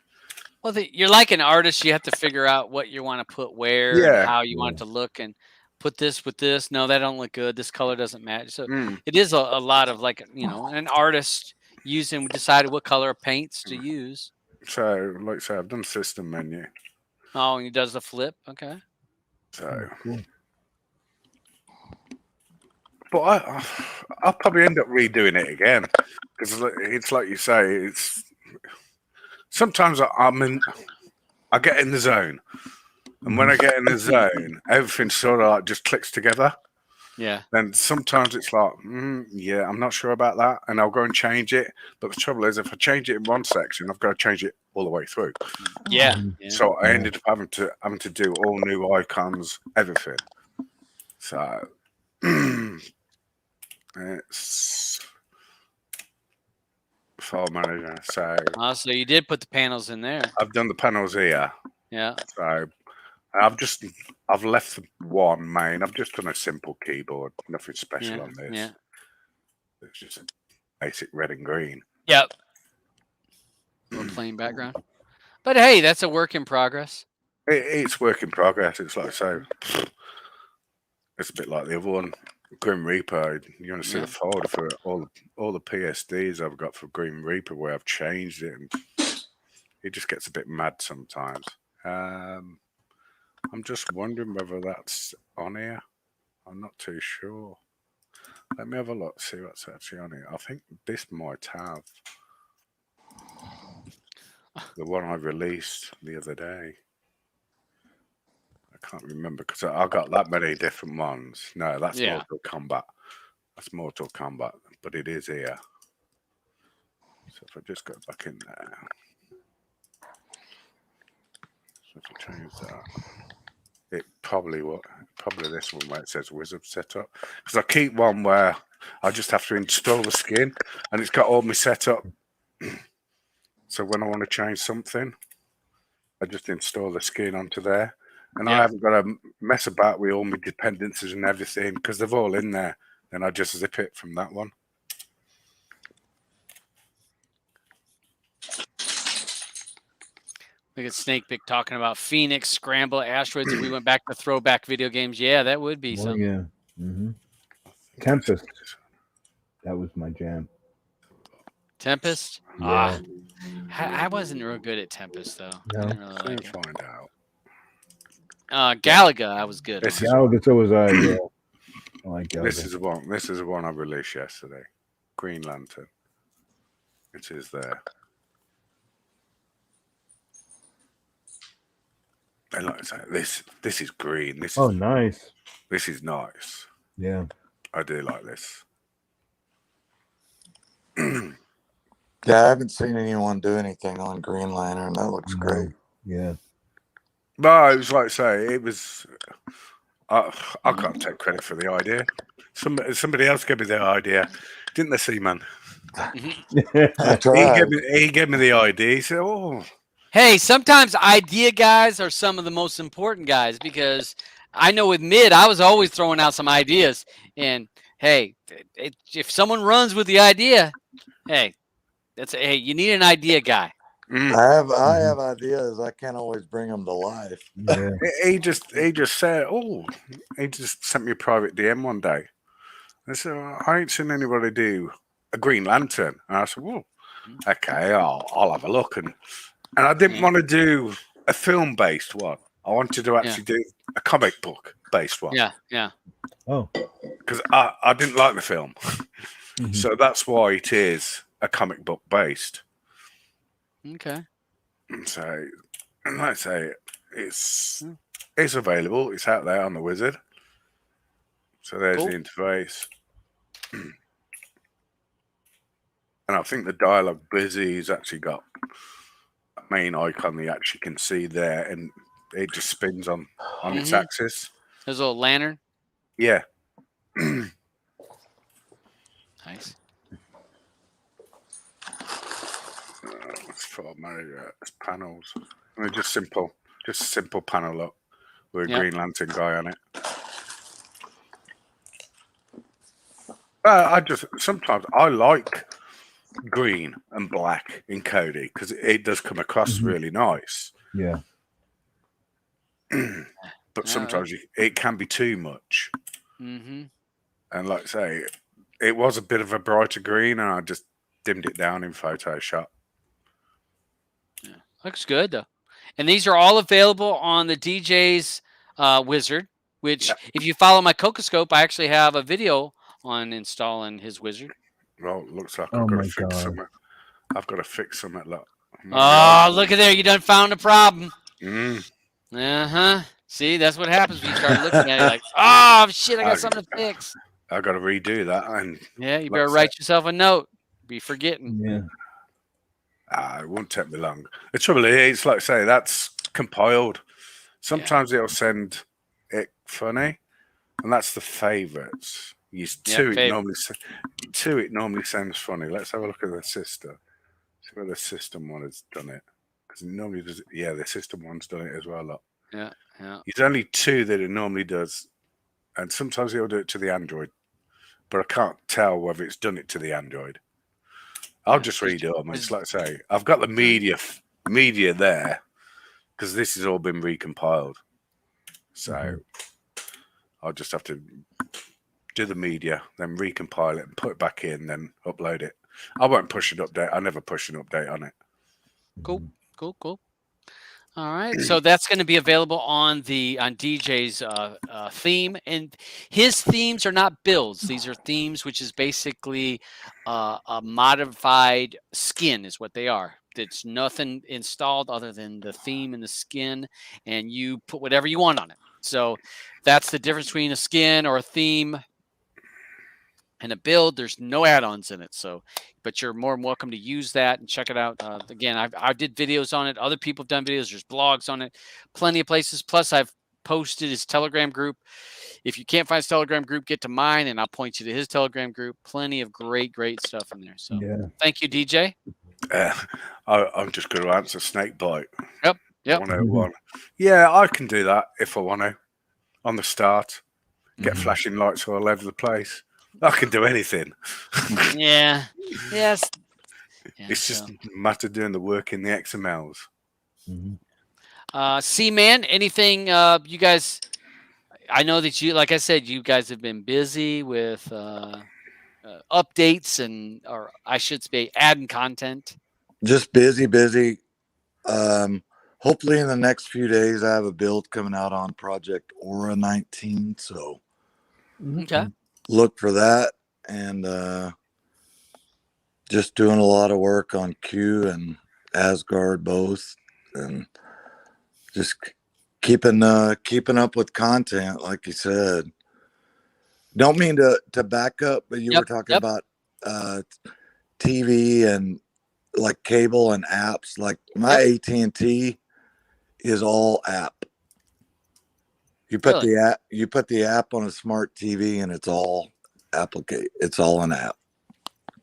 Speaker 2: Well, you're like an artist. You have to figure out what you want to put where and how you want it to look, and put this with this. No, that don't look good. This color doesn't match. So it is a lot of like an artist decided what color of paints to use.
Speaker 6: So, like I say, I've done system menu.
Speaker 2: Oh, and he does the flip. Okay.
Speaker 6: So,
Speaker 3: cool.
Speaker 6: But I'll probably end up redoing it again because it's like you say. It's sometimes I get in the zone, and when I get in the zone, everything sort of like just clicks together.
Speaker 2: Yeah.
Speaker 6: Then sometimes it's like, yeah, I'm not sure about that, and I'll go and change it. But the trouble is, if I change it in one section, I've got to change it all the way through.
Speaker 2: Yeah.
Speaker 6: So I ended up having to do all new icons, everything. So file manager. So
Speaker 2: So you did put the panels in there.
Speaker 6: I've done the panels here.
Speaker 2: Yeah.
Speaker 6: So I've left the one main. I've just done a simple keyboard, nothing special on this.
Speaker 2: Yeah.
Speaker 6: It's just a basic red and green.
Speaker 2: Yep. Little plain background. But hey, that's a work in progress.
Speaker 6: It's work in progress. It's like so. It's a bit like the other one, Grim Reaper. You want to see the folder for all the PSDs I've got for Grim Reaper where I've changed it, and it just gets a bit mad sometimes. I'm just wondering whether that's on here. I'm not too sure. Let me have a look, see what's actually on here. I think this might have the one I released the other day. I can't remember because I got that many different ones. No, that's Mortal Kombat. That's Mortal Kombat, but it is here. So if I just go back in there. So if I change that, it probably this one where it says Wizard Setup. Because I keep one where I just have to install the skin and it's got all my setup. So when I want to change something, I just install the skin onto there. And I haven't got to mess about with all my dependencies and everything because they're all in there. Then I just zip it from that one.
Speaker 2: Look at Snakepick talking about Phoenix, Scramble, Asteroids. If we went back to throwback video games, yeah, that would be something.
Speaker 3: Yeah. Mm-hmm. Tempest. That was my jam.
Speaker 2: Tempest?
Speaker 3: Yeah.
Speaker 2: I wasn't real good at Tempest, though.
Speaker 3: No.
Speaker 2: I didn't really like it.
Speaker 6: Find out.
Speaker 2: Galaga, I was good.
Speaker 3: Galaga, so was I. Yeah. I like Galaga.
Speaker 6: This is the one. This is the one I released yesterday. Green Lantern. It is there. I like to say this is green. This is
Speaker 3: nice.
Speaker 6: This is nice.
Speaker 3: Yeah.
Speaker 6: I do like this.
Speaker 5: Yeah, I haven't seen anyone do anything on Green Lantern. That looks great.
Speaker 3: Yeah.
Speaker 6: But it was like I say, it was. I can't take credit for the idea. Somebody else gave me the idea, didn't they, Seaman?
Speaker 5: I tried.
Speaker 6: He gave me the idea. He said, "Oh,
Speaker 2: Hey, sometimes idea guys are some of the most important guys because I know with mid, I was always throwing out some ideas. And hey, if someone runs with the idea, hey, you need an idea guy.
Speaker 5: I have ideas. I can't always bring them to life.
Speaker 3: Yeah.
Speaker 6: He just said, oh, he just sent me a private DM one day. I said, I ain't seen anybody do a Green Lantern. And I said, well, okay, I'll have a look. And I didn't want to do a film-based one. I wanted to actually do a comic book-based one.
Speaker 2: Yeah.
Speaker 3: Oh.
Speaker 6: Because I didn't like the film. So that's why it is a comic book-based.
Speaker 2: Okay.
Speaker 6: So, and like I say, it's available. It's out there on the Wizard. So there's the interface. And I think the dialogue busy's actually got a main icon that you actually can see there, and it just spins on its axis.
Speaker 2: There's a little lantern.
Speaker 6: Yeah.
Speaker 2: Nice.
Speaker 6: It's panels. I mean, just a simple panel up with a Green Lantern guy on it. Sometimes I like green and black in Cody because it does come across really nice.
Speaker 3: Yeah.
Speaker 6: But sometimes it can be too much.
Speaker 2: And
Speaker 6: like I say, it was a bit of a brighter green, and I just dimmed it down in Photoshop.
Speaker 2: Yeah, looks good though. And these are all available on the DJ's Wizard. Which, if you follow my Cocoscope, I actually have a video on installing his Wizard.
Speaker 6: Well, it looks like I've got to fix something. I've got to fix something. Look.
Speaker 2: Oh, look at there! You done found a problem. See, that's what happens when you start looking at it like, oh shit, I got something to fix.
Speaker 6: I got to redo that, and
Speaker 2: you better write yourself a note. Be forgetting.
Speaker 3: Yeah.
Speaker 6: It won't take me long. The trouble is, like I say, that's compiled. Sometimes it'll send it funny, and that's the favorites. Use two. It normally sends funny. Let's have a look at the sister. See where the system one has done it. Because it normally does it. Yeah, the system one's done it as well. Look.
Speaker 2: Yeah.
Speaker 6: There's only two that it normally does. And sometimes he'll do it to the Android. But I can't tell whether it's done it to the Android. I'll just read it on. It's like I say, I've got the media there because this has all been recompiled. So I'll just have to do the media, then recompile it and put it back in, then upload it. I won't push an update. I never push an update on it.
Speaker 2: Cool. All right, so that's going to be available on DJ's theme, and his themes are not builds. These are themes, which is basically a modified skin, is what they are. It's nothing installed other than the theme and the skin, and you put whatever you want on it. So that's the difference between a skin or a theme and a build. There's no add-ons in it, so but you're more than welcome to use that and check it out. Again, I did videos on it. Other people have done videos. There's blogs on it, plenty of places. Plus, I've posted his Telegram group. If you can't find his Telegram group, get to mine, and I'll point you to his Telegram group. Plenty of great stuff in there. So, Thank you, DJ.
Speaker 6: I'm just going to answer Snakebite.
Speaker 2: Yep.
Speaker 6: 101. Yeah, I can do that if I want to. On the start, get flashing lights all over the place. I can do anything.
Speaker 2: Yeah. Yes. Yeah,
Speaker 6: it's just a matter of doing the work in the XMLs.
Speaker 2: C-Man, anything you guys, I know that you, like I said, you guys have been busy with updates or I should say adding content.
Speaker 5: Just busy. Hopefully in the next few days, I have a build coming out on Project Aura 19. So look for that, and just doing a lot of work on Q and Asgard both, and just keeping up with content, like you said. Don't mean to back up, but you were talking about TV and like cable and apps. Like my AT&T is all app. You put the app on a smart TV, and it's all It's all an app.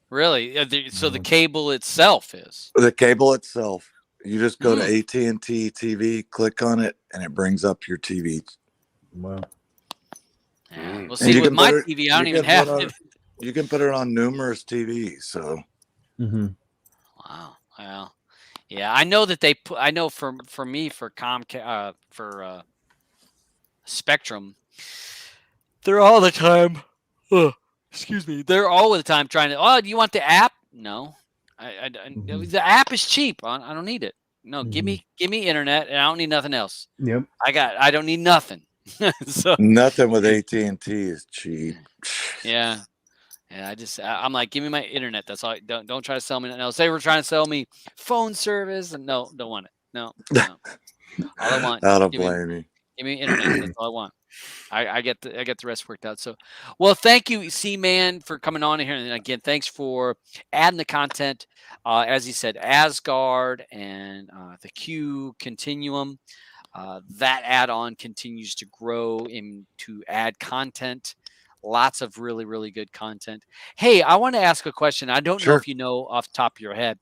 Speaker 2: Really? So the cable itself is
Speaker 5: the cable itself. You just go to AT&T TV, click on it, and it brings up your TV.
Speaker 3: Wow.
Speaker 2: Yeah. Well, see, with my TV, I don't even have it.
Speaker 5: You can put it on numerous TVs. So.
Speaker 2: Wow. Well, yeah, I know that they put. I know for me for Comcast for Spectrum, they're all the time. Excuse me. They're all the time trying to. Oh, do you want the app? No, the app is cheap. I don't need it. No, give me internet, and I don't need nothing else.
Speaker 3: Yep.
Speaker 2: I don't need nothing. So
Speaker 5: nothing with AT&T is cheap.
Speaker 2: Yeah. I'm like, give me my internet. That's all. Don't try to sell me. No, say we're trying to sell me phone service, and no, don't want it. No. All I want.
Speaker 5: I don't blame you.
Speaker 2: Give me internet. That's all I want. I get the rest worked out. So, well, thank you, C-Man, for coming on here, and again, thanks for adding the content. As he said, Asgard and the Q Continuum. That add-on continues to grow to add content. Lots of really, really good content. Hey, I want to ask a question. I don't know if you know off the top of your head.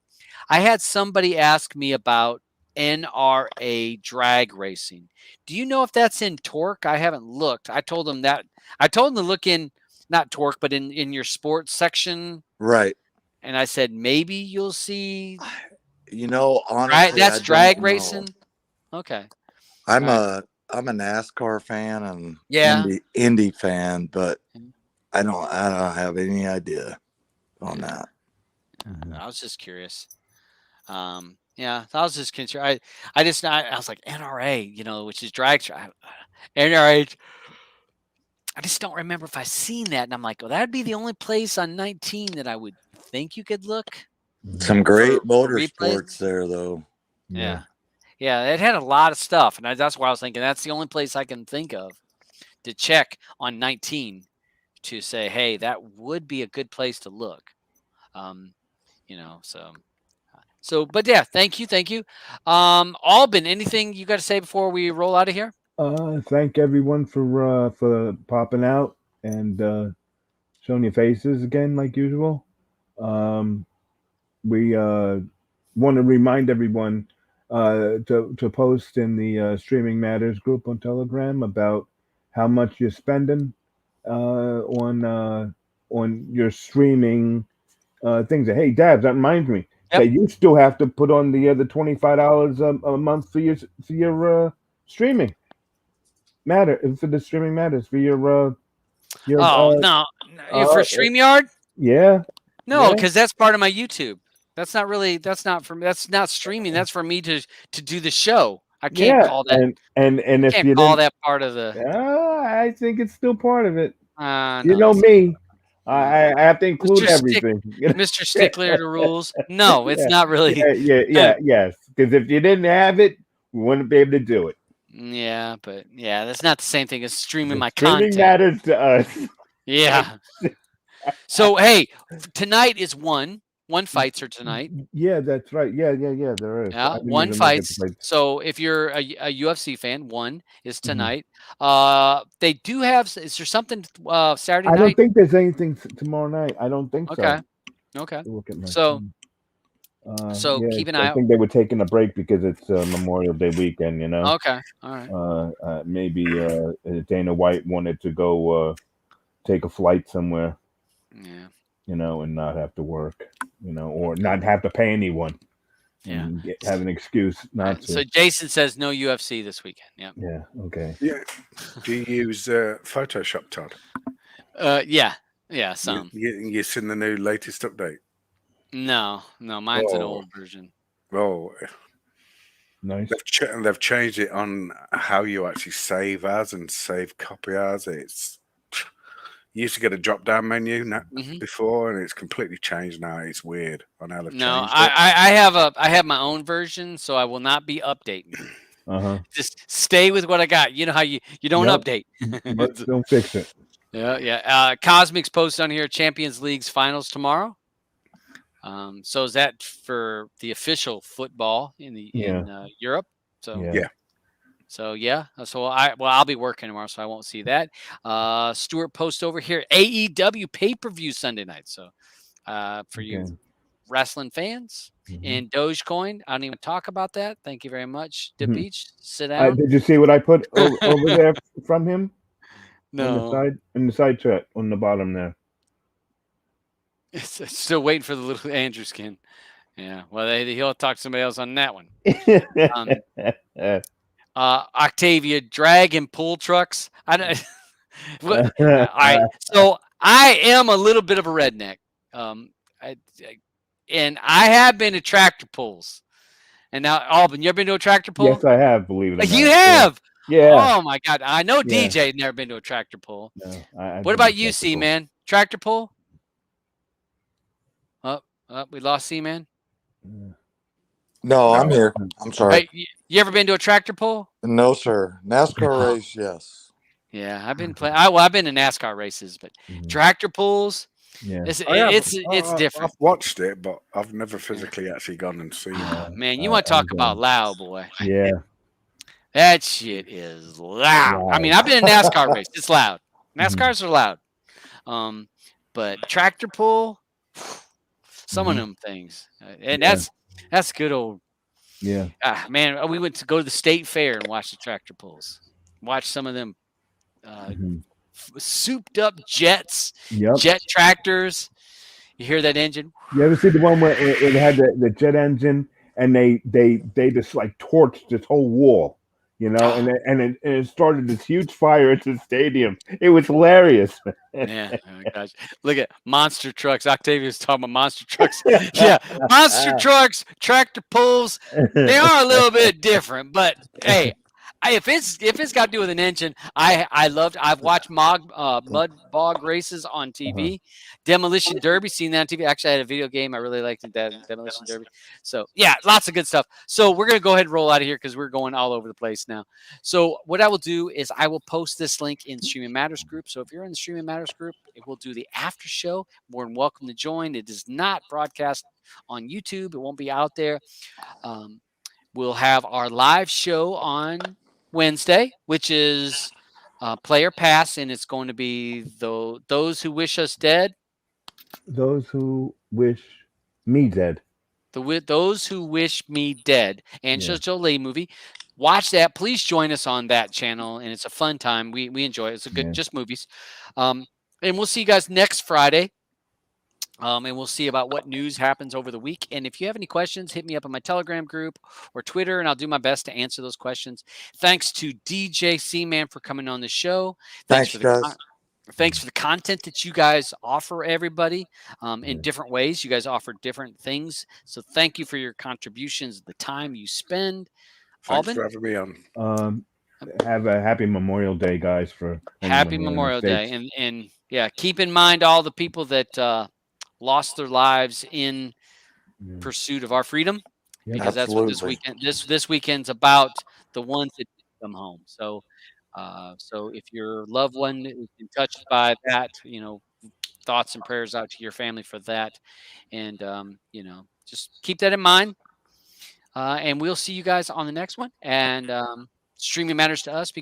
Speaker 2: I had somebody ask me about NRA drag racing. Do you know if that's in Torque? I haven't looked. I told them to look in, not Torque, but in your sports section.
Speaker 5: Right.
Speaker 2: And I said, maybe you'll see.
Speaker 5: Honestly,
Speaker 2: that's drag racing. Okay.
Speaker 5: I'm a NASCAR fan and Indy fan, but I don't have any idea on that.
Speaker 2: I was just curious. I was just concerned. I was like NRA, which is drag. NRA. I just don't remember if I seen that, and I'm like, well, that'd be the only place on 19 that I would think you could look.
Speaker 5: Some great motorsports there, though.
Speaker 2: Yeah, it had a lot of stuff, and that's why I was thinking that's the only place I can think of to check on 19 to say, hey, that would be a good place to look. So, but yeah, thank you. Albin, anything you got to say before we roll out of here?
Speaker 3: Thank everyone for popping out and showing your faces again, like usual. We want to remind everyone to post in the Streaming Matters group on Telegram about how much you're spending on your streaming things. Hey, Dabs, that reminds me that you still have to put on the other $25 a month for your streaming for the Streaming Matters for your
Speaker 2: no, for StreamYard?
Speaker 3: Yeah.
Speaker 2: No,
Speaker 3: Yeah.
Speaker 2: because that's part of my YouTube. That's not really. That's not for. That's not streaming. That's for me to do the show. I can't call that.
Speaker 3: and if
Speaker 2: Can't
Speaker 3: you
Speaker 2: call
Speaker 3: didn't,
Speaker 2: that part of the.
Speaker 3: I think it's still part of it. You
Speaker 2: No,
Speaker 3: know
Speaker 2: it's
Speaker 3: me. I have to include
Speaker 2: Mr.
Speaker 3: everything.
Speaker 2: Mr. Stickler to rules. No, it's not really.
Speaker 3: Yes. Because if you didn't have it, we wouldn't be able to do it.
Speaker 2: Yeah, but that's not the same thing as streaming my
Speaker 3: Streaming
Speaker 2: content.
Speaker 3: matters to us.
Speaker 2: Yeah. So hey, tonight is one fights are tonight.
Speaker 3: Yeah, that's right. Yeah, there is.
Speaker 2: Yeah, one fights. So if you're a UFC fan, one is tonight. They do have. Is there something Saturday night?
Speaker 3: I don't think there's anything tomorrow night. I don't think so.
Speaker 2: Okay.
Speaker 3: Look at my
Speaker 2: so keep an eye out.
Speaker 3: I think they were taking a break because it's Memorial Day weekend. You know.
Speaker 2: Okay. All right.
Speaker 3: Maybe Dana White wanted to go take a flight somewhere.
Speaker 2: Yeah.
Speaker 3: You know, and not have to work. You know, or not have to pay anyone.
Speaker 2: Yeah.
Speaker 3: Have an excuse not to.
Speaker 2: So Jason says no UFC this weekend. Yeah.
Speaker 3: Yeah. Okay.
Speaker 6: Yeah. Do you use Photoshop, Todd?
Speaker 2: Yeah. Some.
Speaker 6: You seen the new latest update?
Speaker 2: No. Mine's an old version.
Speaker 6: Oh,
Speaker 3: nice.
Speaker 6: They've changed it on how you actually save as and save copy as. It's you used to get a drop down menu before, and it's completely changed now. It's weird on how they've changed it.
Speaker 2: I have my own version, so I will not be updating. Just stay with what I got. You know how you don't update.
Speaker 3: Don't fix it.
Speaker 2: Yeah. Cosmic's posted on here. Champions League's finals tomorrow. So is that for the official football in Europe? So I'll be working tomorrow, so I won't see that. Stuart post over here. AEW pay-per-view Sunday night. So for you wrestling fans and Dogecoin, I don't even talk about that. Thank you very much. The Beach, sit down.
Speaker 3: Did you see what I put over there from him?
Speaker 2: No.
Speaker 3: In the side chat on the bottom there.
Speaker 2: It's still waiting for the little Andrew skin. Yeah. Well, he'll talk to somebody else on that one. Octavia drag and pull trucks. I don't. All right. So I am a little bit of a redneck. And I have been to tractor pulls. And now, Alban, you ever been to a tractor pull?
Speaker 3: Yes, I have. Believe it or not.
Speaker 2: You have.
Speaker 3: Yeah.
Speaker 2: Oh my God. I know DJ had never been to a tractor pull.
Speaker 3: No,
Speaker 2: what about you, C-Man? Tractor pull? We lost C-Man.
Speaker 5: No, I'm here. I'm sorry.
Speaker 2: Hey, you ever been to a tractor pull?
Speaker 5: No, sir. NASCAR race, yes.
Speaker 2: Yeah, I've been playing. I've been in NASCAR races, but tractor pulls.
Speaker 3: Yeah,
Speaker 2: it's different.
Speaker 6: I've watched it, but I've never physically actually gone and seen it.
Speaker 2: Man, you want to talk about loud, boy?
Speaker 3: Yeah,
Speaker 2: that shit is loud. I mean, I've been in NASCAR race. It's loud. NASCARs are loud. But tractor pull, some of them things, and that's good old.
Speaker 3: Yeah.
Speaker 2: Man, we went to go to the state fair and watch the tractor pulls. Watch some of them souped up jets, jet tractors. You hear that engine?
Speaker 3: You ever see the one where it had the jet engine and they just like torched this whole wall, you know, and it started this huge fire at the stadium. It was hilarious.
Speaker 2: Yeah, oh my gosh. Look at monster trucks. Octavia's talking about monster trucks. Yeah, monster trucks, tractor pulls. They are a little bit different, but hey, if it's got to do with an engine, I've watched mud bog races on TV. Demolition Derby, seen that on TV. Actually, I had a video game. I really liked that Demolition Derby. So yeah, lots of good stuff. So we're gonna go ahead and roll out of here because we're going all over the place now. So what I will do is I will post this link in Streaming Matters group. So if you're in the Streaming Matters group, it will do the after show. More than welcome to join. It is not broadcast on YouTube. It won't be out there. We'll have our live show on Wednesday, which is Player Pass, and it's going to be those who wish us dead.
Speaker 3: Those who wish me dead.
Speaker 2: Those Who Wish Me Dead, Angela
Speaker 3: Yeah.
Speaker 2: Jolie movie. Watch that. Please join us on that channel, and it's a fun time. We enjoy it. It's a good,
Speaker 3: Yeah.
Speaker 2: just movies. And we'll see you guys next Friday. And we'll see about what news happens over the week. And if you have any questions, hit me up on my Telegram group or Twitter, and I'll do my best to answer those questions. Thanks to DJ C-Man for coming on the show.
Speaker 5: Thanks, guys.
Speaker 2: Thanks for the content that you guys offer everybody in different ways. You guys offer different things. So thank you for your contributions, the time you spend.
Speaker 6: Thanks
Speaker 2: Alban?
Speaker 6: for having me on.
Speaker 3: Have a happy Memorial Day, guys, for
Speaker 2: Happy Memorial Day. And yeah, keep in mind all the people that lost their lives in pursuit of our freedom, because that's what this weekend's about, the ones that didn't come home. So so if your loved one has been touched by that, thoughts and prayers out to your family for that. And just keep that in mind. And we'll see you guys on the next one. And streaming matters to us because